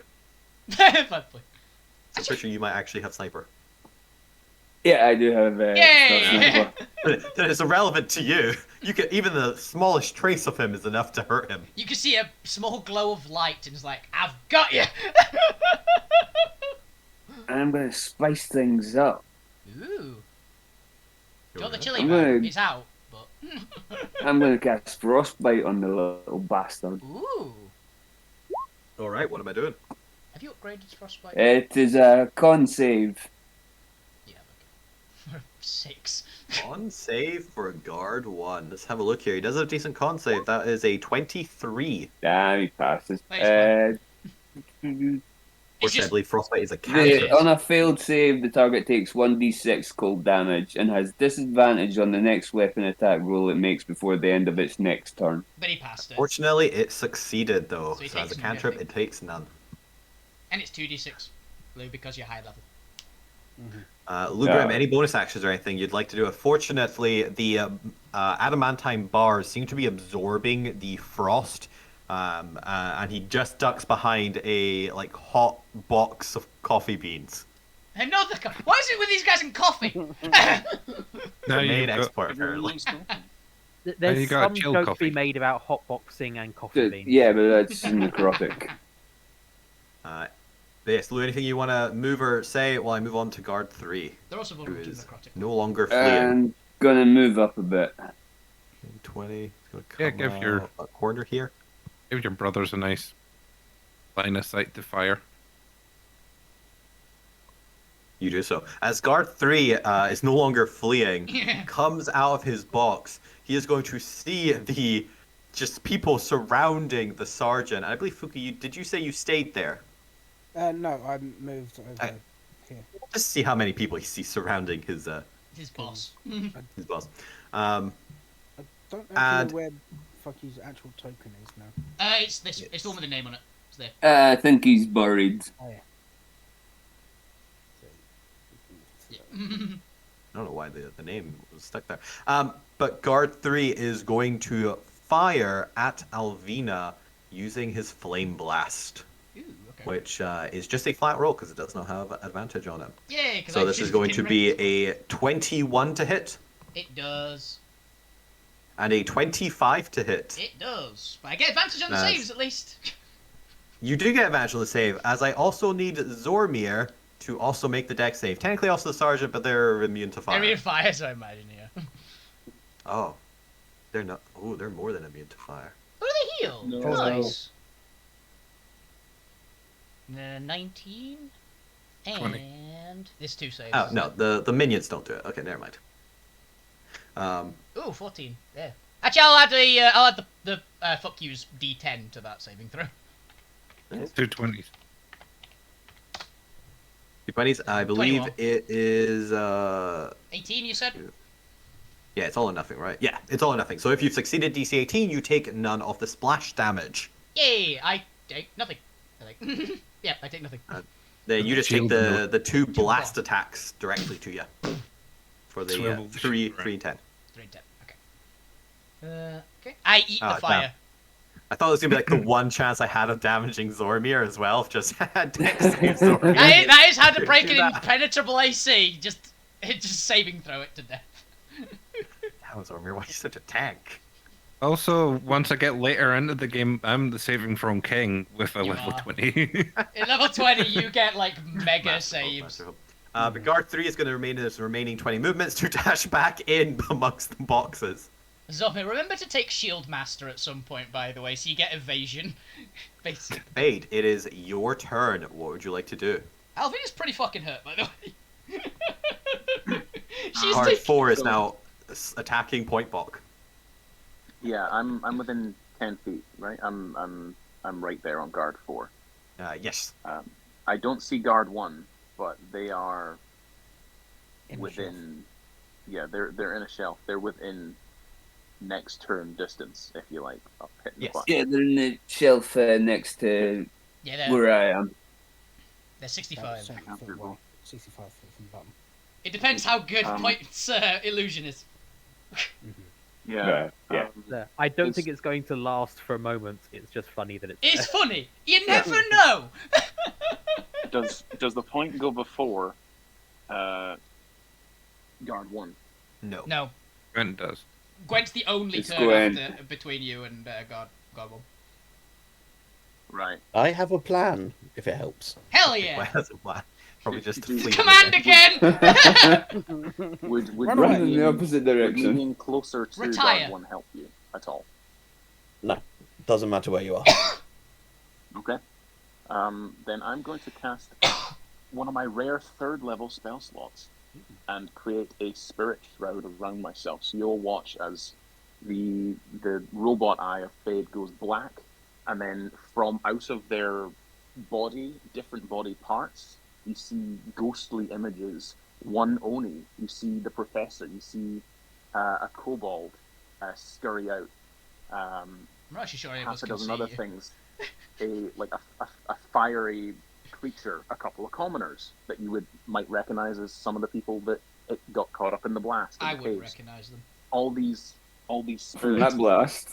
Funny. I'm pretty sure you might actually have sniper. Yeah, I do have Yay! sniper. Then it's irrelevant to you. You can even the smallest trace of him is enough to hurt him. You can see a small glow of light, and it's like, I've got you. I'm gonna spice things up. Ooh. Got the Alright. chili I'm man. gonna- It's out, but. I'm gonna cast frostbite on the little bastard. Ooh. All right, what am I doing? Have you upgraded frostbite? It is a con save. Yeah. Okay. 6. Con save for guard 1. Let's have a look here. He does have a decent con save. That is a 23. Damn, he passes. Nice It's Fortunately, I just believe frostbite is a cantrip. On a failed save, the target takes 1d6 cold damage and has disadvantage on the next weapon attack roll it makes before the end of its next turn. but he passed it. Fortunately, it succeeded though. So he So as a takes none, cantrip, I it think. takes none. And it's 2d6, Lou, because you're high level. Lugrim, Yeah. any bonus actions or anything you'd like to do? Unfortunately, the adamantine bars seem to be absorbing the frost, and he just ducks behind a hot box of coffee beans. Another Why is it with these guys in coffee? Now Main you've got, export apparently. There's you got some chilled jokes coffee. be made about hotboxing and coffee beans. Yeah, but that's necrotic. Yes, Lou, anything you want to move or say while I move on to guard 3, They're also who vulnerable to is necrotic. no longer fleeing. I'm gonna move up a bit. 20. It's gonna Yeah, come give your- out a corner here. give your brothers a nice line of sight to fire. You do so. As guard 3 is no longer fleeing, Yeah. comes out of his box, he is going to see the just people surrounding the sergeant. I believe Fuki, did you say you stayed there? No, I moved over here. Just see how many people he sees surrounding his His boss. his boss. I don't actually And- know where Fucky's actual token is now. It's this. It's the one with the name on it. It's there. I think he's buried. Oh yeah. Yeah. I don't know why the name was stuck there. But guard 3 is going to fire at Alvina using his flame blast, Ooh, okay. which is just a flat roll because it does not have advantage on it. Yay, 'cause So I this is just going to fucking be read- a 21 to hit It does. and a 25 to hit. It does. But I get advantage on the Nice. saves at least. You do get advantage on the save, as I also need Zormir to also make the dex save. Technically also the sergeant, but they're immune to fire. They're in fire, so I imagine, yeah. Oh. They're not. Oh, they're more than immune to fire. Oh, they heal. No. Nice. 19 and 20. this 2 saves. Oh, no, the minions don't do it. Okay, never mind. Ooh, 14. Yeah. Actually, I'll add the fuck yous D10 to that saving throw. 2 20s. 20s, I believe 21. it is 18, you said? yeah, it's all or nothing, right? Yeah, it's all or nothing. So if you've succeeded DC 18, you take none of the splash damage. Yay! I take nothing. I think. Yeah, I take nothing. Then you just take Shield the 2 blast. blast attacks directly to you. For the Swivel the 3 shield 3 and 10. 3 and 10. Okay. Okay. I eat the Oh, fire. I thought it was gonna be like the one chance I had of damaging Zormir as well. Just had dex save Zormir. That is how to break an That. impenetrable AC. Just saving throw it to death. How Zormir? Why are you such a tank? Also, once I get later into the game, I'm the saving thrown king with a You level are. 20. In level 20, you get like mega Masterful, saves. masterful. But guard 3 is going to remain in his remaining 20 movements to dash back in amongst the boxes. Zombie, remember to take Shield Master at some point, by the way, so you get evasion. Basically. Fade, it is your turn. What would you like to do? Alvina's pretty fucking hurt, by the way. She's Guard taking... 4 is now attacking Point Bulk. Yeah, I'm within 10 feet, right? I'm right there on guard 4. Yes. I don't see guard 1, but they are In the within. Yeah, they're in a shelf. They're within next turn distance, if you like. Of hitting Yes. the button. Yeah, they're in the shelf next to Yeah, they're where I am. 65. 65 foot wide, 65 foot from the bottom. It depends how good Um, Point's illusion is. Yeah. Yeah. I don't It's- think it's going to last for a moment. It's just funny that it's. It's there. funny. You never know. Does the point go before guard 1? No. No, Gwent does. Gwent's the only It's turn Gwen. after, between you and God One. Right. I have a plan, if it helps. Hell yeah! Why does it why? Probably just to flee. Command again! Would Run me in the being- opposite would me direction. being closer to Retire. guard 1 help you at all? Doesn't matter where you are. Okay. Then I'm going to cast one of my rare 3rd level spell slots and create a spirit shroud around myself. So you'll watch as the robot eye of Fade goes black, and then from out of their body, different body parts, you see ghostly images. One Oni, you see the professor, you see a kobold scurry out. I'm not actually sure any of us Half a can dozen see other you. things. A fiery creature, a couple of commoners that you might recognize as some of the people that it got caught up in the blast. In I the wouldn't caves. recognise them. All these From spirits. that blast.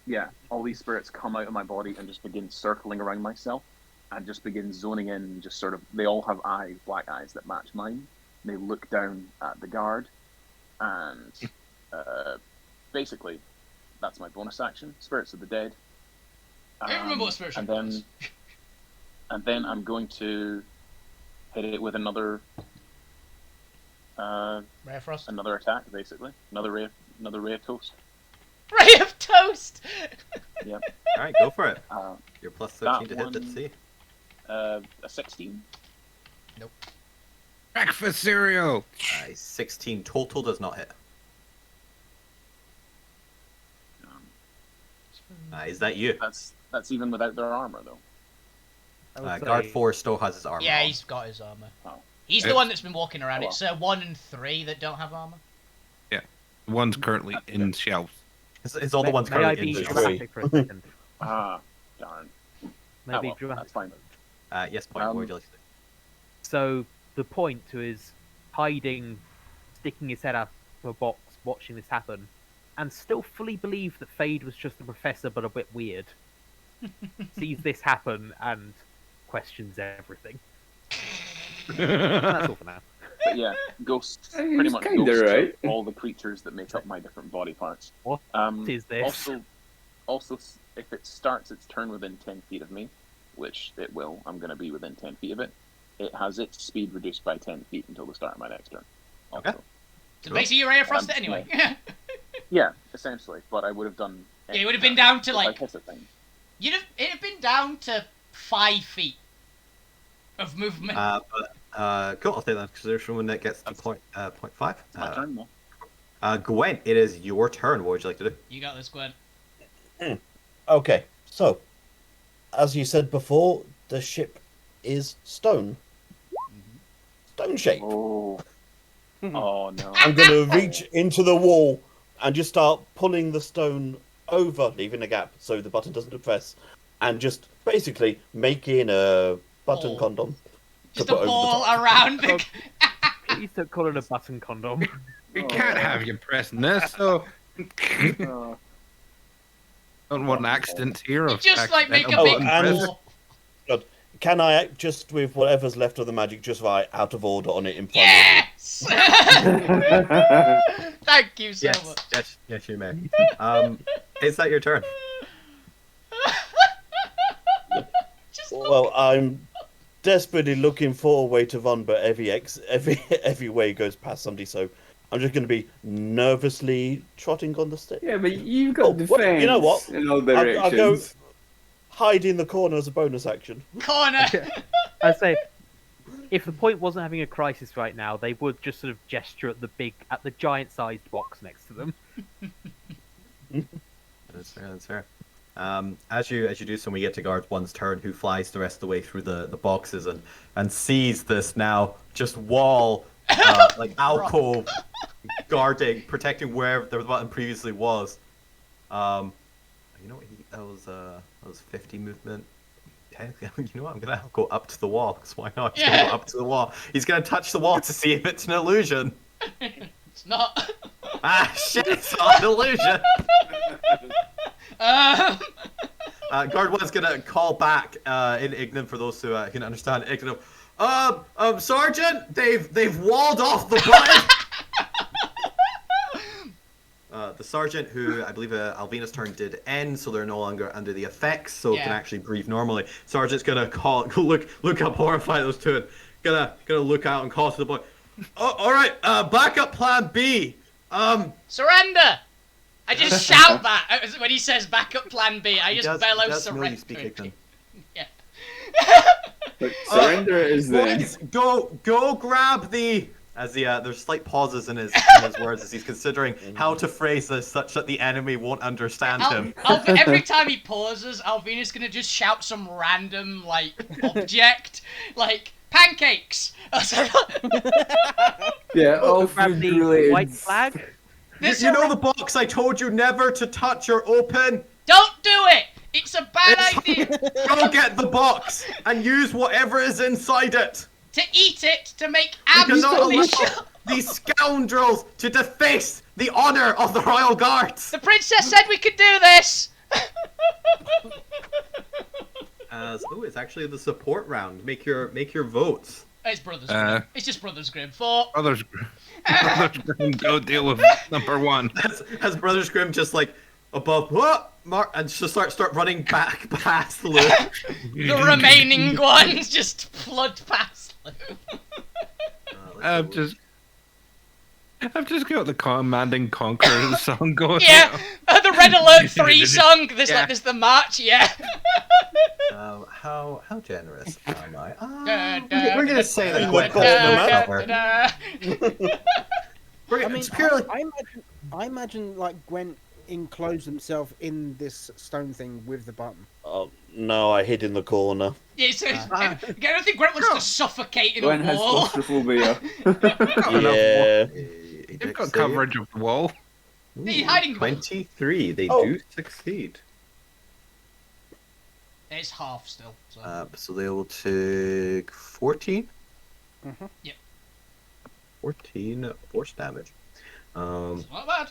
Yeah, all these spirits come out of my body and just begin circling around myself, and just begin zoning in. And just sort of, they all have eyes, black eyes that match mine. They look down at the guard, and basically, that's my bonus action. Spirits of the dead. I don't remember what spiritual and then, was. and then I'm going to hit it with another Rare Frost. another attack, basically. Another ray of toast. Ray of Toast! All right, go for it. Uh, You're plus That 13 to hit. Let's one- see. a 16. Breakfast cereal. 16 total does not hit. Is that you? That's even without their armor, though. I would Guard say- 4 still has his armor. Yeah, on. he's got his armour. Oh. He's the Yeah. one that's been walking around. Oh, It's 1 and 3 that don't have armour. One's currently in shelves. It's all the ones May I currently be in the dramatic for a second? Ah, darn. May I Ah, be well, dramatic? that's fine. Yes, point. What would you like to do? So the point is hiding, sticking his head out of a box, watching this happen, and still fully believe that Fade was just the professor but a bit weird. Sees this happen and questions everything. That's all for now. But yeah, ghosts. He's Pretty much kinda ghosts right. of all the creatures that make up my different body parts. What is this? Also, if it starts its turn within 10 feet of me, which it will, I'm going to be within 10 feet of it. It has its speed reduced by 10 feet until the start of my next turn. Also. Okay. So basically, you Ray of Frost it Um, anyway. Yeah, essentially. But I would have done. Yeah, it would have been down to, if like- I hit a thing. It'd have been down to 5 feet of movement. Cool, I'll take that into consideration when it gets to point 5. It's my turn though. Gwen, it is your turn. What would you like to do? You got this, Gwen. Okay, so, as you said before, the ship is stone. Stone shape. Oh. Oh no. I'm going to reach into the wall and just start pulling the stone over, leaving a gap so the button doesn't depress, and just basically making a button Ball. condom. to Just a put over the ball top. around the... Please don't call it a button condom. We can't have you pressing this, so Uh, don't want accidents here. Of Just, like, make a accidental big button and- press. ball. Can I just, with whatever's left of the magic, just write out of order on it in front Yes! Thank you so much. Yes, you may. Is that your turn? Just of look. it? Well, I'm desperately looking for a way to run, but every way goes past somebody, so I'm just going to be nervously trotting on the stick. Yeah, but you've got Oh, defense what- you know what? in all I'll directions. go hide in the corner as a bonus action. Corner. I say, if the point wasn't having a crisis right now, they would just sort of gesture at the giant-sized box next to them. That's fair. That's fair. As you do so, when we get to guard one's turn, who flies the rest of the way through the boxes and sees this now just wall, like alcove, guarding, protecting where the button previously was. You know what? That was 50 movement. Technically, you know what? I'm gonna go up to the wall. Cause why not? He's gonna go up to the wall. He's gonna touch the wall to see if it's an illusion. It's not. Ah, shit, it's all illusion. Guard 1's gonna call back in Ignan for those who can understand Ignan. Sergeant, they've walled off the button. The sergeant, who I believe Alvina's turn did end, so they're no longer under the effects, so can actually breathe normally. Sergeant's gonna look up horrified at those two, and gonna look out and call to the boy. Oh, all right, backup plan B. Surrender! I just shout that when he says backup plan B. I just bellow surrender. Yeah. But surrender is the... Boys, go grab the... As there's slight pauses in his words as he's considering how to phrase this such that the enemy won't understand him. Every time he pauses, Alvina's gonna just shout some random, like, object. Like, pancakes! Yeah, all Grab food the related. white flag. You know the box I told you never to touch or open? Don't do it! It's a bad idea! Go get the box and use whatever is inside it! To eat it, to make You cannot absolutely allow sure. these scoundrels to deface the honor of the Royal Guards! The princess said we could do this! It's actually the support round. Make your votes. It's Brothers Grimm. It's just Brothers Grimm. 4. Brothers Grimm, go deal with number 1. As Brothers Grimm just like above and just start running back past Lou. The remaining ones just flood past Lou. I've just got the Commanding Conqueror song going. Yeah, the Red Alert 3 song. There's the march. Yeah. How generous am I? We're gonna say that quick. I mean, It's purely. I imagine like Gwent enclosed himself in this stone thing with the button. Oh, no, I hid in the corner. Yeah, so I don't think Grant wants to suffocate in Gwen a has wall. claustrophobia. Yeah. You've got coverage of the wall. He's hiding. 23. They Oh. do succeed. It's half still. So. So they will take 14. Mm-hmm. Yep. 14 force damage. It's not bad.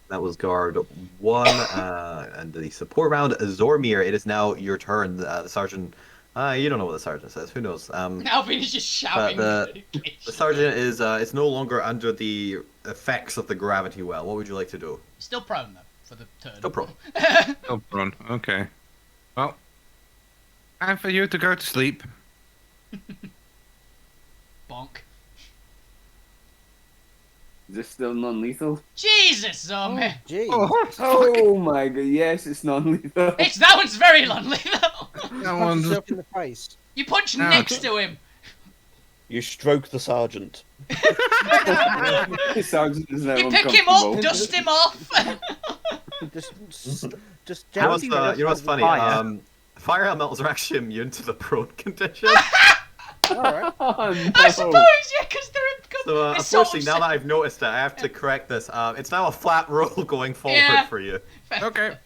That was guard 1, and the support round, Zormir. It is now your turn. The sergeant. You don't know what the sergeant says. Who knows? Alvin is just shouting. The sergeant is it's no longer under the effects of the gravity well. What would you like to do? Still prone though for the turn. Still prone. Oh, run. Okay. Well, time for you to go to sleep. Bonk. Is this still non-lethal? Jesus, zombie. Gee. Oh my god, yes, it's non-lethal. It's that one's very lethal. That Punch one's yourself in the face. You punch No, next to him. You stroke the sergeant. Sergeant is now You pick him up, uncomfortable. dust him off. Just You know gently. what's funny? Fire. Fire elementals are actually immune to the prone condition. Alright. Oh, no. I suppose, yeah, because they're So it's so unfortunately, now that I've noticed it, I have to correct this. It's now a flat roll going forward Yeah. for you. okay.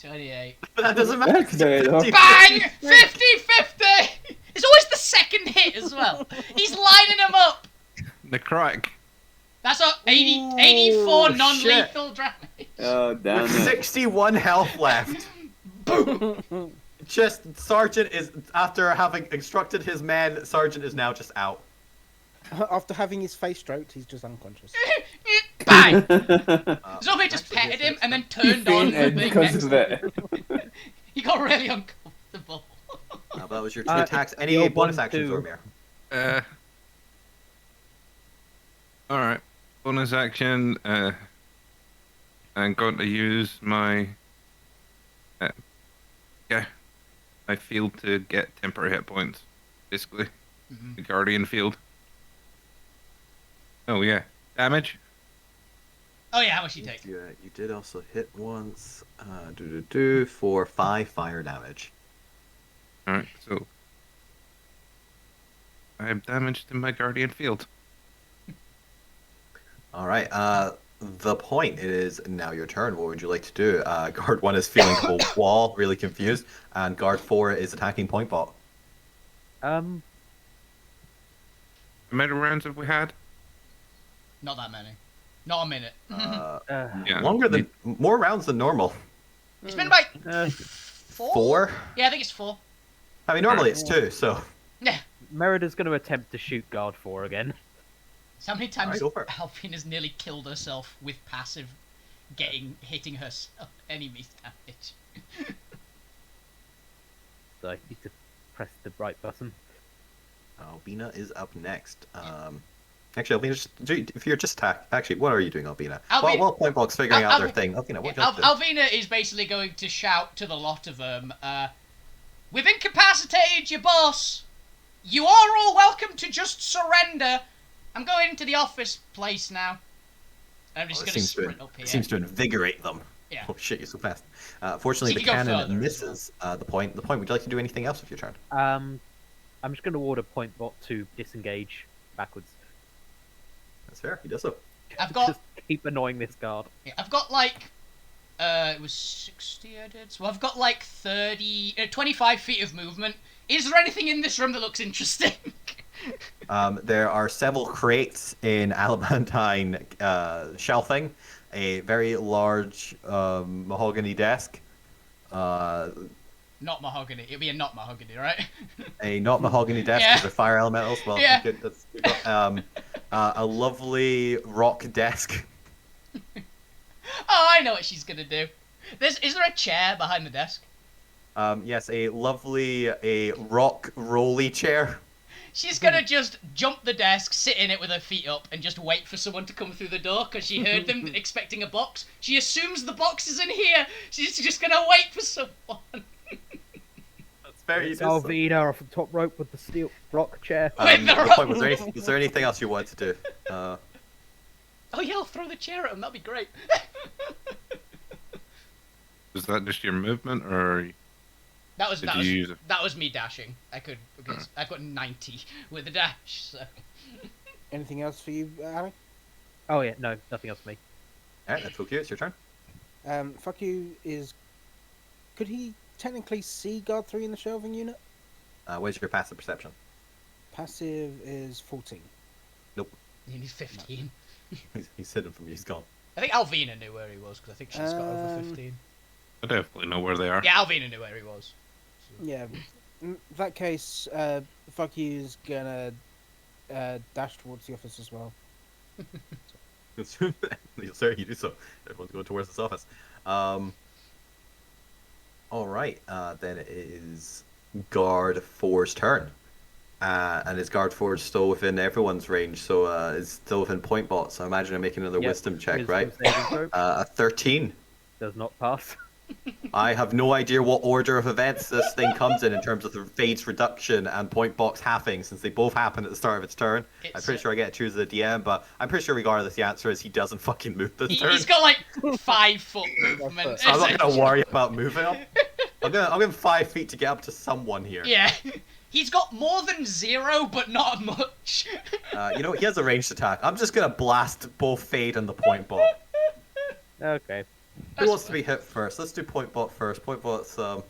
28. But that doesn't matter. That's fair enough. Bang! 50-50! It's always the second hit as well. He's lining them up. The crack. That's a 84 Ooh, non-lethal damage. Oh, damn With it. 61 health left. Just Sergeant is after having instructed his men. Sergeant is now just out. After having his face stroked, he's just unconscious. Bang! Zombie just petted him and then turned on the Fainted thing because next of to him. it. He got really uncomfortable. That was your two Uh, attacks. Any your bonus 1, actions, 2. Zormir? Alright. Bonus action. I'm going to use my. My field to get temporary hit points. Basically. Mhm. The Guardian field. Oh, yeah. Damage? Oh yeah, how much you take? You did also hit once. For 5 fire damage. Alright, so. I have damage to my Guardian field. All right. The point is now your turn. What would you like to do? Guard 1 is feeling the wall, really confused, and Guard 4 is attacking point bot. How many rounds have we had? Not that many. Not a minute. Yeah. Longer than more rounds than normal. It's been about four? 4? Yeah, I think it's 4. I mean, normally it's 2, so. Yeah. Merida's going to attempt to shoot guard 4 again. So how many times Go for it. Alpina's nearly killed herself with passive hitting herself enemies damage? So I need to press the right button. Albina is up next. Actually, Albina, if you're just actually, what are you doing, Albina? While Point Box figuring out their thing, Albina, what do you Alvina is basically going to shout to the lot of them, "We've incapacitated your boss. You are all welcome to just surrender. I'm going into the office place now." And I'm just going to sprint up here. It seems to invigorate them. Yeah. Oh shit, you're so fast. Fortunately, So the you can go cannon further as misses the point. The point, would you like to do anything else with your turn? I'm just going to order Point Bot to disengage backwards. That's fair, he does so. I've got Just keep annoying this guard. I've got like it was 60 I did. So I've got like 25 feet of movement. Is there anything in this room that looks interesting? There are several crates in Alabantine shelving, a very large mahogany desk, Not mahogany. It'd be a not mahogany, right? a not mahogany desk Yeah. because they're fire elementals. Well, Yeah. good, we've got, a lovely rock desk. Oh, I know what she's gonna do. Is there a chair behind the desk? Yes, a rock rolly chair. She's gonna just jump the desk, sit in it with her feet up, and just wait for someone to come through the door because she heard them expecting a box. She assumes the box is in here. She's just gonna wait for someone. That's very It's Alvina off the top rope with the steel rock chair. Was there anything else you wanted to do? Oh yeah, I'll throw the chair at him. That'd be great. Is that just your movement, or That was did you use it? that was me dashing. I got 90 with the dash. So. Anything else for you, Ali? Oh yeah, no, nothing else for me. Alright, that's okay. It's your turn. Fuck you is. Could he technically see guard 3 in the shelving unit? Where's your passive perception? Passive is 14. He needs 15. He's hidden from you. He's gone. I think Alvina knew where he was because I think she's got over 15. I definitely know where they are. Yeah, Alvina knew where he was. Yeah. In that case, fuck you is gonna dash towards the office as well. Sir, you do so. Everyone's going towards this office. Alright, then it is Guard 4's turn. And his Guard 4 is still within everyone's range, so it's still within point bot, so I imagine I'm making another wisdom check, right? A 13. Does not pass. I have no idea what order of events this thing comes in terms of the Fade's reduction and point box halving, since they both happen at the start of its turn. I'm pretty sure I get to choose the DM, but I'm pretty sure regardless the answer is he doesn't fucking move this turn. He's got like 5 foot movement. So I'm not gonna worry about moving him. I'll give him 5 feet to get up to someone here. Yeah. He's got more than 0, but not much. You know, he has a ranged attack. I'm just gonna blast both Fade and the point bot. Okay. Who wants to be hit first? Let's do point bot first. Point bot's The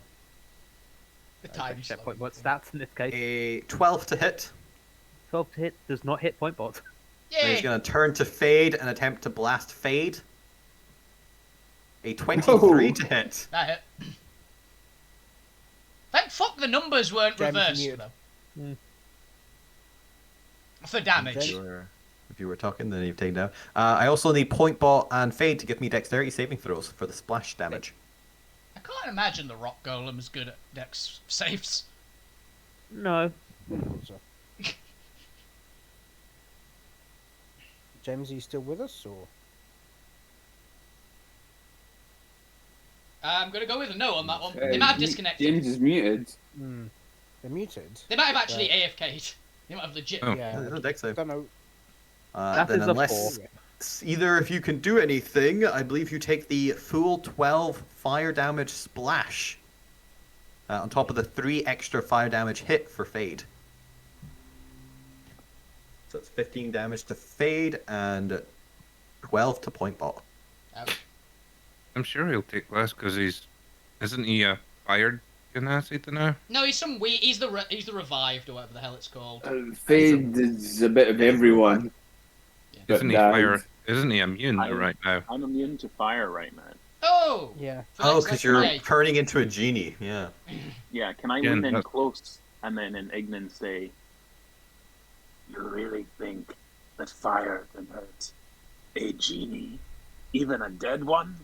time Check Point Bot stats in this case. a 12 to hit. 12 to hit does not hit Point Bot. And he's Yay! gonna turn to Fade and attempt to blast Fade. A 23 No. to hit. That hit. Thank fuck the numbers weren't Damage reversed, muted. though. For damage. If you were talking, then you've taken down. I also need point bot and Fade to give me dexterity saving throws for the splash damage. I can't imagine the rock golem's good at dex saves. No. So. James, are you still with us, or? I'm gonna go with a no on that one. They might have disconnected. James is muted. They're muted. They might have actually AFK'd. They might have legit. Oh. Yeah. No dex I save. don't know. That Then is a unless 4. either if you can do anything, I believe you take the full 12 fire damage splash. On top of the 3 extra fire damage hit for Fade. So it's 15 damage to Fade and 12 to point bot. I'm sure he'll take less because isn't he a fired genasi now? No, he's some weird. He's the revived or whatever the hell it's called. Fade is a bit of everyone. Isn't he But, fire Isn't he immune though I'm- right now? I'm immune to fire right now. Oh! Yeah. So Oh, that's because like- you're yeah. turning into a genie. Yeah. Yeah, can I Yeah, lean in that's- close and then in Ignan say, "You really think that fire can hurt a genie, even a dead one?"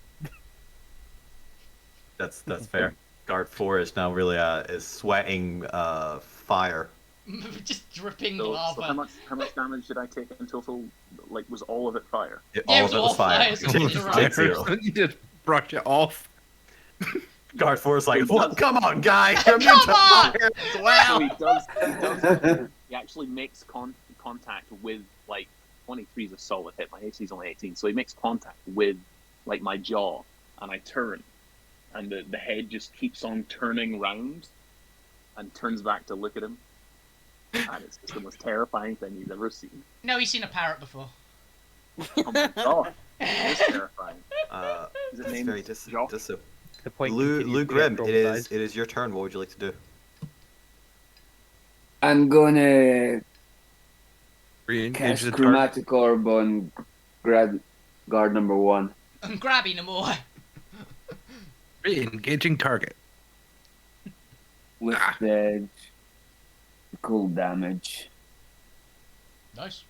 That's fair. Guard 4 is now really is sweating fire. Just dripping So lava. how much damage did I take in total? Like, was all of it fire? Yeah, All it of was it all was fire. fire, so you're right. Take 0. You just brush it off. Guard 4 is like, It "What? does- Come on, guy! You're immune Come to on!" fire as So well." he actually makes contact with, like, 23 is a solid hit. My AC is only 18, so he makes contact with, like, my jaw, and I turn, and the head just keeps on turning round, and turns back to look at him, and it's just the most terrifying thing he's ever seen. No, he's seen a parrot before. Oh my god, it is terrifying. Is it It's named very Jock? The point Lou continues to get Grim, traumatized. it is your turn. What would you like to do? I'm gonna Re-engage cast the target. Chromatic Orb on guard number 1. I'm grabbing him more. Re-engaging target. With the cold damage. Nice.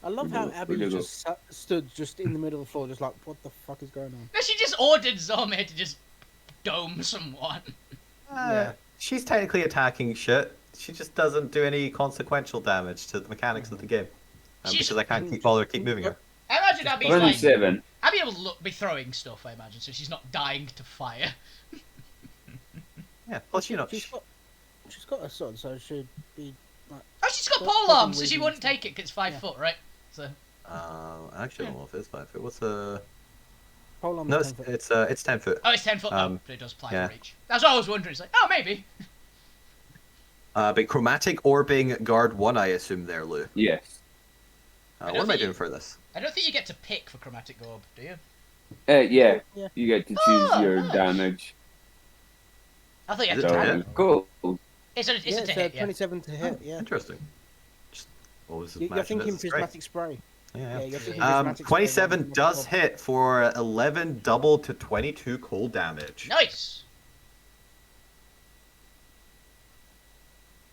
I love how Where'd Abby you go? just stood just in the middle of the floor, just like, what the fuck is going on? No, she just ordered Zormir to just dome someone. Yeah. She's technically attacking shit. She just doesn't do any consequential damage to the mechanics of the game. She's- Because I can't keep moving her. I imagine Abby's like... 27. Abby will be throwing stuff, I imagine, so she's not dying to fire. Yeah. Plus, you know, She's got a sword, so it should be like. Oh, she's got But pole fucking arms, so she wizards wouldn't and- take it because it's 5 foot, right? So actually, I don't know if it's 5 foot. What's the? Pole on No, the it's 10 foot. it's 10 foot. oh, it's 10 foot. Um, but it does apply yeah. for reach. That's what I was wondering. It's like, oh, maybe. But chromatic orbing guard 1, I assume there, Lou. Yes. don't What am I think you- doing for this? I don't think you get to pick for chromatic orb, do you? Yeah. Yeah. You get to choose Oh, your nice. damage. I thought you had Is to it So, to pick. hit? cool. It's a, it's Yeah, a it's to hit, yeah. 27 to hit, yeah. Interesting. Just always You're imagine thinking this is great. prismatic spray. Yeah. Yeah, you're thinking Yeah. prismatic spray. 27 rather does than hit for 11 double to 22 cold damage. Nice.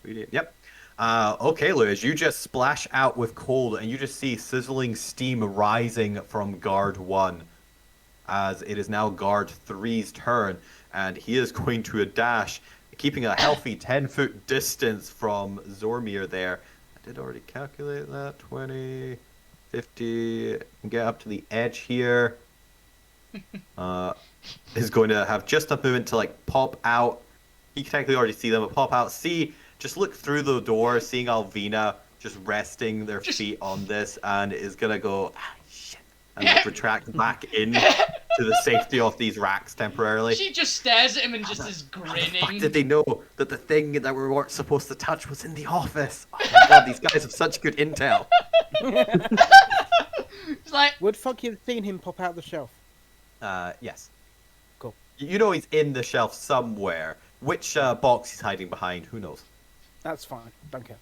Yep. Okay, Lou, as you just splash out with cold and you just see sizzling steam rising from guard 1 as it is now guard 3's turn, and he is going to a dash, keeping a healthy 10-foot distance from Zormir there. I did already calculate that. 20, 50, get up to the edge here. Is going to have just enough movement to like pop out. You can technically already see them, but pop out. Just look through the door, seeing Alvina just resting their feet on this, and is gonna go, shit, and like, retract back in to the safety of these racks temporarily. She just stares at him and just is How the fuck grinning. did they know that the thing that we weren't supposed to touch was in the office? Oh my god, these guys have such good intel. It's like, Would fuck you've seen him pop out the shelf? Yes. Cool. You know he's in the shelf somewhere. Which box he's hiding behind, who knows? That's fine. Don't care.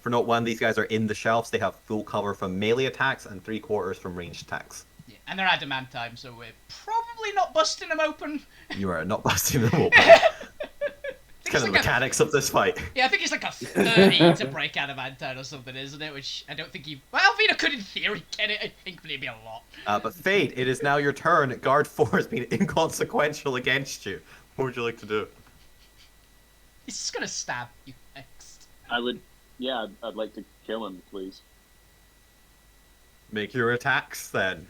For note 1, these guys are in the shelves. They have full cover from melee attacks and 3/4 from ranged attacks. yeah, and they're adamantine, so we're probably not busting them open. You are not busting them open. It's kind of the like a- mechanics of this fight. Yeah, I think it's like a 30 to break adamantine or something, isn't it? Which I don't think you. Well, Alvina could in theory get it. I think maybe a lot. But Fade, it is now your turn. Guard 4 has been inconsequential against you. What would you like to do? He's just gonna stab you next. I would, yeah, I'd like to kill him, please. Make your attacks then.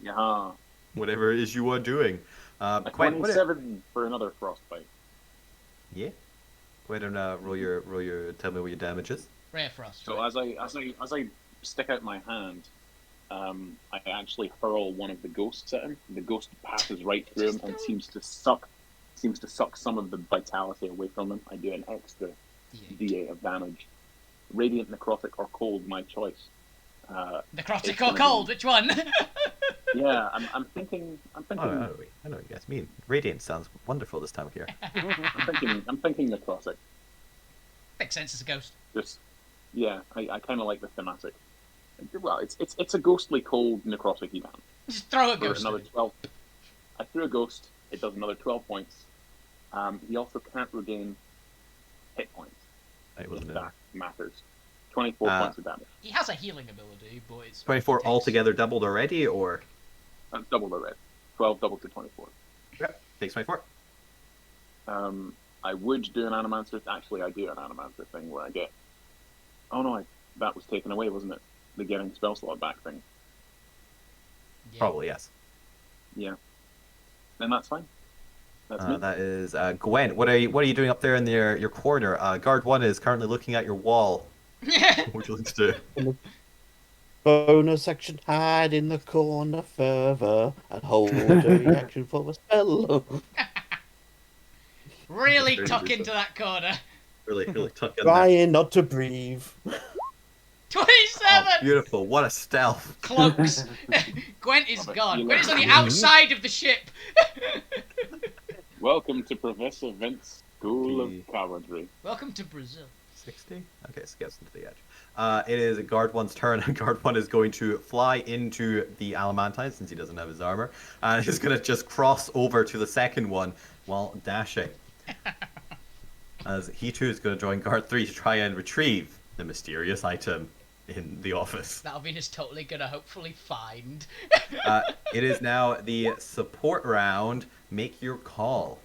Yeah. Whatever it is you are doing. A Quinn, 27 for another frostbite. Yeah. Go ahead and roll your tell me what your damage is. Rare frost. So as I stick out my hand, I actually hurl one of the ghosts at him. The ghost passes right through him and seems to suck some of the vitality away from him. I do an extra D8 of damage. Radiant, necrotic, or cold, my choice. Necrotic it's or gonna cold? be- Which one? Yeah, I'm thinking. Oh, I know what you guys mean. Radiant sounds wonderful this time of year. I'm thinking necrotic. Makes sense as a ghost. Just, yeah, I kind of like the thematic. Well, it's a ghostly cold necrotic event. Just throw a For ghost. another 12. I threw a ghost. It does another 12 points. He also can't regain hit points. It wasn't That matters. 24 points of damage. He has a healing ability, but it's 24 it takes- altogether doubled already, or That's double the red. 12 doubled to 24. takes 24. I would do an Animancer. Actually, I do an Animancer thing where I get. Oh no, that was taken away, wasn't it? The getting spell slot back thing. Yeah. Probably yes. Yeah. Then that's fine. That's me. That is Gwen. What are you doing up there in your corner? Guard 1 is currently looking at your wall. What would you like to do? Bonus section, hide in the corner further and hold a reaction for a spell. Really Very tuck good. into that corner. Really tuck in there. Trying not to breathe. 27! Oh, beautiful. What a stealth. Cloaks. Gwent is Love it. gone. You Gwent is love on the it. outside of the ship. Welcome to Professor Vince's School of The- Cowardry. Welcome to Brazil. 60? Okay, so it gets into the edge. It is Guard 1's turn, and Guard 1 is going to fly into the Alamantine, since he doesn't have his armor, and he's going to just cross over to the second one while dashing. As he too is going to join Guard 3 to try and retrieve the mysterious item in the office. That Alvina's totally gonna hopefully find. It is now the support round. Make your call.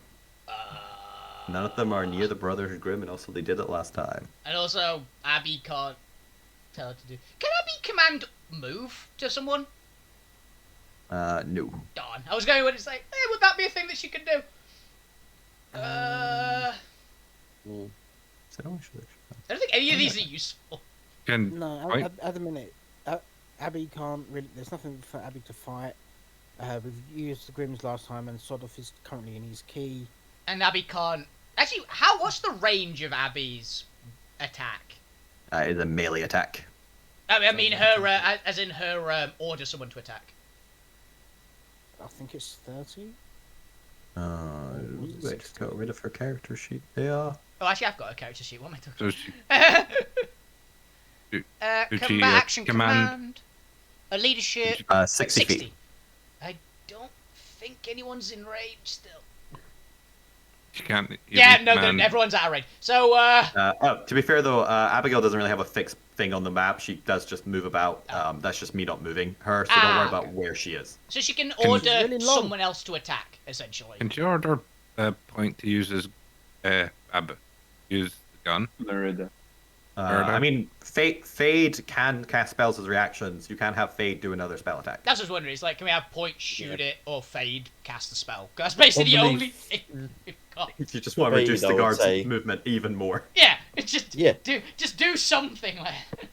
None of them are near the Brotherhood Grimm, and also they did it last time. And also, Abby can't tell her to do. Can Abby command move to someone? No. Darn. I was going to say, hey, would that be a thing that she could do? So, actually, I don't think any of these are useful. Can No, Right. at the minute, Abby can't really. There's nothing for Abby to fight. We've used the Grimms last time, and Sodoff is currently in his key. And Abby can't. Actually, what's the range of Abby's attack? it's a melee attack. I mean, her, as in her, order someone to attack. I think it's 30. I just got rid of her character sheet. Yeah. Oh, actually, I've got a character sheet. What am I talking so she, about? Do Combat she, action command- command. A leadership. 60 feet. I don't think anyone's in range still. she can't. Yeah, even no, command- everyone's out of range. So, To be fair though, Abigail doesn't really have a fixed thing on the map. She does just move about. That's just me not moving her, so don't worry about where she is. so she can Can- order Really long. someone else to attack, essentially. Can she order point to use his use the gun? Nerida. I mean, Fade can cast spells as reactions. You can have Fade do another spell attack. That's what I was wondering. It's like, can we have point, shoot it, or fade, cast the spell? 'Cause that's basically the Probably- only thing we've got. You just want to Fade, reduce I the would guard's say. movement even more. Yeah, it's just Yeah. do something. Like,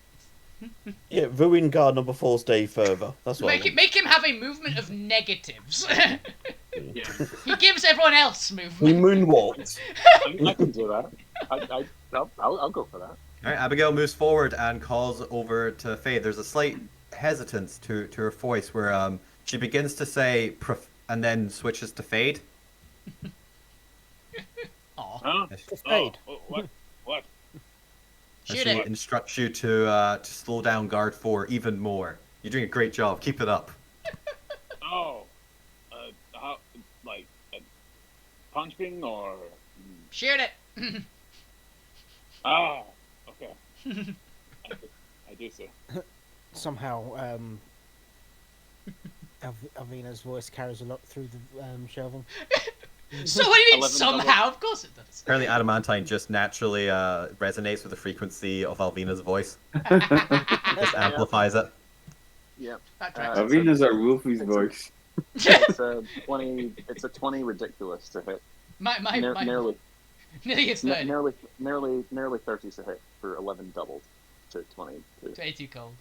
Yeah, ruin guard number 4 stay further. That's what I want. make him have a movement of negatives. Yeah, He gives everyone else He movement. moonwalked. I can do that. I'll go for that. All right, Abigail moves forward and calls over to Fade. There's a slight hesitance to her voice where she begins to say and then switches to Fade. Aw, Huh? Fade. What? And shoot she it. instructs you to slow down Guard 4 even more. You're doing a great job. Keep it up. Oh, how, like, punching or? Shoot it. Ah, okay. I do so. Somehow, Alvina's voice carries a lot through the shelving. So what do you mean 11 somehow? Of course it does. Apparently, Adamantine just naturally resonates with the frequency of Alvina's voice. Just amplifies it. Yeah. That tracks. Avina's our Wolfie's voice. It's a 20. It's a 20 ridiculous to hit. my Nearly nearly it's 30. nearly 30 to hit for 11 doubled to 20. 22 cold.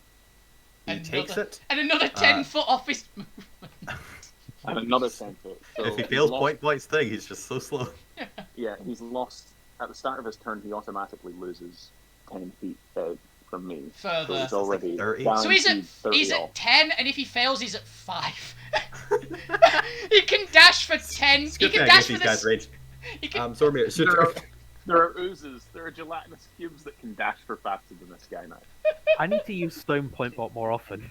He takes it. And another 10 foot off his movement. And another 10 foot. So If he he's fails lost- point blank's thing, he's just so slow. Yeah, he's lost. At the start of his turn, he automatically loses 10 feet from me. So Further. he's already 30. So he's guaranteed 30 he's off. at 10, and if he fails, he's at 5. He can dash for 10. It's He good can thing I dash gave for these guys this. range. He can, Zormir, shoot her. There are oozes. There are gelatinous cubes that can dash for faster than this guy now. I need to use Stone Point Bot more often.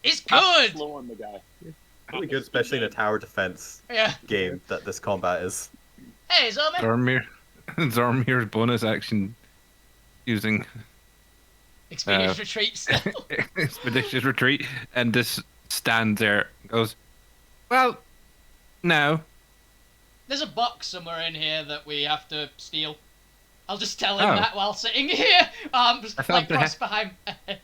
It's Have to good. slow on the guy. Really good, especially in a tower defense Yeah. game that this combat is. Hey, Zormir. Zormir's bonus action using Experience retreats. expeditious retreat and just stands there and goes, well, no. There's a box somewhere in here that we have to steal. I'll just tell him Oh. that while sitting here, arms I thought like they crossed behind my head.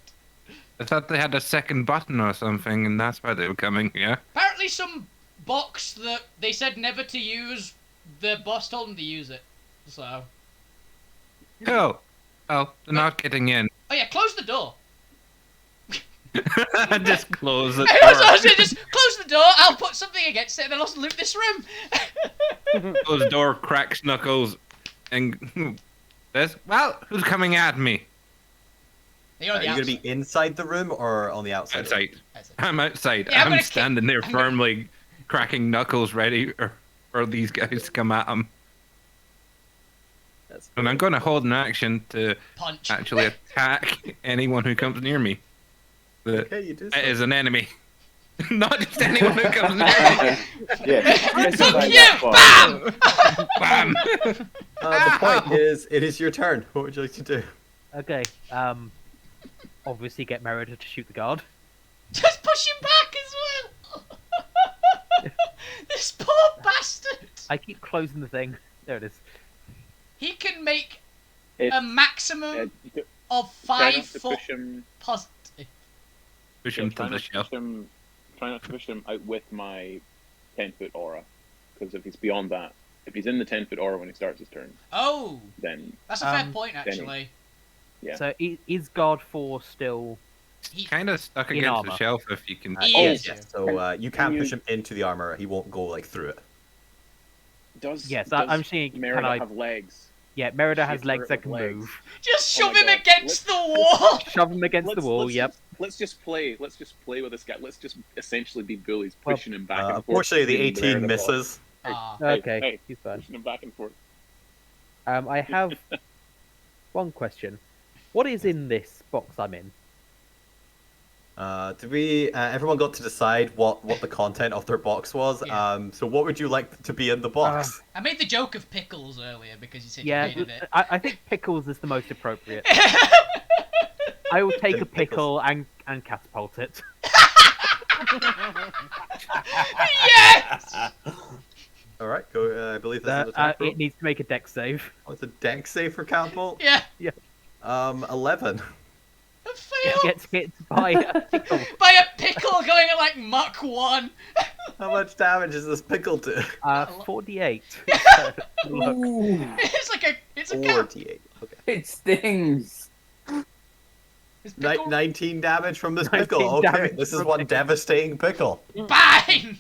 I thought they had a second button or something, and that's why they were coming, yeah? Apparently some box that they said never to use, the boss told them to use it. So... Oh. Well, they're not getting in. Oh yeah, close the door. Just close the I was door. just close the door, I'll put something against it and then I'll loot this room. Close the door, cracks Knuckles, and says, well, who's coming at me? You're Are on you the going to be inside the room or on the outside? Outside. outside. I'm outside. Yeah, I'm I'm gonna standing there I'm firmly, cracking Knuckles, ready for these guys to come at him. That's And I'm going to hold an action to Punch. actually attack anyone who comes near me. That Okay, you do so. is an enemy. Not just anyone who comes near me. Yeah. Fuck you! Bam! Bam! The point is, it is your turn. What would you like to do? Okay. Obviously get Merida to shoot the guard. Just push him back as well! This poor bastard! I keep closing the thing. There it is. He can make It's, a maximum uh, of try 5 not to foot push him. positive. Push him try to the not to shelf. push him. Try not to push him out with my 10-foot aura, because if he's beyond that, if he's in the 10-foot aura when he starts his turn, Oh, then that's a fair Um, point, actually. Yeah. So is guard 4 still? He, Kind of stuck In against the armor. shelf if you can. He Oh, is. yes. So you can't Can push you- him into the armor. He won't go like through it. does Yes, does I'm seeing. Can Merida I? have legs? Yeah, Merida has Shoot legs her that with can legs. move. just Oh shove my him God. against the wall! Shove him against the wall. Yep. Let's just play. Let's just play with this guy. Let's just essentially be bullies, Well, pushing him back and forth. Unfortunately, the leaving Merida 18 off. misses. Ah. Hey, Okay, hey. he's fine. Pushing him back and forth. I have one question. What is in this box I'm in? Did we? Everyone got to decide what the content of their box was. Yeah. So what would you like to be in the box? I made the joke of pickles earlier because you said Yeah, you hated it. I think pickles is the most appropriate. I will take a pickle and catapult it. Yes! All right, go. I believe this is the It needs to make a dex save. Oh, it's a dex save for catapult. Yeah, 11. I It failed gets hit by a pickle. by a pickle going at like Mach 1. How much damage is this pickle do? 48. Look. Ooh, It's a cat. 48. Okay. it stings. It's pickle. 19 damage from this 19 pickle. Okay, damage this is from one pickle. devastating pickle. Bang!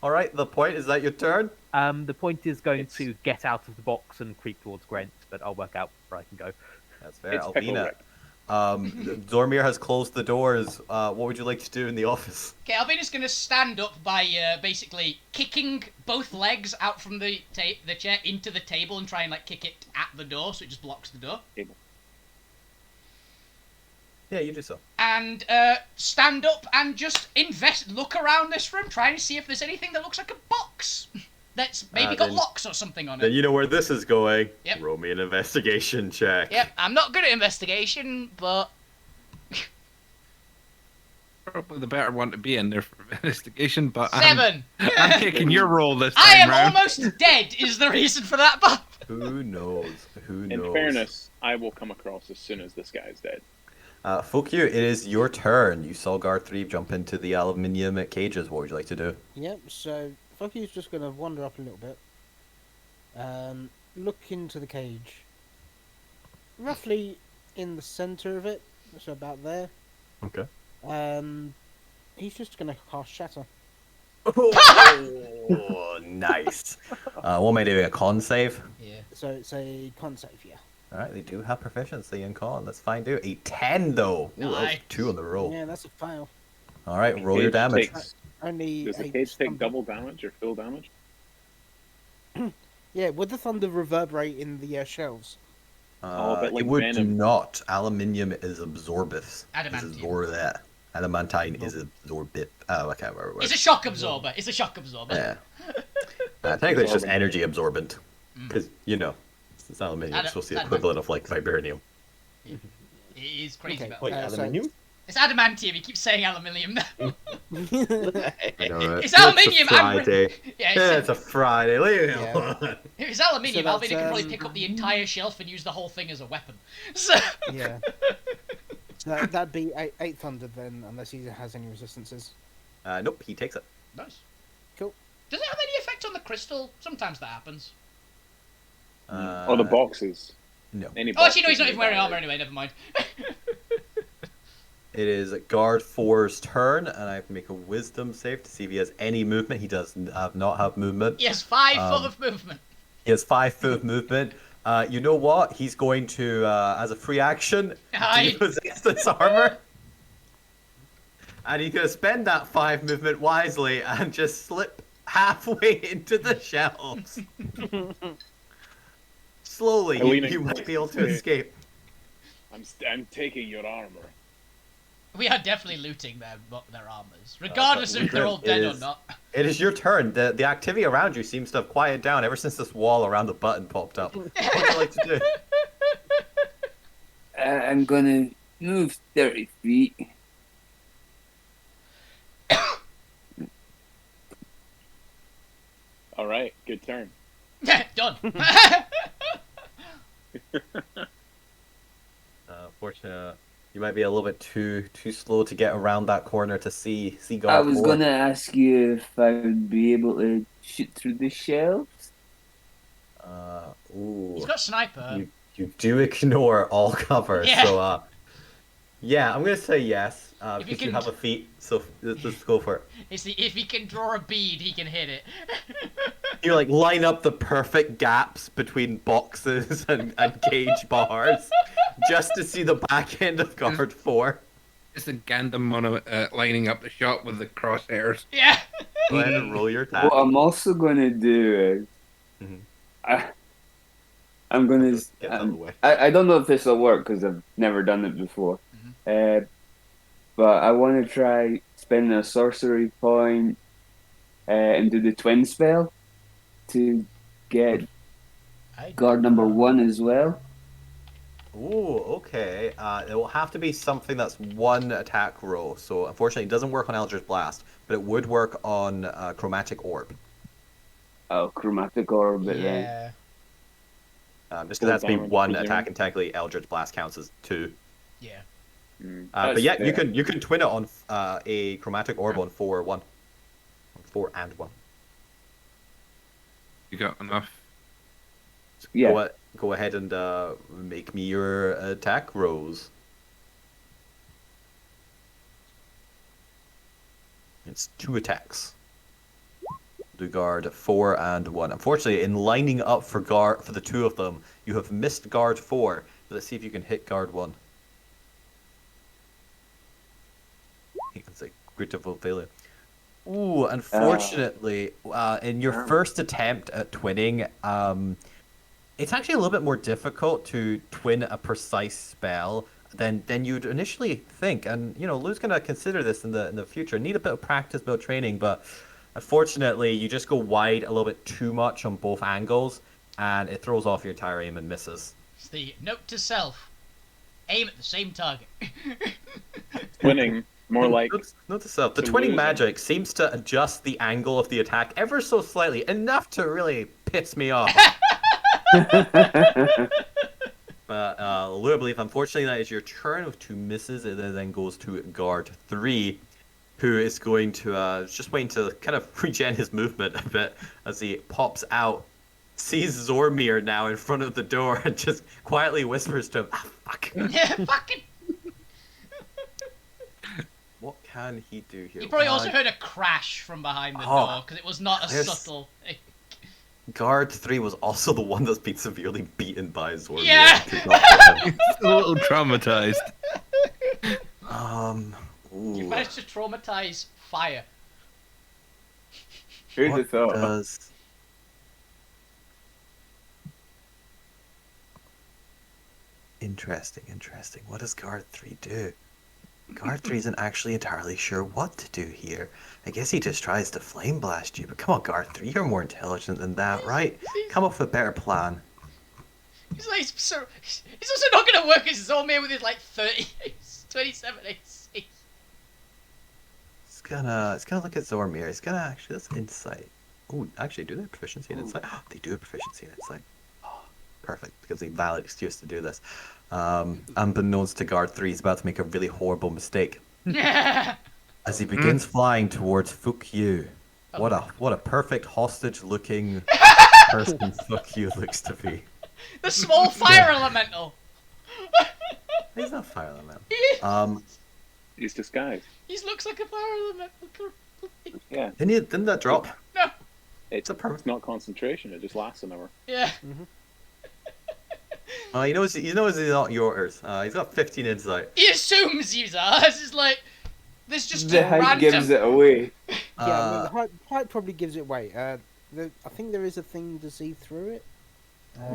All right, the point is that your turn. The point is going It's- to get out of the box and creep towards Grant, but I'll work out where I can go. That's fair. It's pickle Albina. Rick. Zormir has closed the doors. What would you like to do in the office? Okay, Albina's gonna stand up by basically kicking both legs out from the chair into the table and try and like kick it at the door so it just blocks the door. Yeah, you do so. And stand up and just look around this room, try and see if there's anything that looks like a box that's maybe got then- locks or something on Then it. you know where this is going. Yep. Roll me an investigation check. Yep, I'm not good at investigation, but Probably the better one to be in there for investigation, but 7. I'm taking your roll this time I am round. almost dead. Is the reason for that, but Who knows? Who knows? In fairness, I will come across as soon as this guy is dead. Fokyu, it is your turn. You saw Guard 3 jump into the aluminium cages. What would you like to do? Yep, so Fucky's just going to wander up a little bit. Look into the cage. Roughly in the centre of it, so about there. Okay. He's just going to cast Shatter. Oh, nice. What am I doing? A con save? yeah. So it's a con save, yeah. Alright, they do have proficiency in con. That's fine, do. A 10, though. Ooh, that was Nice. 2 on the roll. Yeah, that's a fail. Alright, roll your Cage damage. takes- Only Does the 8 cage take stumble. double damage or full damage? Yeah, would the thunder reverberate in the shelves? Oh, but like it would venom. not. Aluminium is absorbus. Adamantium. Adamantine is absorbit. Oh, I can't remember. It's a shock absorber. It's a shock absorber. Yeah. Technically, it's just Absorbent. energy absorbent. Because, it's aluminium. It's supposed to be the Adamantium. equivalent of, like, vibranium. It is crazy Okay, about Wait, that. aluminium? It's adamantium. He keeps saying aluminium. I know, right? It's aluminium. It's a Friday. Yeah, It's a Friday. Leave me Yeah. alone. if it's aluminium, So Alvina that's, can probably pick up the entire shelf and use the whole thing as a weapon. So Yeah. That'd be eight thunder then, unless he has any resistances. Nope, he takes it. nice. Cool. Does it have any effect on the crystal? Sometimes that happens. Oh, the boxes. No. Any Oh, actually, no, boxes he's not in even the wearing bag. armor anyway. Never mind. It is guard 4's turn, and I have to make a wisdom save to see if he has any movement. He does not have movement. He has 5 foot of movement. He has 5 foot of movement. You know what? He's going to, as a free action, Hide. depossess this armor. And he's going to spend that 5 movement wisely and just slip halfway into the shelves. Slowly, Alina, you might be able to wait. escape. I'm taking your armor. We are definitely looting their armors, regardless if they're all It dead or is- not. It is your turn. The activity around you seems to have quieted down ever since this wall around the button popped up. What would you like to do? I'm gonna move 30 feet. All right, good turn. Done. Fortunately, you might be a little bit too slow to get around that corner to see I guard was 4. gonna ask you if I would be able to shoot through the shelves. Ooh. He's got sniper. You do ignore all cover, Yeah. so yeah, I'm gonna say yes. If you Because you can- have a feat, so let's go for it. If he can draw a bead, he can hit it. You like line up the perfect gaps between boxes and gauge bars, just to see the back end of guard 4. It's a Gundam lining up the shot with the crosshairs. Yeah. Go ahead and roll your attack. What I'm also gonna do is, Mhm. I'm gonna. Just get out of the way. I don't know if this will work because I've never done it before. But I want to try spending a sorcery point and do the twin spell to get guard number 1 as well. Ooh, okay. It will have to be something that's 1 attack roll. So unfortunately, it doesn't work on Eldritch Blast, but it would work on Chromatic Orb. Oh, chromatic orb. Then. Yeah. Just because that's be damage, 1 presumably. attack, and technically Eldritch Blast counts as 2. Yeah. But yeah, That's fair. you can twin it on a Chromatic Orb on 4/1. On 4 and 1. You got enough? Yeah. Go ahead and make me your attack rolls. It's 2 attacks. Do guard 4 and 1. Unfortunately, in lining up for the 2 of them, you have missed guard 4. But let's see if you can hit guard 1. It's a critical failure. Ooh, unfortunately, in your first attempt at twinning, it's actually a little bit more difficult to twin a precise spell than you'd initially think. And Lou's gonna consider this in the future. Need a bit of practice, a bit of training, but unfortunately, you just go wide a little bit too much on both angles, and it throws off your entire aim and misses. It's the note to self: aim at the same target. Twinning, more like Note to self, the to twinning lose magic seems to adjust the angle of the attack ever so slightly, enough to really piss me off. But Lou, I believe, unfortunately, that is your turn with 2 misses. It then goes to guard 3, who is going to just waiting to kind of regen his movement a bit as he pops out, sees Zormir now in front of the door, and just quietly whispers to him, "Ah, fuck." Yeah, fucking. What can he do here? You probably also heard a crash from behind the door because it was not a yes. subtle. Guard 3 was also the one that's been severely beaten by Zormir. Yeah. Could not hit him. A little traumatized. Ooh. You managed to traumatize fire. Who'd have What thought? does Interesting, interesting. What does Guard 3 do? Guard 3 isn't actually entirely sure what to do here. I guess he just tries to flame blast you, but come on, Guard 3, you're more intelligent than that, right? Come up with a better plan. He's like, so he's also not gonna work as Zormir with his like 30, 27 AC. It's gonna look at Zormir. It's gonna actually, that's insight. Oh, actually, do they have proficiency in insight? They do have proficiency in insight. Oh, perfect. Gives a valid excuse to do this. Unbeknownst to Guard 3, he's about to make a really horrible mistake. As he begins flying towards Fuck You. What a perfect hostage-looking person Fuck You looks to be. The small fire elemental. He's not fire elemental. He's disguised. He looks like a fire elemental. Yeah. Didn't that drop? No. It's not concentration. It just lasts an hour. Yeah. He knows he's not yours. He's got 15 insight. He assumes he's ours. It's like there's just The a hype random. gives it away. Yeah, the hype probably gives it away. I think there is a thing to see through it.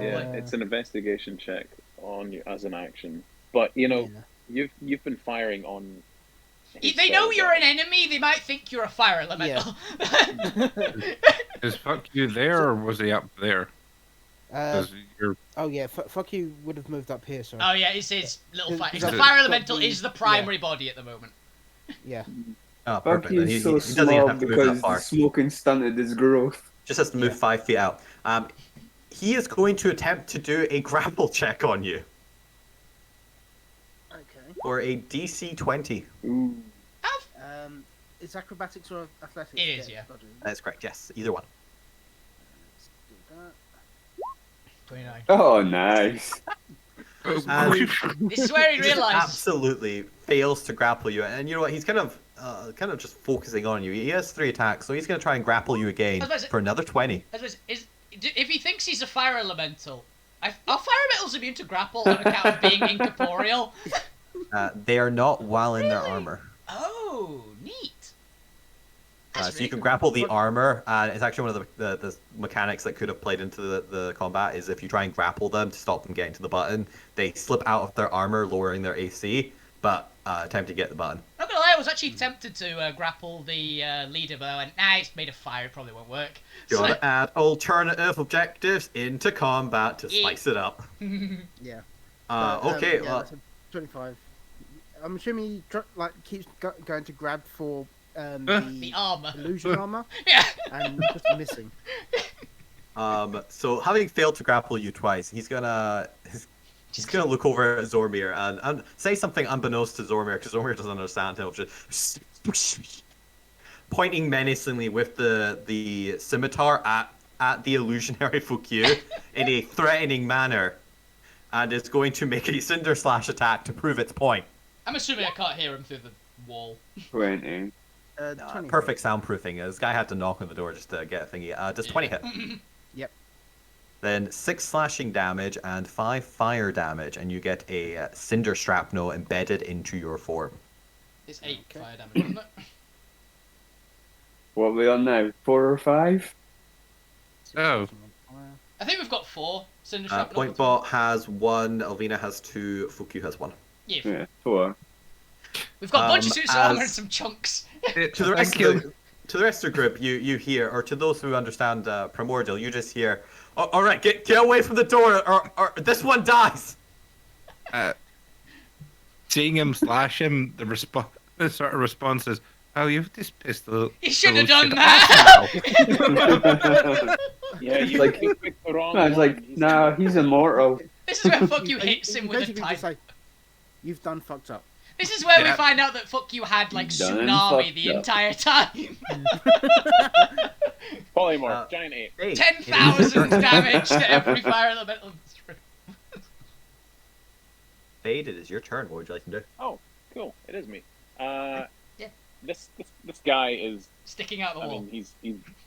Yeah, it's an investigation check on you as an action. But you know, you've been firing on. They know you're an enemy. They might think you're a fire elemental. Is Fuck You there, or was he up there? 'Cause you're... Oh yeah, Fuck You would have moved up here. So. Oh yeah, it's his little fire. Is The it- fire elemental is the primary body at the moment. Yeah. Oh, Fuck perfect. you, He so doesn't even small have to move because that far. the smoking stunted his growth. Just has to move 5 feet out. He is going to attempt to do a grapple check on you. Okay. For a DC 20. Ooh. Is acrobatics or athletics? It is, yeah. That's correct, yes. Either one. Let's do that. 29. Oh, nice. This is where he He just realised. absolutely fails to grapple you. And you know what? He's kind of just focusing on you. He has 3 attacks, so he's going to try and grapple you again for another 20. If he thinks he's a fire elemental, are fire elementals immune to grapple on account of being incorporeal? They are not while in their armor. Oh, neat. So you can grapple the armor, and it's actually one of the mechanics that could have played into the combat, is if you try and grapple them to stop them getting to the button, they slip out of their armor, lowering their AC, but attempt to get the button. Not gonna lie, I was actually tempted to grapple the leader, but I went, nah, it's made of fire, it probably won't work. Gotta add alternative objectives into combat to spice it up. Yeah. Okay, well... That's a 25. I'm assuming he keeps going to grab for the armor. illusion armor. Yeah. And just missing. So having failed to grapple you twice, he's gonna look over at Zormir and say something unbeknownst to Zormir, because Zormir doesn't understand him. Just pointing menacingly with the scimitar at the illusionary Fukyu in a threatening manner, and is going to make a Cinder Slash attack to prove its point. I'm assuming I can't hear him through the wall. 20. 20 Perfect soundproofing. This guy had to knock on the door just to get a thingy. Does 20 hit? Yep. Then 6 slashing damage and 5 fire damage, and you get a cinder shrapnel embedded into your form. It's 8 fire damage, isn't it? What are we on now? 4 or 5? So, I think we've got 4 cinder shrapnel. Pointbot has 1, Alvina has 2, Fuku has 1. Yeah. 4. We've got a bunch of suits of armor and some chunks. To the rest of the group, you hear, or to those who understand Primordial, you just hear, all right, get away from the door, or this one dies. seeing him slash him, the sort of response is, "Oh, you've just pissed the." You should have done shit that. Yeah, you Like- picked the wrong No, it's one. like, nah, he's immortal. This is where Fuck You hits him with a basically type. just like, you've done fucked up. This is where we Yeah. find out that Fuck You had like Done tsunami fucked the up. entire time. Polymorph, giant ape. Hey, 10,000 damage to every fire elemental. Fade, it is your turn. What would you like to do? Oh, cool. It is me. Yeah. This guy is. Sticking out the I wall. mean,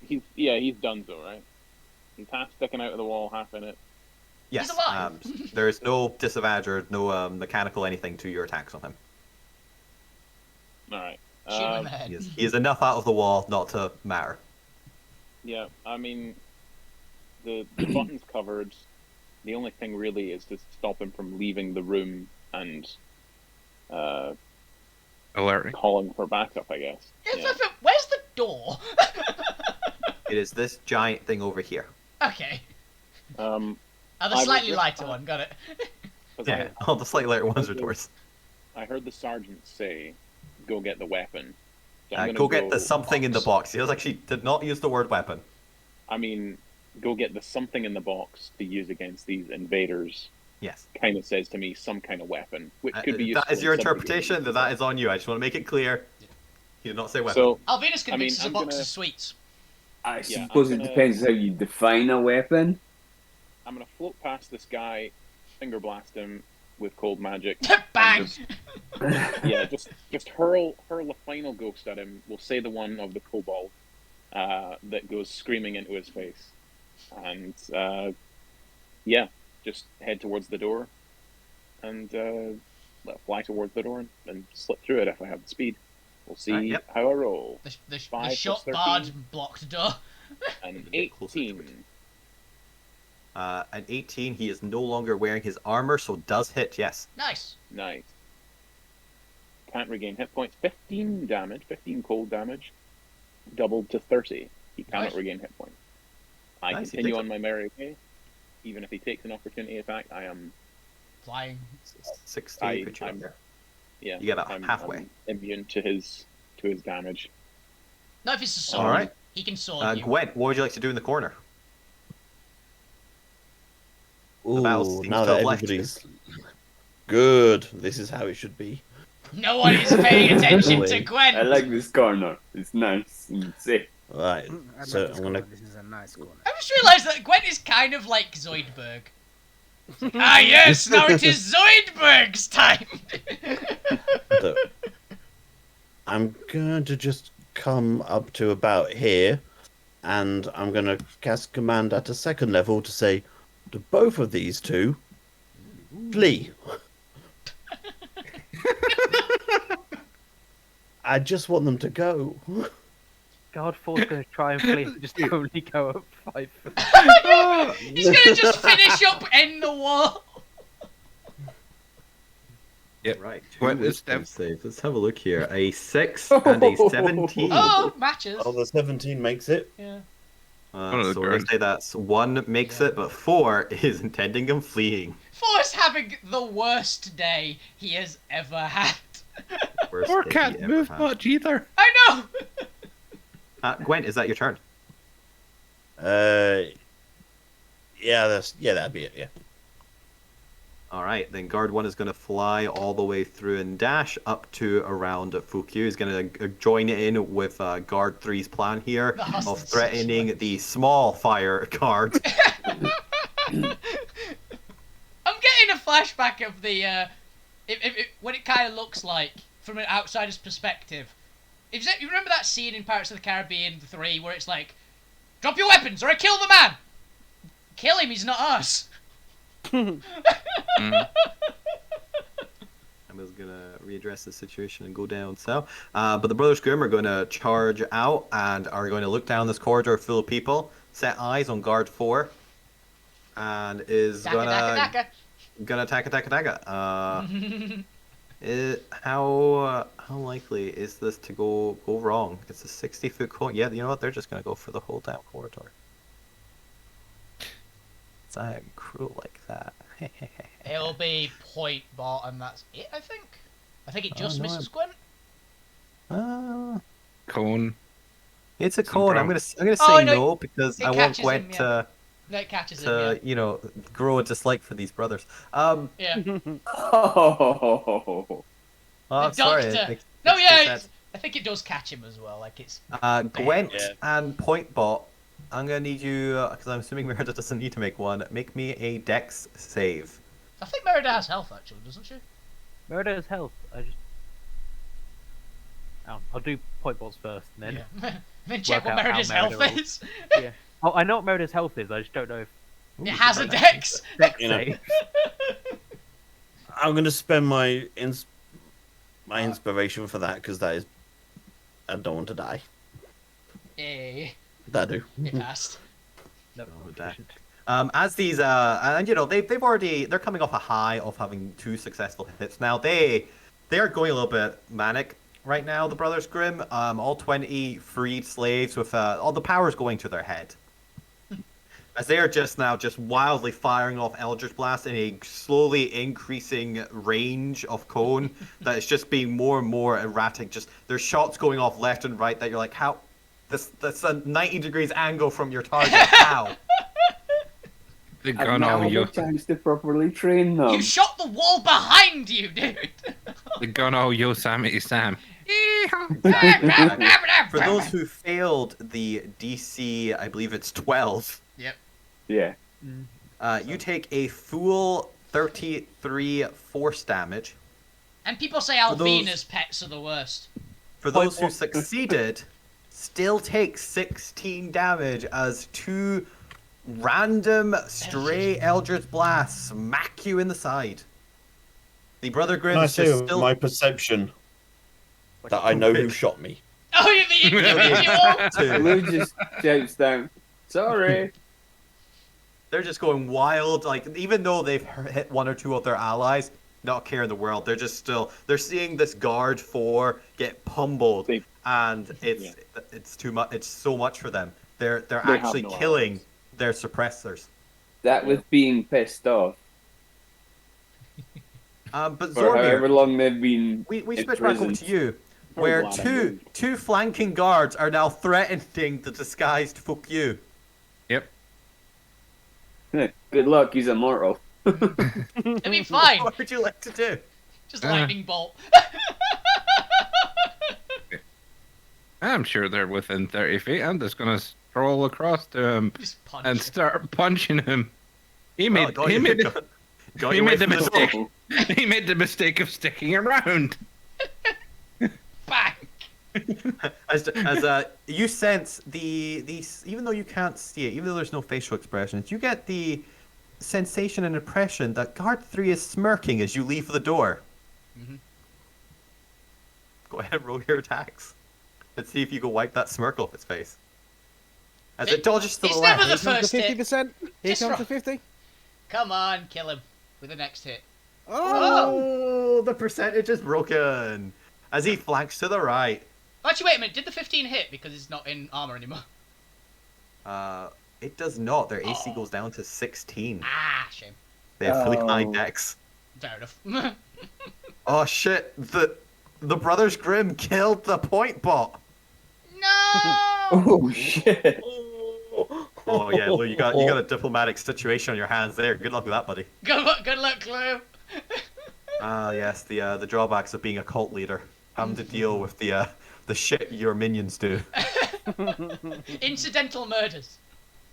he's done so, right? He's half sticking out of the wall, half in it. Yes. He's alive. There is no disadvantage or no mechanical anything to your attacks on him. All right. Shoot him in the head. He is enough out of the wall not to matter. Yeah, I mean, the button's covered. The only thing really is to stop him from leaving the room and Alerting. calling for backup, I guess. Yeah. Where's the door? It is this giant thing over here. Okay. Um, The I slightly will lighter just- one, got it. 'cause Yeah, all the slightly lighter ones are doors. I heard the sergeant say, "Go get the weapon." So I'm gonna Go get the something in the box. He actually did not use the word weapon. I mean, go get the something in the box to use against these invaders. Yes. Kind of says to me some kind of weapon, which could be useful. That is your in some interpretation. degree. That is on you. I just want to make it clear. He did not say weapon. So Alvinus convinces I'm a box gonna- of sweets. I Yeah, suppose I'm it gonna- depends how you define a weapon. I'm gonna float past this guy, finger blast him with cold magic. Bang! Just hurl a final ghost at him. We'll say the one of the kobold that goes screaming into his face, and just head towards the door, and fly towards the door and slip through it if I have the speed. We'll see Yep. how I roll. The 5 shot plus barred 13. blocked door. An bit closer to 18. An 18. He is no longer wearing his armor, so does hit. Yes. Nice. Nice. Can't regain hit points. 15 damage. 15 cold damage. Doubled to 30. He cannot Nice. regain hit points. I Nice, he continue takes on my merry way. Even if he takes an opportunity attack, I am 60. I- Good job I'm- there. yeah. You get about I'm halfway. immune to his damage. No, if it's a sword, All right. he can sword you. Gwen, what would you like to do in the corner? Ooh, battle seems now to that have left. everybody's good, this is how it should be. No one is paying attention to Wait. Gwen. I like this corner. It's nice and safe. Right, I'd so like this I'm gonna. corner. This is a nice corner. I just realised that Gwen is kind of like Zoidberg. Ah yes, now it is Zoidberg's time. So, I'm going to just come up to about here, and I'm going to cast command at a second level to say to both of these two, flee. I just want them to go. God, Four's going to try and flee and just only go up 5 foot. He's gonna just finish up in the wall. Yep. Right. What Two is wisdom them? saves. Let's have a look here. A 6 and a 17. Oh, matches. Oh, the 17 makes it. Yeah. So we're gonna say that's 1 makes it, but 4 is intending him fleeing. For's having the worst day he has ever had. Worst Or day can't he ever move had. much either. I know. Gwen, is that your turn? Yeah, that'd be it. Yeah. All right, then guard 1 is going to fly all the way through and dash up to around Fukyu. He's going to join in with guard 3's plan here The hostage of threatening the small fire guard. I'm getting a flashback of the what it kind of looks like from an outsider's perspective. You remember that scene in Pirates of the Caribbean 3 where it's like, drop your weapons or I kill the man. Kill him, he's not us. I'm just going to readdress the situation and go down south. But the Brothers Grimm are going to charge out and are going to look down this corridor full of people, set eyes on guard 4, and is Daka, daka, gonna attack. How likely is this to go wrong? It's a 60-foot corridor. Yeah, you know what? They're just gonna go for the whole damn corridor. I'm cruel like that. It'll be point bottom. That's it, I think. I think it just no, misses Gwen. Cone. It's a Some code. I'm problem. gonna say Oh, no, no because it I want catches Gwen him, yeah. No, it catches him. to grow a dislike for these brothers. Yeah. Oh, I'm The sorry. doctor. Makes No, yeah. sense. I think it does catch him as well. Like it's. Gwent Yeah. and Pointbot, I'm gonna need you because I'm assuming Merida doesn't need to make one. Make me a Dex save. I think Merida has health actually, doesn't she? Merida's health. I'll do point balls first, and then. Yeah. Then check Work what out how Merida's Merida health rolls. is. Yeah. Oh, I know what Merida's health is. I just don't know if It has a dex. Dex You know. save. I'm going to spend my inspiration for that because that is. I don't want to die. Eh, That do. it passed. No, Oh, not that- efficient. As these, and you know, they're coming off a high of having 2 successful hits. Now they are going a little bit manic right now. The Brothers Grimm, all 20 freed slaves with all the powers going to their head, as they are just wildly firing off Eldritch Blast in a slowly increasing range of cone that is just being more and more erratic. Just there's shots going off left and right that you're like, how? That's a 90 degrees angle from your target. How? They're I've gonna not all had yo, a chance to properly train them. You shot the wall behind you, dude. they're gonna all Yosemite Sam. For those who failed the DC, I believe it's 12. Yep. Yeah. You take a full 33 force damage. And people say For those- Alvina's pets are the worst. For those who succeeded, still take 16 damage as 2 random stray Eldritch Blasts smack you in the side. The Brother Can I Grimm's say just with still... my perception that I know who shot me? Oh, you individual! Lou just shouts down, "Sorry." They're just going wild. Like, even though they've hit 1 or 2 of their allies, not care in the world. They're just still... They're seeing this guard 4 get pummeled, and it's too much. It's so much for them. They're actually killing their suppressors. That was being pissed off. But For however Zormir, long they've been. we in switch back over prison. to you, Very where glad I two flanking guards are now threatening the disguised fuck you. Yep. Good luck, he's immortal. It'll be fine. What would you like to do? Just lightning bolt. I'm sure they're within 30 feet. I'm just gonna stroll across to him Just punch. and start punching him. He Well, made got he you- made got- got he you away made the from door. mistake. He made the mistake of sticking around. Bang! As you sense these, even though you can't see it, even though there's no facial expressions, you get the sensation and impression that guard 3 is smirking as you leave the door. Mhm. Go ahead and roll your attacks. Let's see if you can wipe that smirk off its face. As it dodges to the It's left. never the Here comes first the hit. 50%. Here Just comes roll. the 50. Come on, kill him with the next hit. Oh, the percentage is broken. As he flanks to the right. Actually, wait a minute. Did the 15 hit because it's not in armor anymore? It does not. Their AC Oh. goes down to 16. Ah, shame. They have fully high Oh. dex. Fair enough. Oh shit! The Brothers Grimm killed the point bot. No! Oh shit! Oh yeah, Lou, you got a diplomatic situation on your hands there. Good luck with that, buddy. Good luck, Lou. Ah yes, the drawbacks of being a cult leader, having to deal with the shit your minions do. Incidental murders.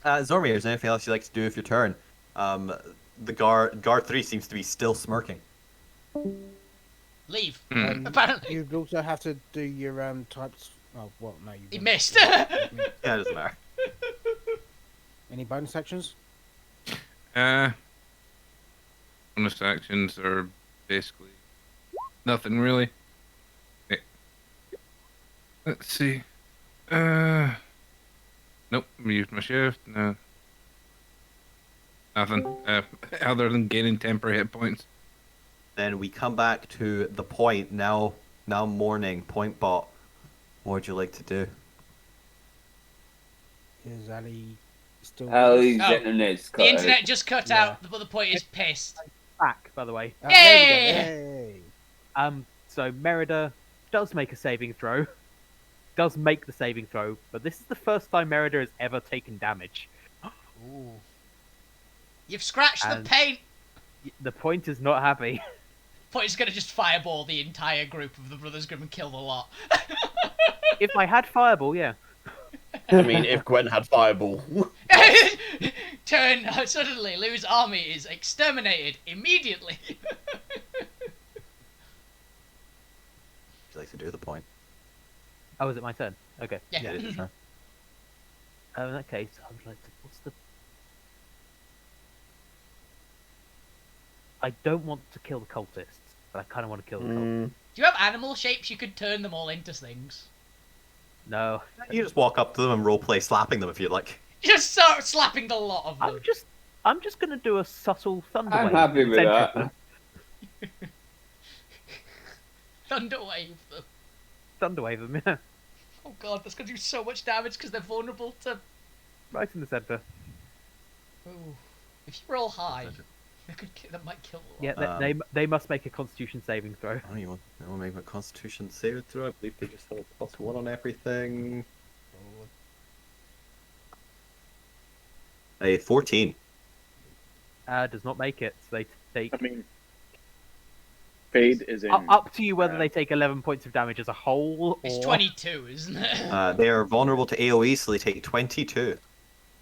Zormir, is there anything else you'd like to do with your turn? The guard 3 seems to be still smirking. Leave. Hmm. Apparently. You'd also have to do your types. Oh, well, no, you. He wouldn't. missed. Yeah, it doesn't matter. Any bonus actions? Bonus actions are basically nothing really. Okay. Let's see. Nope. Used my shift. No. Nothing. Other than gaining temporary hit points. Then we come back to the point now morning point bot. What would you like to do? Is Ali still? Ali's Oh. internet's cut The internet out. just cut Yeah. out, but the point is pissed. Back, by the way. There we go. Yay! Yay! So Merida does make a saving throw. Does make the saving throw, but this is the first time Merida has ever taken damage. Ooh. You've scratched And- the paint. The point is not happy. Point is gonna just fireball the entire group of the Brothers Grimm and kill the lot. If I had Fireball, yeah. I mean, if Gwen had Fireball. Suddenly, Lou's army is exterminated immediately. Would you like to do the point? Oh, is it my turn? Okay. Yeah. Yeah, it is your turn. In that case, I would like to. What's the? I don't want to kill the cultists, but I kind of want to kill the cultists. Do you have animal shapes? You could turn them all into things. No, You just walk up to them and roleplay slapping them if you'd like. Just start slapping the lot of them. I'm just I'm just going to do a subtle thunder I'm wave. happy with Concentric that. them. Thunderwave them. Thunder wave them, yeah. Oh god, that's gonna do so much damage because they're vulnerable to. Right in the centre. Ooh. If you roll high, that might kill a lot. Yeah, they must make a Constitution saving throw. Oh, you want to make a Constitution saving throw? I believe they just have a +1 on everything. A 14. Does not make it. So they take I mean, Fade is in. up to you whether they take 11 points of damage as a whole. It's or... 22, isn't it? They are vulnerable to AoE, so they take 22.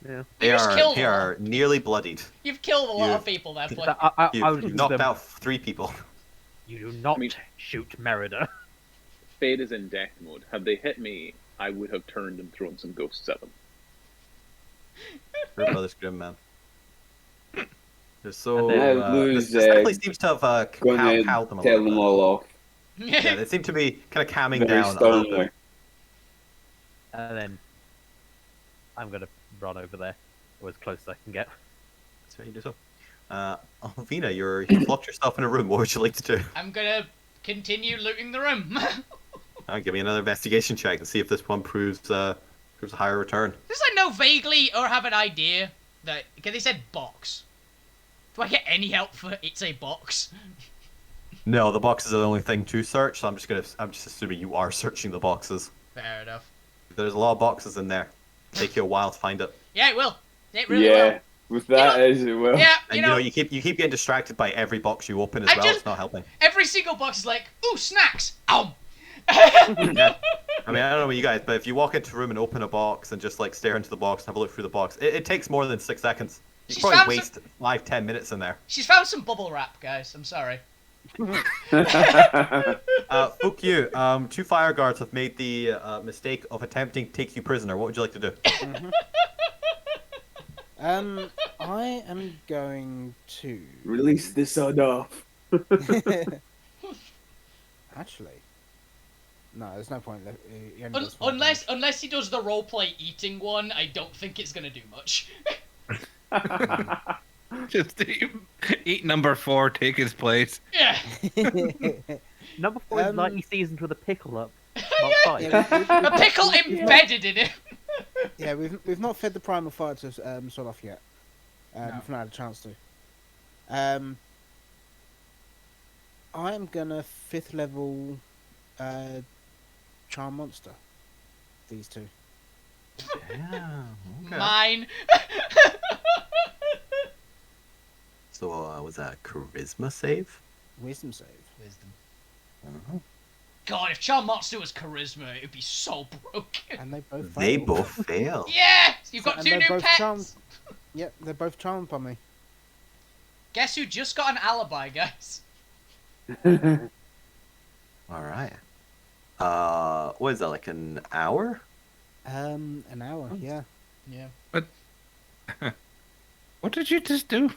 Yeah. They just killed they them. are nearly bloodied. You've killed a lot You- of people there, Blake. You've knocked out 3 people. You do not I mean- shoot Merida. Fade is in death mode. Had they hit me, I would have turned and thrown some ghosts at them. Your brother's grim, man. They're so. And then- This definitely seems to have Gonna cowed them a tell little them bit. all off. Yeah, they seem to be kind of calming Very down a little sternly. bit. And then I'm going to run over there. Or as close as I can get. That's what you do so. Alvina, you locked yourself in a room. What would you like to do? I'm gonna continue looting the room. Give me another investigation check and see if this one proves a higher return. Does I know vaguely or have an idea that... Okay, they said box. Do I get any help for it's a box? No, the boxes are the only thing to search, so I'm just assuming you are searching the boxes. Fair enough. There's a lot of boxes in there. Take you a while to find it. Yeah, it will. It really Yeah, will. with that as it will. Yeah, And you keep getting distracted by every box you open as I well. just- It's not helping. every single box is like, ooh, snacks! Ow! Yeah. I mean, I don't know about you guys, but if you walk into a room and open a box and just like stare into the box and have a look through the box, it takes more than 6 seconds. You She's probably found waste 5-10 minutes in there. She's found some bubble wrap, guys. I'm sorry. Fuck you. 2 fire guards have made the mistake of attempting to take you prisoner. What would you like to do? I am going to. Release the sod off. Actually, no, there's no point. He only does 5 Unless he does the roleplay eating one, I don't think it's gonna do much. Just eat number 4, take his place. Yeah. damage. Number 4 is Um, lightly seasoned with a pickle up. Mark 5. Yeah, A pickle embedded in it. yeah, we've not fed the primal fire to sod off yet. No. We've not had a chance to. I'm gonna 5th level charm monster. These 2. Yeah. Mine. So was that a charisma save? Wisdom save. Wisdom. Uh-huh. God, if Charm Monster was charisma, it'd be so broken. And they both. They failed. both fail. Yeah, you've got And 2 they're new both pets. charmed. Yep, they're both charmed by me. Guess who just got an alibi, guys? All right. What is that, like an hour? An hour. Yeah. Yeah. What did you just do?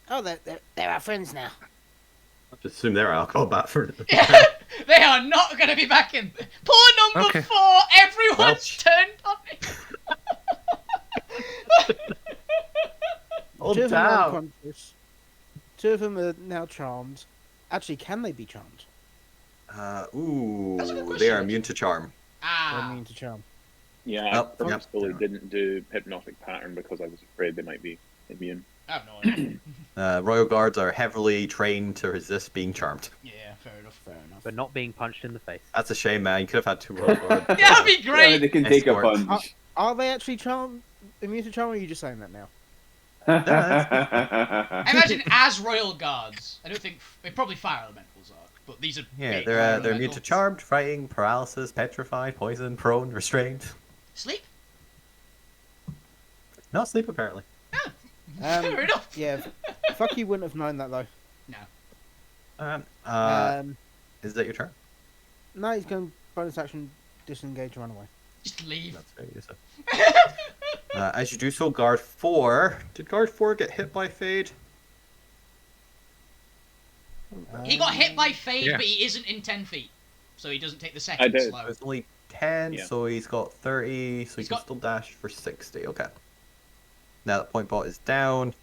Oh, they're our friends now. I just assume they're alcohol bat for. They are not going to be back in. Poor number Okay. 4. Everyone's Well, turned on me. Oh, 2 of them are damn. unconscious. 2 of them are now charmed. Actually, can they be charmed? That's a good They question. are immune to charm. They're Ah. immune to charm. Yeah, Yep, I yep. purposefully didn't do hypnotic pattern because I was afraid they might be immune. I have no idea. Royal guards are heavily trained to resist being charmed. Yeah, fair enough. Fair enough. But not being punched in the face. That's a shame, man. You could have had 2 royal guards. Yeah, that'd be Yeah, great. they can take a Escort. punch. Are they actually immune to charm, or are you just saying that now? I imagine as royal guards. I don't think probably fire elementals are, but these are Yeah, big they're fire immune to elementals. charmed, frightened, paralysis, petrified, poison, prone, restrained. Sleep. Not sleep apparently. Fair enough. Yeah. Fuck you wouldn't have known that though. Is that your turn? No, he's going bonus action, disengage, run away. Just leave. That's very useful. As you do so, guard 4. Did guard 4 get hit by Fade? He got hit by Fade, Yeah. but he isn't in 10 feet, so he doesn't take the I second did. slow. It's only 10, Yeah. so he's got 30, so he He's can got- still dash for 60. Okay. Now that point bot is down,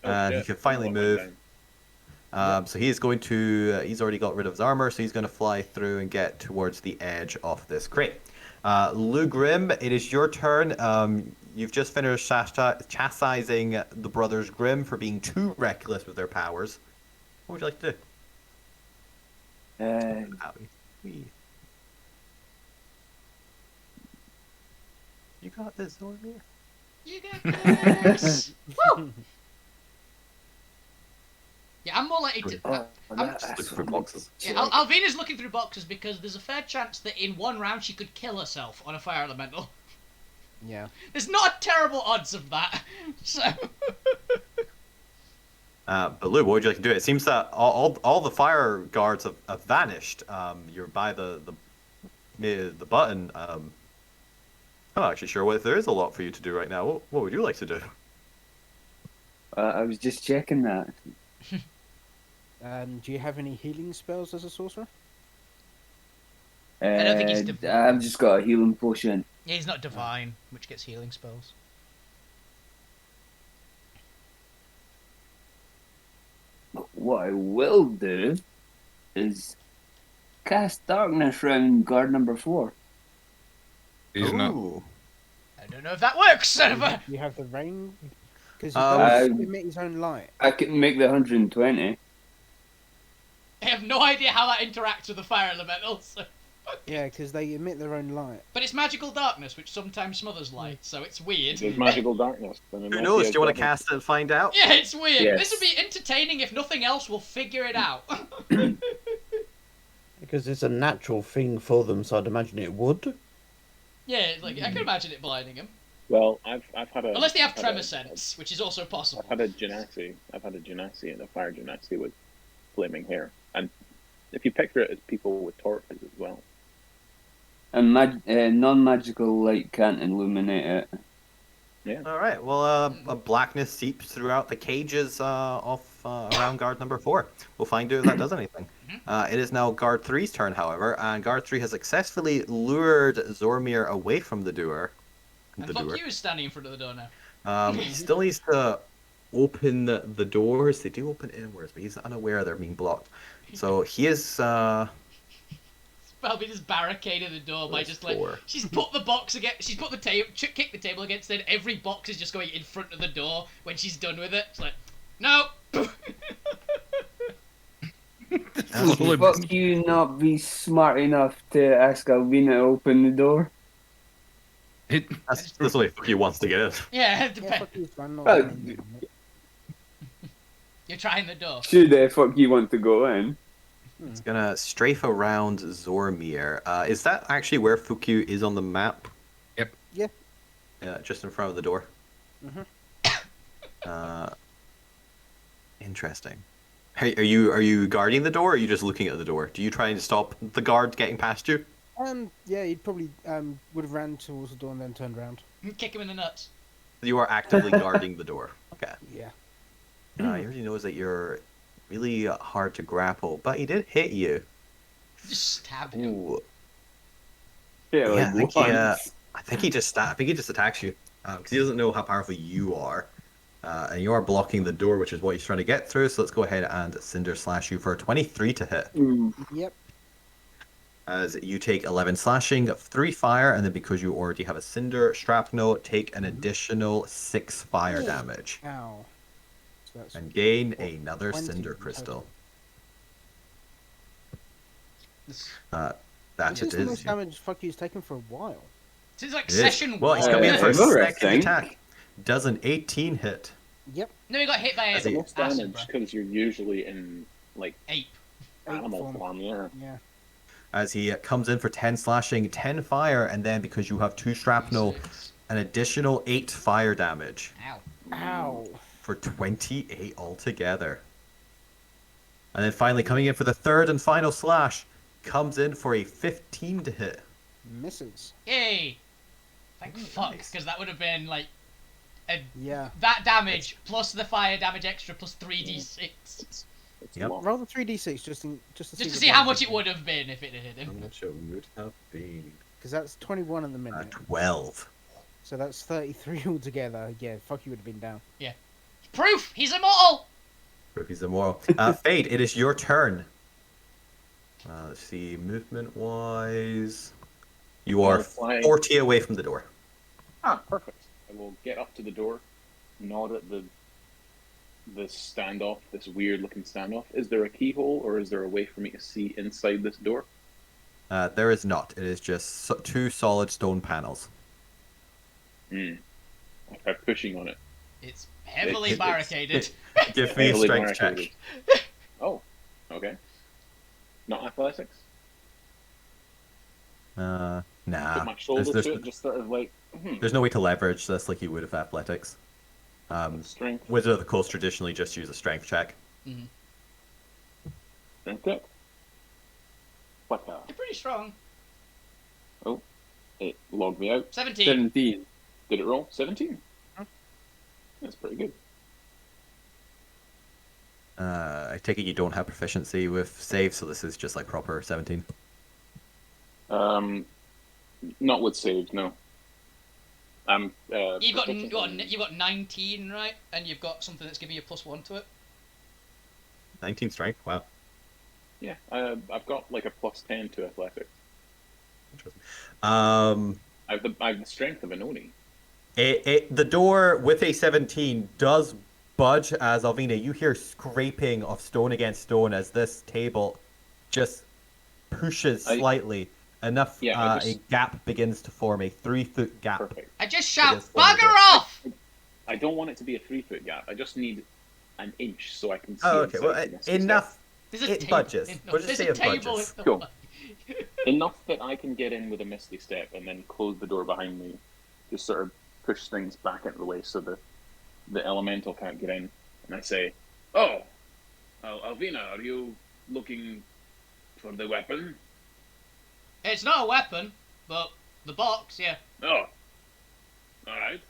Oh, and he shit. can finally Point bot went move. down. So he's going to. He's already got rid of his armor, so he's going to fly through and get towards the edge of this crate. Lou Grimm, it is your turn. You've just finished chastising the brothers Grimm for being too reckless with their powers. What would you like to do? Wee. You got this, Zormir. You got this. Woo! Yeah, I'm more likely to. Look for boxes. Yeah, Alvina's looking through boxes because there's a fair chance that in one round she could kill herself on a fire elemental. Yeah. There's not terrible odds of that. So. But Lou, what would you like to do? It seems that all the fire guards have vanished. You're by the button. I'm not actually sure if there is a lot for you to do right now. What would you like to do? I was just checking that. Do you have any healing spells as a sorcerer? I don't think he's I've just got a healing potion. Yeah, he's not divine, which gets healing spells. What I will do is cast darkness round guard number 4. He's not. Ooh. I don't know if that works, son of a... You have the rain? Because he Um, does emit his own light. I can make the 120. I have no idea how that interacts with the fire elemental, so... Yeah, because they emit their own light. But it's magical darkness, which sometimes smothers light, so it's weird. There's magical darkness. Then it Who might knows? be a Do you want to double. cast it and find out? Yeah, it's weird. Yes. This would be entertaining. If nothing else, we'll figure it out. Because it's a natural thing for them, so I'd imagine it would. Yeah, like I can imagine it blinding him. Well, I've had a. Unless they have I've had tremor a- sense, which is also possible. I've had a genasi. I've had a genasi and a fire genasi with flaming hair, and if you picture it as people with torches as well. And non-magical light can't illuminate it. Yeah. All right. Well, a blackness seeps throughout the cages around guard number 4. We'll find out if that does anything. It is now guard 3's turn, however, and guard 3 has successfully lured Zormir away from the door. And The fuck door. you is standing in front of the door now. He still needs to open the doors. They do open inwards, but he's unaware they're being blocked. So he is. Probably just barricaded the door by There's just like 4. she's put the box against. She's put the table, kicked the table against it. Every box is just going in front of the door when she's done with it. It's like, no. Fuck you not be smart enough to ask Alvina to open the door. That's the way he wants to get in. Yeah, it Yeah, depends. fuck you, Sven, not Well, opening it. You're trying the door. Should fuck you want to go in? He's gonna strafe around Zormir. Is that actually where Fukyu is on the map? Yep. Yeah. Yeah, just in front of the door. Mhm. Interesting. Hey, are you guarding the door, or are you just looking at the door? Do you try and stop the guard getting past you? Yeah, he'd probably would have ran towards the door and then turned around. Kick him in the nuts. You are actively guarding the door. Okay. Yeah. He already knows that you're really hard to grapple, but he did hit you. Just stab him. Ooh. Yeah, Yeah, like I think he just attacks you because he doesn't know how powerful you are, and you are blocking the door, which is what he's trying to get through. So let's go ahead and Cinder slash you for a 23 to hit. Yep. As you take 11 slashing, 3 fire, and then because you already have a Cinder shrapnel, take an additional 6 fire damage Ow. So that's and gain another 20 Cinder in crystal. This That This it is the is. most damage fuck you's taken for a while. is like It is. session Well, he's one. coming in for a Interesting. second attack. Does an 18 hit? Yep. No, he got hit by That's a it. Most acid damage breath. because you're usually in like Ape. animal form. form. Yeah. Yeah. As he comes in for 10 slashing, 10 fire, and then because you have 2 shrapnel, an additional 8 fire damage Ow. Ow. for 28 altogether. And then finally coming in for the third and final slash, comes in for a 15 to hit. Misses. Yay. Thank fuck, nice. because that would have been like Yeah. that damage plus the fire damage extra plus 3d6. It's Yep. long. Roll the 3d6 just to Just see to the see how damage. much it would have been if it had hit him. How much it would have been? Because that's 21 at the minute. 12. So that's 33 altogether. Yeah, fuck, you would have been down. Proof! He's immortal! Ruby's immoral. Fade, it is your turn. Let's see, movement-wise... You are I'll fly. 40 away from the door. Ah, perfect. I will get up to the door, nod at the standoff, this weird-looking standoff. Is there a keyhole, or is there a way for me to see inside this door? There is not. It is just two solid stone panels. I try pushing on it. It's heavily It- barricaded. Give me a Heavily strength check. barricaded. Oh, okay. Not athletics? Nah. Put my shoulder There's, to it, just sort of like, there's no way to leverage this like you would with athletics. strength. Wizard of the Coast traditionally just use a strength check. Strength check. What the? You're pretty strong. It logged me out. 17. 17. Did it roll? 17? That's pretty good. I take it you don't have proficiency with save, so this is just like proper 17. Not with saves, no. I'm You've got proficient in- you've got 19, right? And you've got something that's giving you a +1 to it. 19 strength? Wow. Yeah, I've got like a +10 to athletics. Interesting. I have the strength of an Oni. The door with a 17 does budge as Alvina, you hear scraping of stone against stone as this table just pushes slightly. Enough a gap begins to form, a 3-foot gap. Perfect. I just shout, It is one of bugger those. off! I don't want it to be a 3-foot gap. I just need an inch so I can see. Oh, okay. inside Well, the next enough. There's a It table. budges. No, We'll just there's say a it table budges. in the Cool. way. step. Enough that I can get in with a misty step and then close the door behind me. Just sort of push things back out of the way so the elemental can't get in. And I say, "Oh, Alvina, are you looking for the weapon?" It's not a weapon, but the box, yeah. Oh, all right.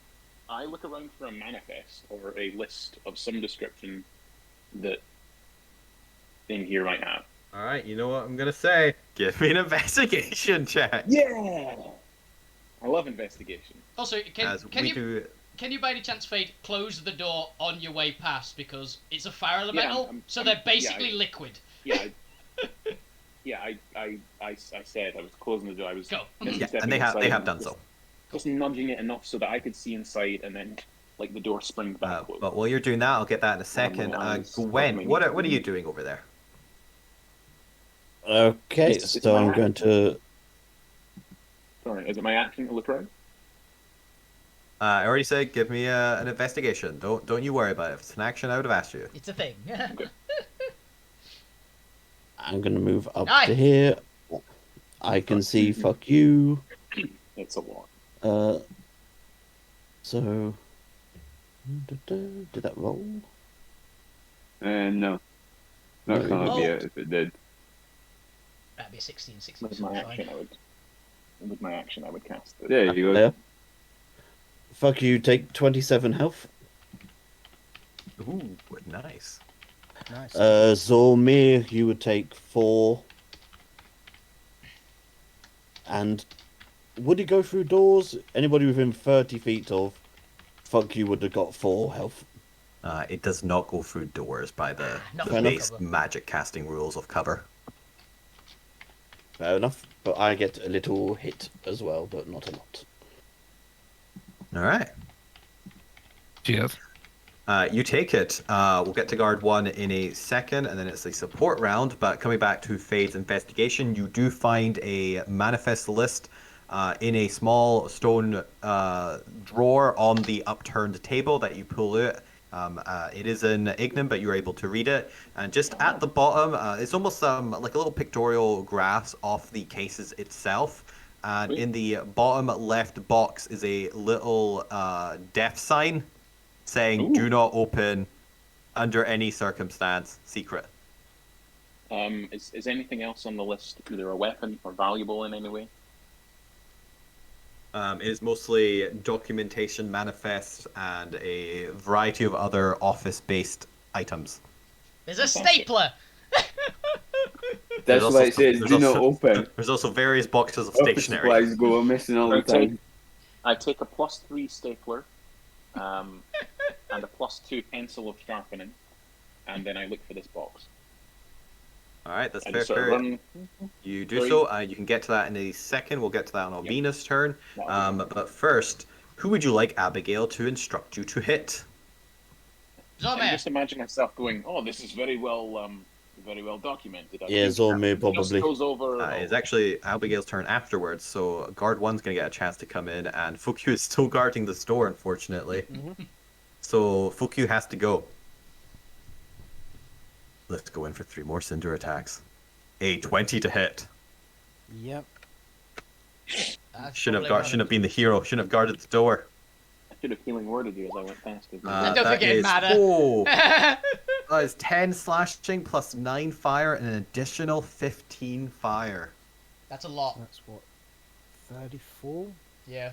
I look around for a manifest or a list of some description that in here might have. All right, you know what I'm gonna say? Give me an investigation check. Yeah, I love investigation. Also, As can we you do. can you by any chance, Fade, close the door on your way past because it's a fire elemental, so I'm- they're basically liquid. Yeah, I said I was closing the door. I was Go. misty Yeah, stepping and they inside have and done just- so. Just nudging it enough so that I could see inside, and then like the door springs back closed. But while you're doing that, I'll get that in a second. Gwen, what are you doing over there? Okay, It's so my I'm going to. Sorry, is it my action to look around? I already said give me an investigation. Don't you worry about it. If it's an action, I would have asked you. It's a thing. I'm going to move up Nice. to here. I can see. Fuck you. It's a lot. So. Did that roll? No. That No. can't be Oh. it if it did. That'd be a 16, 16. With so my it's action, fine. I would cast it. There you go. There. Fuck you. Take 27 health. Ooh, nice. Nice. Zormir, you would take 4. And would he go through doors? Anybody within 30 feet of fuck you would have got 4 health. It does not go through doors by the Not for base cover. magic casting rules of cover. Fair enough. But I get a little hit as well, but not a lot. All right. Cheers. You take it. We'll get to guard 1 in a second, and then it's a support round. But coming back to Fade's investigation, you do find a manifest list in a small stone drawer on the upturned table that you pull out. It is in Ignan, but you're able to read it. And just at the bottom, it's almost like a little pictorial graphs of the cases itself. And in the bottom left box is a little death sign saying, Ooh. "Do not open under any circumstance. Secret." Is anything else on the list either a weapon or valuable in any way? It is mostly documentation, manifests, and a variety of other office-based items. There's a stapler. That's There's why also- it says there's do not also- open. There's also various boxes of Office stationery. supplies go missing all the Okay. time. I take a +3 stapler, and a +2 pencil of sharpening, and then I look for this box. All right, that's I fair. just sort of run. You do Sorry. so. You can get to that in a second. We'll get to that on Alvina's turn. But first, who would you like Abigail to instruct you to hit? I just imagine myself going, "Oh, this is very well documented." Yeah, Zormir probably. Just goes over. It's actually Abigail's turn afterwards, so guard 1's going to get a chance to come in, and Fukyu is still guarding this door, unfortunately. So Fukyu has to go. Let's go in for 3 more Cinder attacks. A 20 to hit. Yep. Shouldn't have been the hero. Shouldn't have guarded the door. I should have healing worded you as I went past. Don't forget it matter. That is 10 slashing plus 9 fire and an additional 15 fire. That's a lot. That's what, 34? Yeah.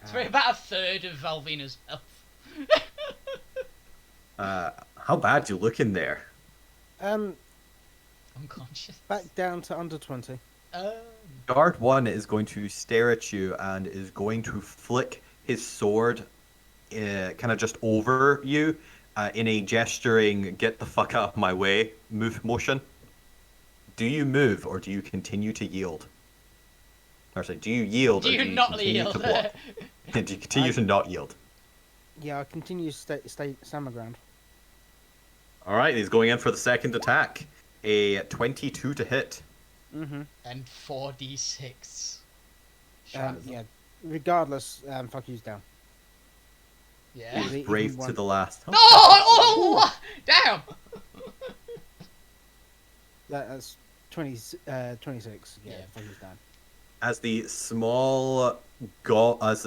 It's about a third of Alvina's health. How bad you look in there? Unconscious. Back down to under 20. Guard 1 is going to stare at you and is going to flick his sword kind of just over you in a gesturing, get the fuck out of my way motion. Do you move or do you continue to yield? Or sorry, do you yield Do or you do you not continue yield? to block? Do you continue to not yield? Yeah, I continue to stand my ground. Alright, he's going in for the second attack. A 22 to hit. And 4d6. Yeah, regardless, fuck you's down. Yeah. He's brave to the last. Oh! Damn! That's 26. Yeah, fuck you's down. As the small, because I'm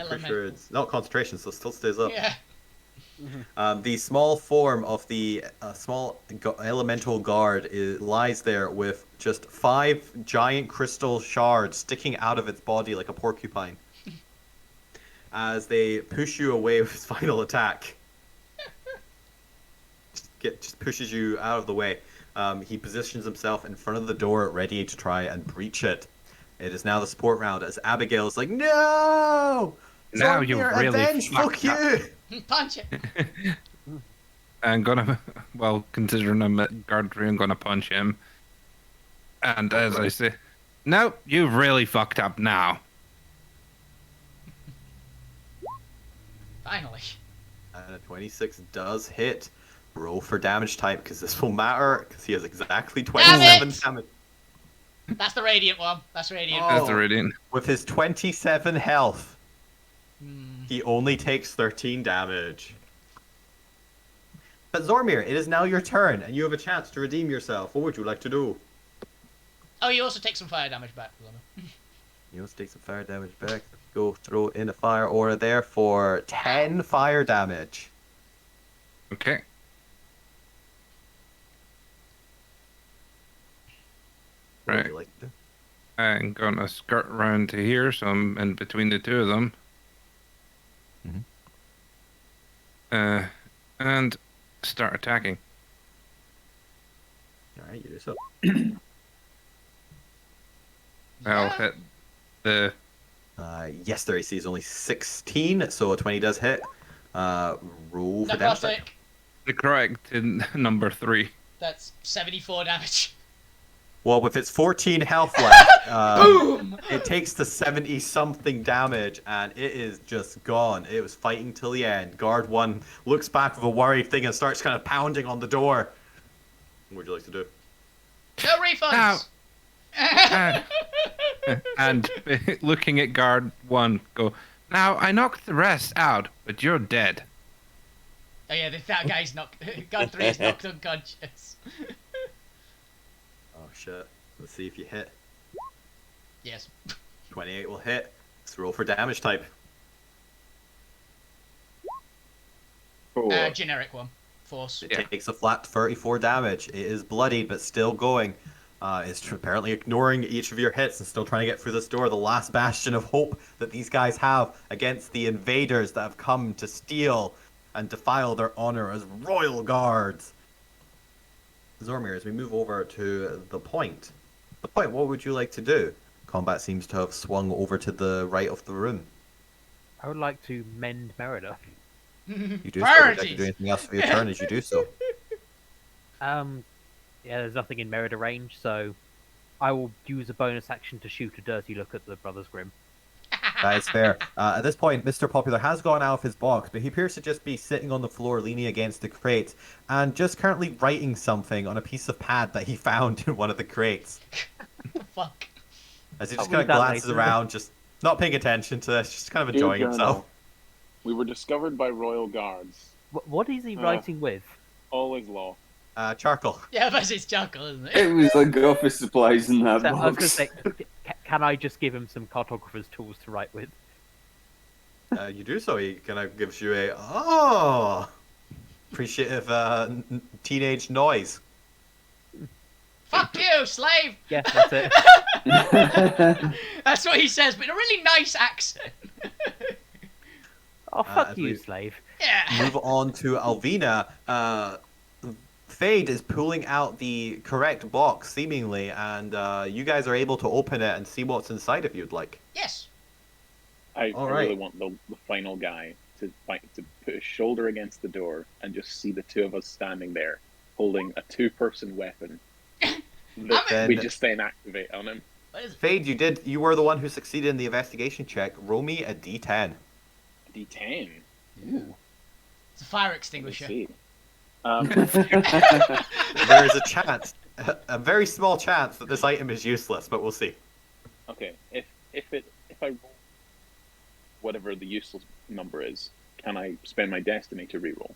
pretty sure it's not concentration, so it still stays up. Yeah. The small form of the elemental guard lies there with just 5 giant crystal shards sticking out of its body like a porcupine. As they push you away with his final attack. Just pushes you out of the way. He positions himself in front of the door, ready to try and breach it. It is now the support round as Abigail is like, "No! Now you've really avenge, fuck fucked up." you!" Punch it. I'm gonna, well, considering I'm at guard 3, I'm gonna punch him. And as I say, no, you've really fucked up now. Finally. And a 26 does hit. Roll for damage type, because this will matter, because he has exactly 27 damage. That's the radiant one. That's radiant. That's the radiant. With his 27 health, he only takes 13 damage. But Zormir, it is now your turn, and you have a chance to redeem yourself. What would you like to do? Oh, you also take some fire damage back. You also take some fire damage back. Go throw in a fire aura there for 10 fire damage. Okay. What would Right. you like to do? I'm gonna skirt around to here, so I'm in between the two of them. And start attacking. Alright, you do so. I'll hit the... Yes, their AC is only 16, so a 20 does hit. Roll for damage. Necrotic. the correct number 3. That's 74 damage. Well, with its 14 health left, Boom! it takes the 70-something damage, and it is just gone. It was fighting till the end. Guard 1 looks back with a worried thing and starts kind of pounding on the door. What would you like to do? No refunds! And looking at guard 1, go, now I knocked the rest out, but you're dead. Oh yeah, that guy's knocked. God 3 is knocked unconscious. Oh shit. Let's see if you hit. Yes. 28 will hit. Let's roll for damage type. Generic one. Force. It takes a flat 34 damage. It is bloodied, but still going. It's apparently ignoring each of your hits and still trying to get through this door. The last bastion of hope that these guys have against the invaders that have come to steal and defile their honor as royal guards. Zormir, as we move over to the point. The point, what would you like to do? combat seems to have swung over to the right of the room. I would like to mend Merida. You do so. Would you like to Priorities. do anything else for your turn as you do so? Yeah, there's nothing in Merida range, so I will use a bonus action to shoot a dirty look at the Brothers Grimm. That is fair. At this point, Mr. Popular has gone out of his box, but he appears to just be sitting on the floor, leaning against the crate, and just currently writing something on a piece of pad that he found in one of the crates. Fuck. As he I'll just kind read of that glances later. around, just not paying attention to this, just kind of Dear enjoying himself. Journal, we were discovered by royal guards. What is he writing with? All is law. Charcoal. Yeah, but it's charcoal, isn't it? It was like office supplies in that So, I was going to box. say, can I just give him some cartographer's tools to write with? You do so. He kind of gives you a appreciative teenage noise. Fuck you, slave! Yeah, that's it. That's what he says, but in a really nice accent. Oh, fuck as you, we- slave. Yeah. Move on to Alvina. Fade is pulling out the correct box, seemingly, and you guys are able to open it and see what's inside if you'd like. Yes. I All really right. want the final guy to put his shoulder against the door and just see the two of us standing there holding a two-person weapon that Then- we just then activate on him. What is it? Fade, you were the one who succeeded in the investigation check. Roll me a d10. D10. It's a fire Let's extinguisher. see. There is a chance, a very small chance, that this item is useless, but we'll see. Okay, if I roll whatever the useless number is, can I spend my destiny to reroll?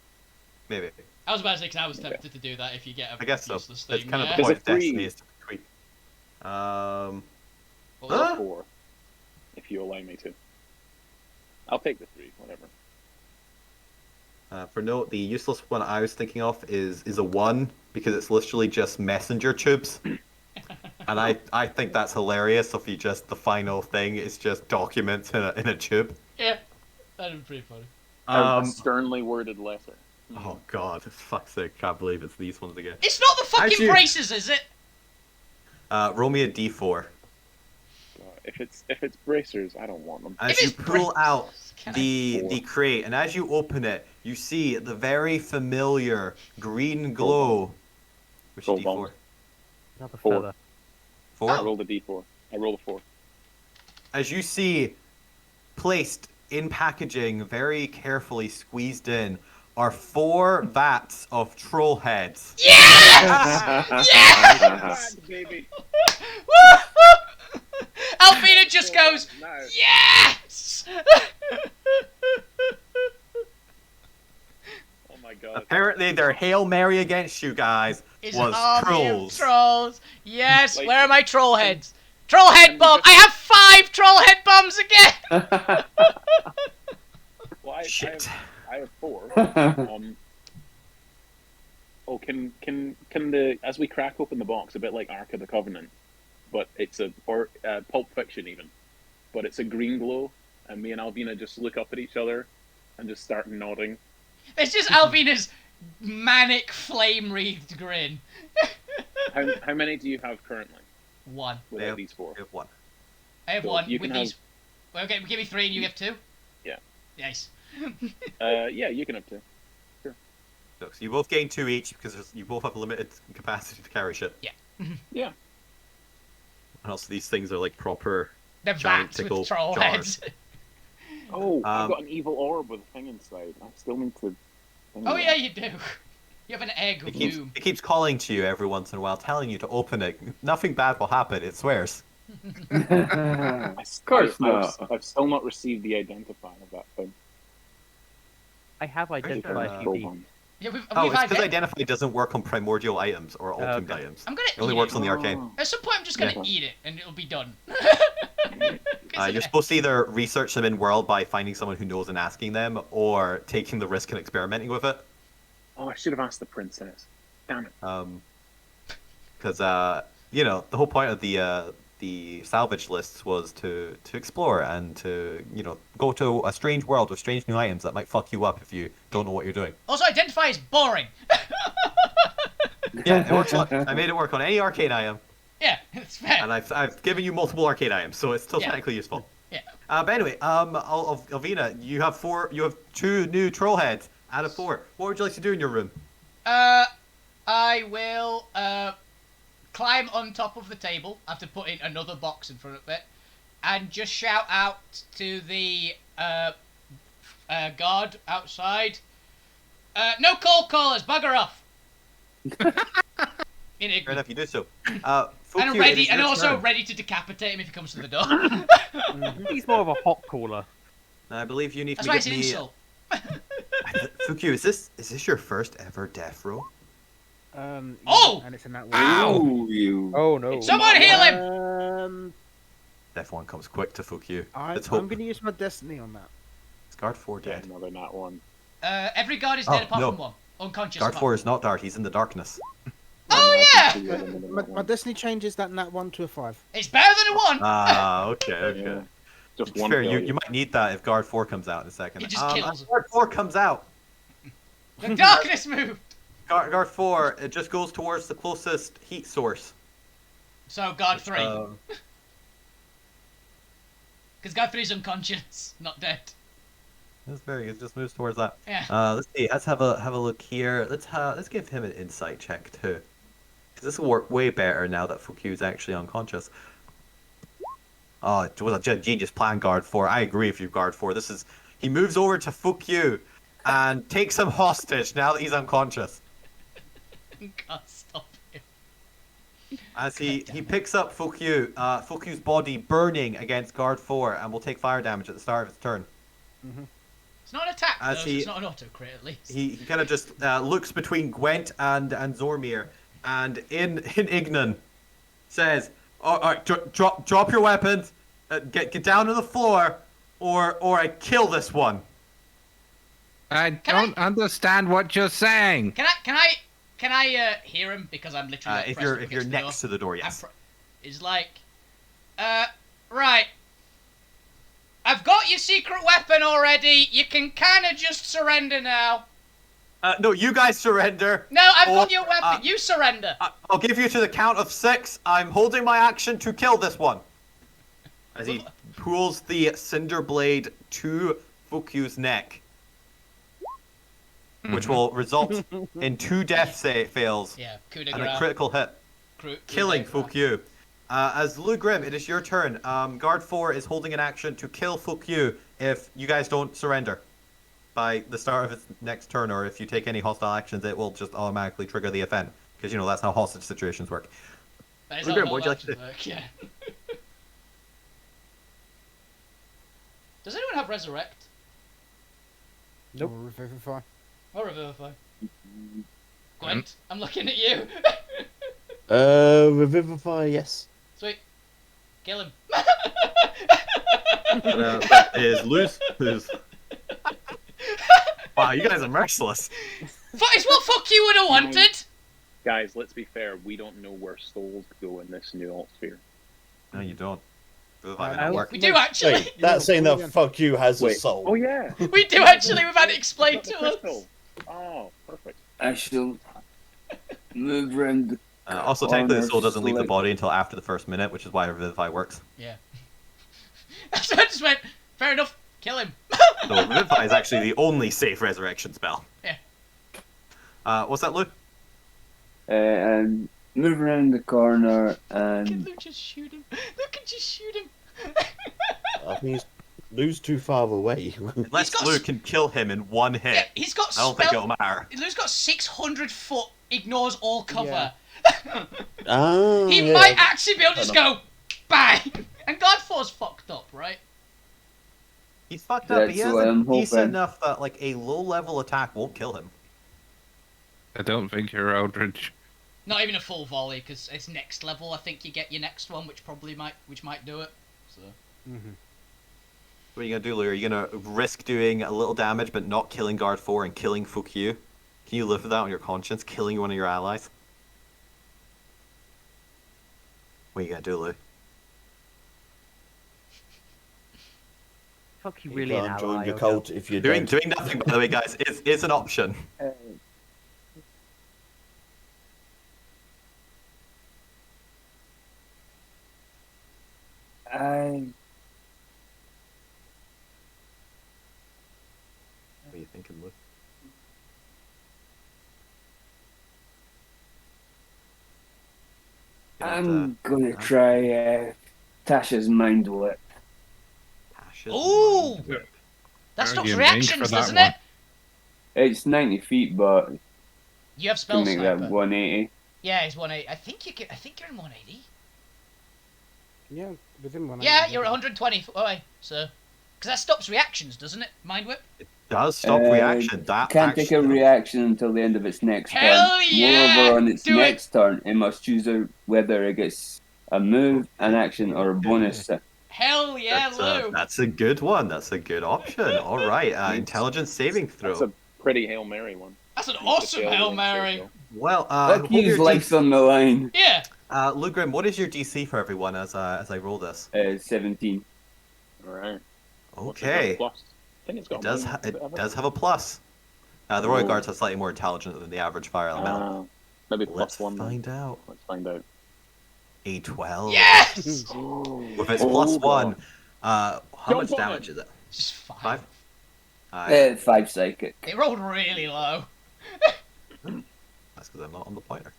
Maybe. I was about to say, because I was tempted to do that if you get a I guess so. useless That's thing. kind of the yeah. point of Is it free? Destiny is to tweak. What was Or it? 4, if you allow me to. I'll take the 3, whatever. For note, the useless one I was thinking of is a 1, because it's literally just messenger tubes. And I think that's hilarious if you just, the final thing is just documents in a tube. Yeah, that'd be pretty funny. A sternly worded letter. Oh god, for fuck's sake, can't believe it's these ones again. It's not the fucking Actually- braces, is it? Roll me a d4. God, if it's bracers, I don't want them. As It you is pull out Can I- the crate, and as you open it, you see the very familiar green glow. Which is Roll d4? bombs. Another 4. feather. 4? I rolled a D4. I rolled a 4. As you see, placed in packaging, very carefully squeezed in, are 4 vats of troll heads. Yes! baby. Alfina just goes, Now. yes! Oh my god. Apparently, their Hail Mary against you guys It's was army of trolls. trolls. Yes, Like- where are my troll heads? Troll head bomb! I have 5 troll head bombs again! Well, Shit. I have 4. Can the as we crack open the box, a bit like Ark of the Covenant, but it's Pulp Fiction even, but it's a green glow, and me and Albina just look up at each other and just start nodding. It's just Alvina's manic flame-wreathed grin. How many do you have currently 1. without have- these 4? We have 1. I have So 1 you with can these. Well, okay, give me 3 and you have 2? Yeah. Nice. Yeah, you can have 2. So you both gain 2 each because you both have limited capacity to carry shit. Yeah. And also, these things are like proper. They're Giant vats tickle with troll jars. heads. Oh, I've Um, got an evil orb with a thing inside. I still need to. Oh yeah, you do. You have an egg of doom. It keeps calling to you every once in a while, telling you to open it. Nothing bad will happen. It swears. Of course not. I've still not received the identifier of that thing. I have identified a few Troll thieves. bomb. Yeah, we've Oh, it's because ident- Identify doesn't work on primordial items or ultimate okay. items. I'm gonna It only eat works it. on the arcane. Oh. At some point, I'm just gonna Yeah. eat it, and it'll be done. You're supposed to either research them in world by finding someone who knows and asking them, or taking the risk and experimenting with it. Oh, I should have asked the princess. Damn it. Because you know, the whole point of the salvage lists was to explore and to, you know, go to a strange world with strange new items that might fuck you up if you don't know what you're doing. Also, identify is boring. Yeah, it works on. I made it work on any arcane item. Yeah, it's fair. And I've given you multiple arcade items, so it's still technically useful. Yeah. But anyway, Alvina, you have 2 new troll heads out of 4. What would you like to do in your room? I will climb on top of the table. I have to put in another box in front of it, and just shout out to the guard outside. No cold callers, bugger off. In Fair enough, you do so. and I'm also ready to decapitate him if he comes to the door. He's more of a hot caller. I believe you need That's to why give it's an me. insult. Fukyu, is this your first ever death roll? Oh! And it's in that Oh, you. Oh no. Someone heal him! Death 1 comes quick to Fukyu. I'm Let's hope. going to use my destiny on that. Is Guard 4 dead? Another not one. Every guard is dead apart no. from one. Unconscious. Guard apart 4 is not dark, he's in the darkness. Oh yeah! My destiny changes that nat 1 to a 5. It's better than a 1! Okay. Yeah. Just It's one. fair, failure. you might need that if Guard 4 comes out in a second. It just kills as Guard 4 comes out. The darkness moved! Guard 4, it just goes towards the closest heat source. So, guard 3. Uh, Because guard 3 is unconscious, not dead. That's very good. Just moves towards that. Yeah. Let's see. Let's have a look here. Let's give him an insight check too, because this will work way better now that Fukyu is actually unconscious. Oh, it was a genius plan, Guard 4. I agree with you, Guard 4. He moves over to Fukyu and takes him hostage now that he's unconscious. Can't stop him. As he picks up Fukyu, Fukyu's body burning against Guard 4, and will take fire damage at the start of its turn. It's not an attack, though, As so it's not an auto crit at least. He kind of just looks between Gwent and Zormir, and in Ignan says, "All right, drop your weapons, get down on the floor, or I kill this one." I don't understand what you're saying. Can I hear him because I'm literally If you're next to the door, yes. He's like, right. I've got your secret weapon already. You can kind of just surrender now. No, you guys surrender. No, I've got your weapon. You surrender. I'll give you to the count of 6. I'm holding my action to kill this one. As he pulls the cinder blade to Fukyu's neck, which will result in 2 death fails Yeah, coup de and a grace. critical hit, killing Fukyu. As Lu Grim, it is your turn. Guard 4 is holding an action to kill Fukyu if you guys don't surrender by the start of its next turn, or if you take any hostile actions, it will just automatically trigger the event. Because, that's how hostage situations work. That is Lu how Grim, what would you like to do? work, yeah. Does anyone have resurrect? Nope. Or revivify. Or revivify? Gwent, I'm looking at you. Revivify, yes. Sweet. Kill him. That is loose. Wow, you guys are merciless. It's what fuck you would have wanted. Guys, let's be fair. We don't know where souls go in this new Altsphere. No, you don't. We do actually. Wait, that's saying that fuck you has a soul. Oh yeah. We do actually. We've had it explained to us. Crystal. Oh, perfect. I shall move around the Also, technically, the soul corners doesn't leave the slightly. body until after the first minute, which is why Revivify works. Yeah. So I just went. Fair enough. Kill him. So Revivify is actually the only safe resurrection spell. Yeah. What's that, Lou? And move around the corner Can and Luke just shoot him? Luke can just shoot him. I think he's Lou's too far away. Unless got Lou s- can kill him in one hit. Yeah, he's got I don't think it'll matter. Luke's got 600 foot. Ignores all cover. He He might actually be able to just go bang. And God 4's fucked up, right? He's fucked up, but he That's has what I'm decent hoping. enough that like a low-level attack won't kill him. I don't think you're Eldridge. Not even a full volley because it's next level. I think you get your next one, which might do it. So. What are you gonna do, Lou? Are you gonna risk doing a little damage but not killing Guard 4 and killing Fukyu? Can you live with that on your conscience, killing one of your allies? What are you gonna do, Lou? Fuck you, really an can't ally. join your okay? cult if you Doing don't. nothing, by the way, guys, is an option. I'm gonna try Tasha's mind whip. Tasha's Ooh! Mind Whip. That Are stops you in range reactions, for that doesn't one? it? It's 90 feet, but You have can spell make that sniper. 180. Yeah, he's 180. I think you're in 180. Yeah, within one. Yeah, you're 120 away. So, because that stops reactions, doesn't it? Mind whip. Does stop reaction. That Can't take a actually- reaction until the end of its next Hell turn. yeah! Moreover, on its Do it! next turn, it must choose whether it gets a move, an action, or a bonus. Hell yeah, Lou! That's a good one. That's a good option. All right. Intelligence saving That's throw. a pretty Hail Mary one. That's an Needs to awesome fail Hail one Mary. save, Well, Fuck what you's your life's DC on the line. Yeah. Lugrim, what is your DC for everyone as I roll this? 17. though. Alright. What's it got? Okay. Plus? I think it's got It does. minus, It does have a plus. The Royal Oh. Guards are slightly more intelligent than the average fire elemental. Maybe Let's plus 1 then. find out. Let's find out. A 12. Yes. With its plus Oh, 1, God. how Jump much on damage it. is it? Just 5. 5. 5 psychic. It rolled really low. That's because I'm not on the pointer.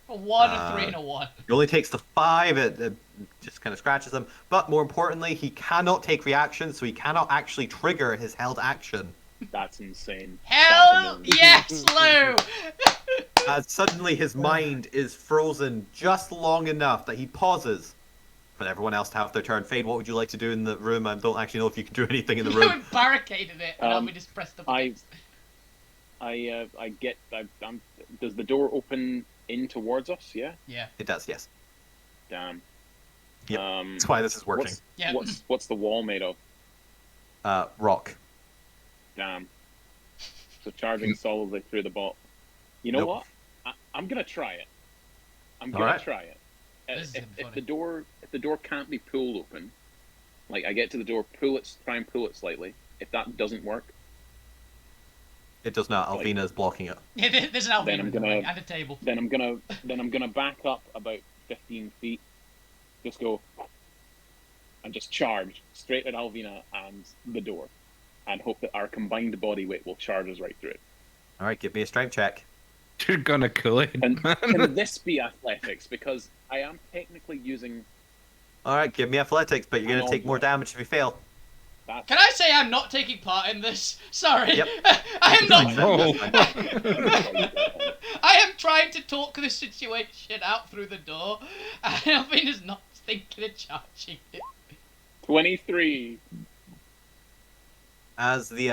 A 1, a 3, and a 1. He only takes the 5. It just kind of scratches him. But more importantly, he cannot take reactions, so he cannot actually trigger his held action. That's insane. Hell That's amazing. yes, Lou! As suddenly his mind is frozen just long enough that he pauses for everyone else to have their turn. Fade, what would you like to do in the room? I don't actually know if you can do anything in the You room. barricaded it, and we just pressed the buttons. Does the door open in towards us? Yeah. Yeah. It does, yes. Damn. Yep. That's why this is working. Yeah. What's the wall made of? Rock. Damn. So charging solidly through the bot. You know Nope. what? I'm gonna try it. I'm All gonna right. try it. This is If funny. the door can't be pulled open, like I get to the door, try and pull it slightly. If that doesn't work, It does not. Alvina is blocking it. Yeah, there's an Then Alvina I'm in the gonna- way, and a table. then I'm gonna back up about 15 feet, just go, and just charge straight at Alvina and the door, and hope that our combined body weight will charge us right through it. All right, give me a strength check. You're gonna kill it, And man. can this be athletics? Because I am technically using All right, give me athletics, but you're I going to know, take more but- damage if you fail. that. Can I say I'm not taking part in this? Sorry. Yep. I am not. No. I am trying to talk the situation out through the door, and Alvina's not thinking of charging it. 23. As the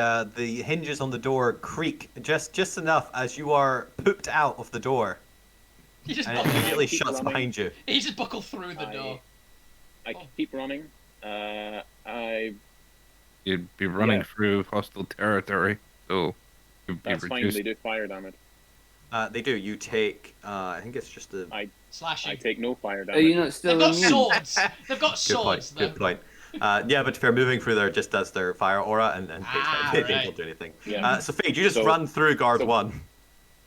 hinges on the door creak just enough as you are pooped out of the door, He just and it buckled, immediately Keep shuts running. behind you. he just buckled through the door. I Oh. keep running. You'd be running Yeah. through hostile territory, so you'd be That's fine. reduced. They do fire damage. They do. You take. I think it's just a. Slashing. I take no fire Are damage. you not They've still got immune? swords. They've got Good point. swords, though. Good point. Yeah, but if they're moving through there, just does their fire aura, and they right. don't do anything. Yeah. So Fade, you just So- run through guard so- 1.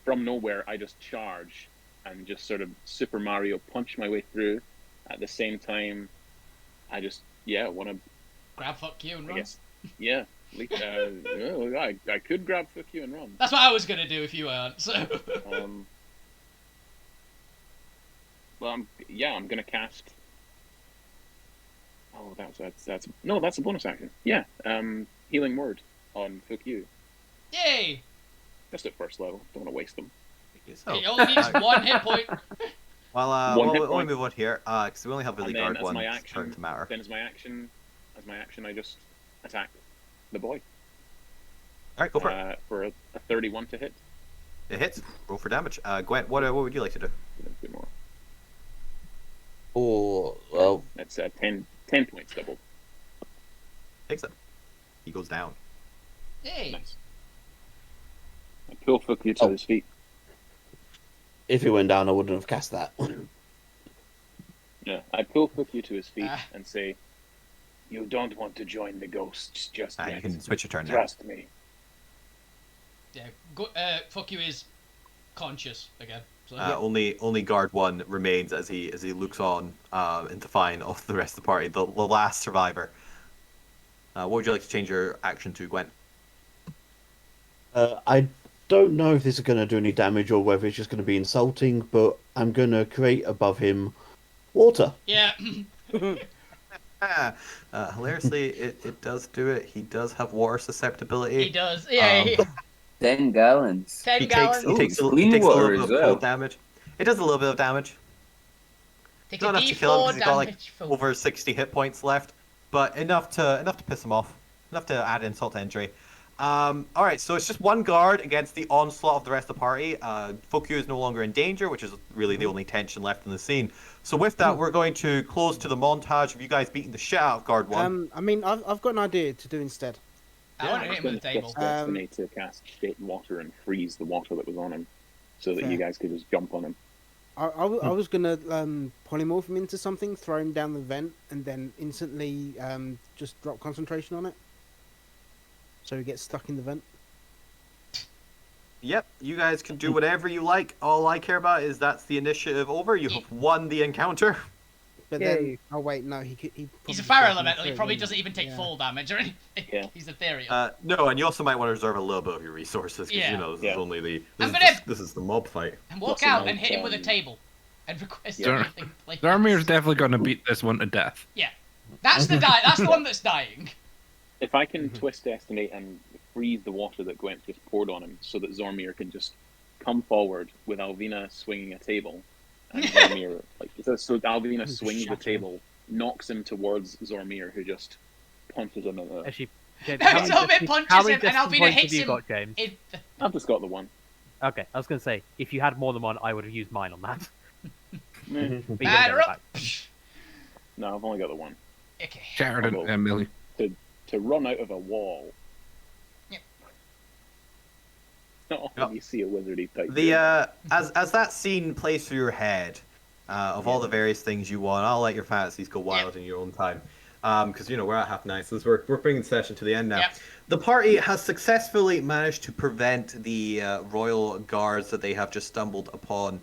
From nowhere, I just charge and just sort of Super Mario punch my way through. At the same time, I just want to. Grab fuck you and I run. guess. Yeah. I could grab fuck you and run. That's what I was gonna do if you weren't. So. Well, I'm gonna cast. Oh, that's a bonus action. Yeah, healing word on fuck you. Yay! Just at first level. Don't want to waste them. So, He only needs one hit point. well, One hit we'll point. move on here, because we only have really And then guard as 1 my turn action, to matter. then as my action, I just attack the boy All right, go for it. for a 31 to hit. It hits. Roll for damage. Gwent, what would you like to do? A bit more. Oh, well, That's 10 points double. Takes it. He goes down. Yay! Nice. I pull fuck you to Oh. his feet. if he went down, I wouldn't have cast that. Yeah, I pull fuck you to his feet Ah. and say, "You don't want to join the ghosts just You yet. can switch your turn now. Trust me." Yeah. Fuck you is conscious again. So. Only guard 1 remains as he looks on in defiance of the rest of the party, the last survivor. What would you like to change your action to, Gwent? I don't know if this is going to do any damage or whether it's just going to be insulting, but I'm going to create above him water. Yeah. Hilariously, it does do it. He does have water susceptibility. He does. Yeah. Um, 10 gallons. 10 He gallons. takes a clean little water bit as of well. cold damage. It does a little bit of damage. Take Not a enough to kill him D4 because he's got like damage for... over 60 hit points left, but enough to piss him off. Enough to add insult to injury. All right, so it's just one guard against the onslaught of the rest of the party. Fokyu is no longer in danger, which is really the only tension left in the scene. So with that, we're going to close to the montage of you guys beating the shit out of guard one. I mean, I've got an idea to do instead. I want to hit him with the table. Destiny to cast Shade Water and freeze the water that was on him, so that Fair. you guys could just jump on him. I was gonna polymorph him into something, throw him down the vent, and then instantly just drop concentration on it, so he gets stuck in the vent. Yep, you guys can do whatever you like. All I care about is that's the initiative over. You have won the encounter. But then, oh wait, no, he He's a probably fire goes elemental. He through, probably wouldn't doesn't even take Yeah. full damage or anything. Yeah. He's ethereal. No, and you also might want to reserve a little bit of your resources because Yeah. you know this Yeah. is only the I'm this, gonna- is, this is the mob fight. and walk what's out the and hit him with a night, table. And request Yeah. anything. Like, Zarmir's definitely going to beat this one to death. that's the that's the one that's dying. If I can twist Destiny and freeze the water that Gwent just poured on him, so that Zormir can just come forward with Alvina swinging a table, and Zormir so Alvina swings the table, knocks him towards Zormir, who just punches him in the. Actually, James, No, how many Zormir destiny- punches how many him and destiny Alvina points hits have you him. got, James? I've just got the one. Okay, I was going to say, if you had more than one, I would have used mine on that. Meh. But you don't Batter get it up. back. No, I've only got the one. Okay. Sheridan Although- and Millie. To run out of a wall. Yep. Not often Yep. you see a wizardy type. The as that scene plays through your head, of all the various things you want, I'll let your fantasies go wild in your own time. Because you know we're at half nine, so we're bringing the session to the end now. Yep. The party has successfully managed to prevent the royal guards that they have just stumbled upon,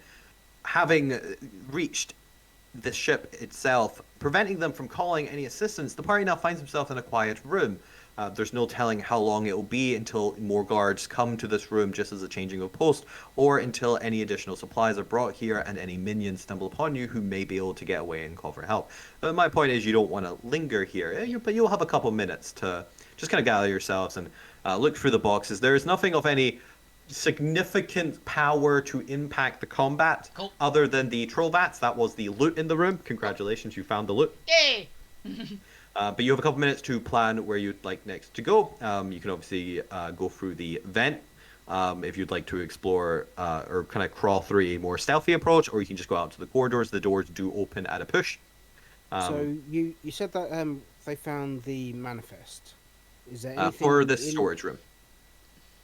having reached the ship itself, preventing them from calling any assistance. The party now finds themselves in a quiet room. There's no telling how long it will be until more guards come to this room just as a changing of post, or until any additional supplies are brought here and any minions stumble upon you who may be able to get away and call for help. My point is you don't want to linger here, but you'll have a couple minutes to just kind of gather yourselves and look through the boxes. There is nothing of any significant power to impact the combat other than the troll vats. That was the loot in the room. Congratulations, you found the loot. Yay! But you have a couple minutes to plan where you'd like next to go. You can obviously go through the vent if you'd like to explore or kind of crawl through a more stealthy approach, or you can just go out to the corridors. The doors do open at a push. So you said that they found the manifest. Is there anything for the in- storage room.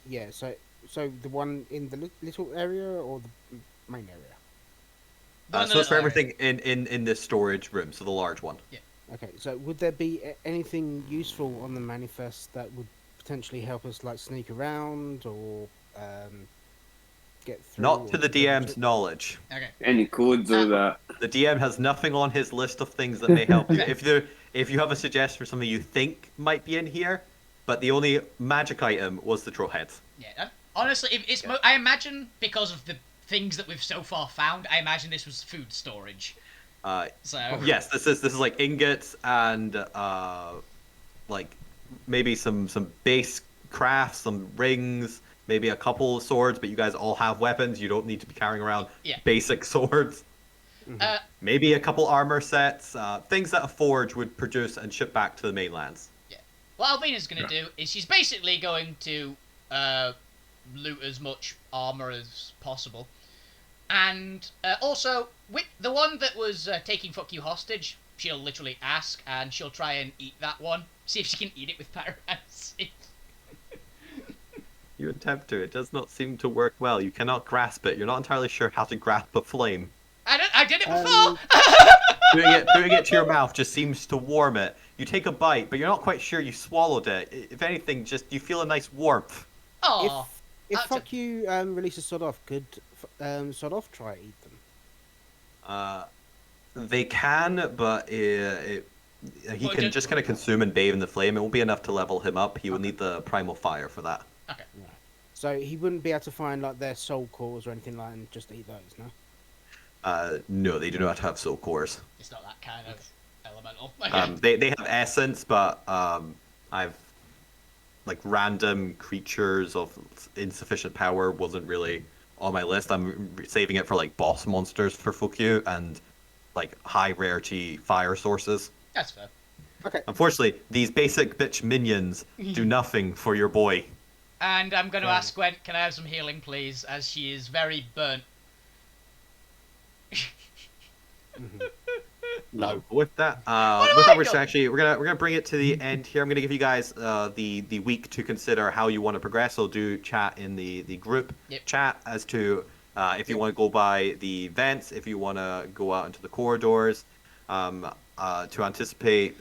Yeah. So the one in the little area or the main area? The one So it's for that- everything in this storage room, so the large one. Okay. So would there be anything useful on the manifest that would potentially help us like sneak around or get through? Not to or the get DM's knowledge. Okay. Any codes or that? The DM has nothing on his list of things that may help you. If you have a suggestion for something you think might be in here, but the only magic item was the troll heads. Yeah. Honestly, if it's I imagine because of the things that we've so far found, I imagine this was food storage. So Yes, this is like ingots and like maybe some base crafts, some rings, maybe a couple of swords. But you guys all have weapons. You don't need to be carrying around basic swords. Maybe a couple armor sets, things that a forge would produce and ship back to the mainlands. what Alvina's going to do is she's basically going to loot as much armor as possible. And also, with the one that was taking fuck you hostage, she'll literally ask and she'll try and eat that one. See if she can eat it with pyromancy. You attempt to. It does not seem to work well. You cannot grasp it. You're not entirely sure how to grasp a flame. I did it before! Putting it to your mouth just seems to warm it. You take a bite, but you're not quite sure you swallowed it. If anything, just you feel a nice warmth. Oh, If that's fuck you releases Sod Off, could Sod Off try to eat them? They can, but he can just kind of consume and bathe in the flame. It won't be enough to level him up. He will need the primal fire for that. So he wouldn't be able to find like their soul cores or anything like that and just eat those, no? No, they do not have soul cores. It's not that kind of elemental. They have essence, but I've like random creatures of insufficient power wasn't really on my list. I'm saving it for like boss monsters for Fukyu and like high rarity fire sources. That's fair. Okay. Unfortunately, these basic bitch minions do nothing for your boy. And I'm going to ask Gwen, can I have some healing, please, as she is very burnt. No. With that, we're gonna bring it to the end here. I'm gonna give you guys the week to consider how you want to progress. So do chat in the group chat as to if you want to go by the events, if you want to go out into the corridors, to anticipate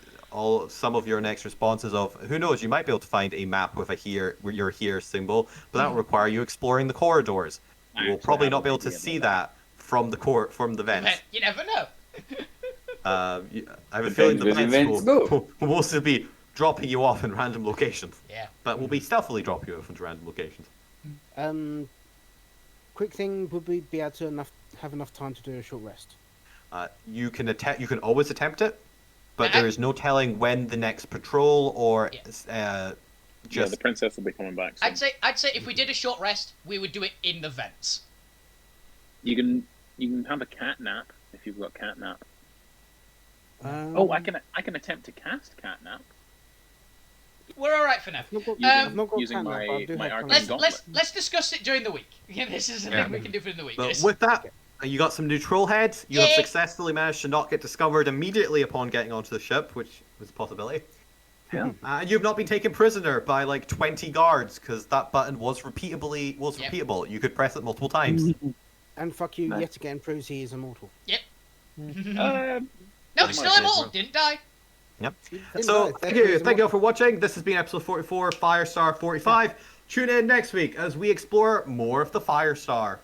some of your next responses. Of who knows, you might be able to find a map with your here symbol, but that will require you exploring the corridors. You will probably not be able to see that from the vents. You never know. I have a feeling the vents will mostly be dropping you off in random locations. Yeah. But we'll be stealthily dropping you off into random locations. Quick thing, would we be able to have enough time to do a short rest? You can always attempt it, but there is no telling when the next patrol or the princess will be coming back soon. I'd say if we did a short rest, we would do it in the vents. You can have a cat nap if you've got cat nap. I can attempt to cast cat nap. We're all right for now. Using my arcane gauntlet. Let's discuss it during the week. Yeah, this is the thing we can do for the week. But with that, you got some new troll heads. You have successfully managed to not get discovered immediately upon getting onto the ship, which was a possibility. Yeah. You've not been taken prisoner by like 20 guards because that button was repeatable. You could press it multiple times. And fuck you yet again proves he is immortal. Yep. No, he's still immortal. Didn't die. Yep. So thank you all for watching. This has been episode 44, Firestar 45. Tune in next week as we explore more of the Firestar.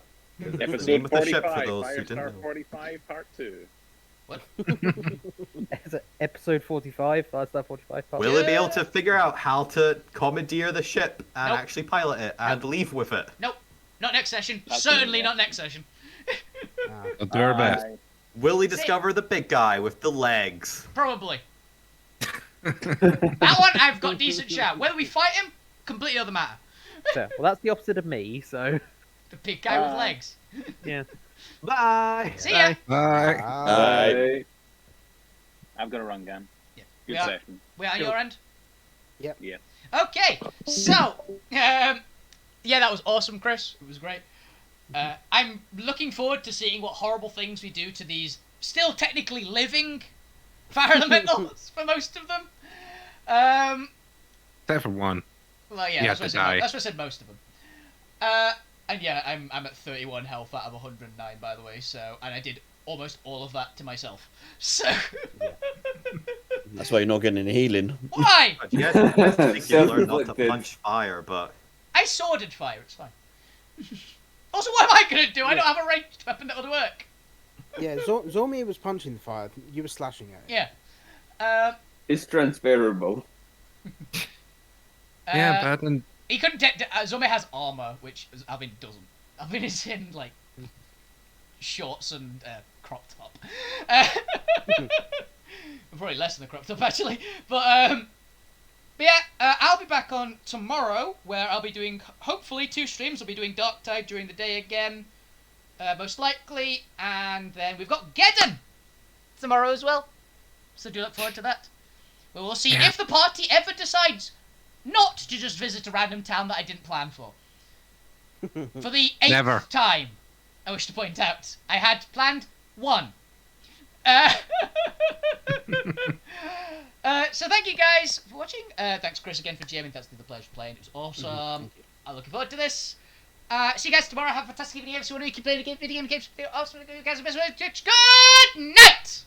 Episode 45, Firestar 45 Part 2. What? Is it episode 45? Firestar 45 part Will it be able to figure out how to commandeer the ship and actually pilot it and leave with it? Nope. Not next session. Certainly not next session. I'll do our best. Will he discover the big guy with the legs? Probably. That one, I've got decent shout. Whether we fight him, completely other matter. So, well, that's the opposite of me, so... The big guy with legs. Yeah. Bye! See ya! Bye. Bye. I've got to run, Gan. Yeah. Good session. We are on your end? Yep. Yeah. Okay, so... yeah, that was awesome, Chris. It was great. I'm looking forward to seeing what horrible things we do to these still technically living fire elementals for most of them. Except for one. Well, yeah, that's what I said most of them. And yeah, I'm at 31 health out of 109, by the way. So, and I did almost all of that to myself. So. That's why you're not getting any healing. Why? Yes, I think you learned not to punch fire, but I sworded fire. It's fine. Also, what am I gonna do? I don't have a ranged weapon that'll work. Yeah, Zormir was punching the fire. You were slashing at it. Yeah. It's transferable. Yeah, but then He couldn't take. Zormir has armor, which Alvin doesn't. Alvin is in like shorts and crop top. Probably less than a crop top actually, but yeah, I'll be back on tomorrow where I'll be doing hopefully 2 streams. I'll be doing Dark Tide during the day again, most likely, and then we've got Geddon tomorrow as well. So do look forward to that. We will see if the party ever decides not to just visit a random town that I didn't plan for. For the 8th time, I wish to point out, I had planned 1. So thank you guys for watching. Thanks Chris again for GMing. That's been a pleasure playing. It was awesome. I'm looking forward to this. See you guys tomorrow. Have a fantastic evening. Everyone, keep playing video games. Awesome. You guys are the best. Good night.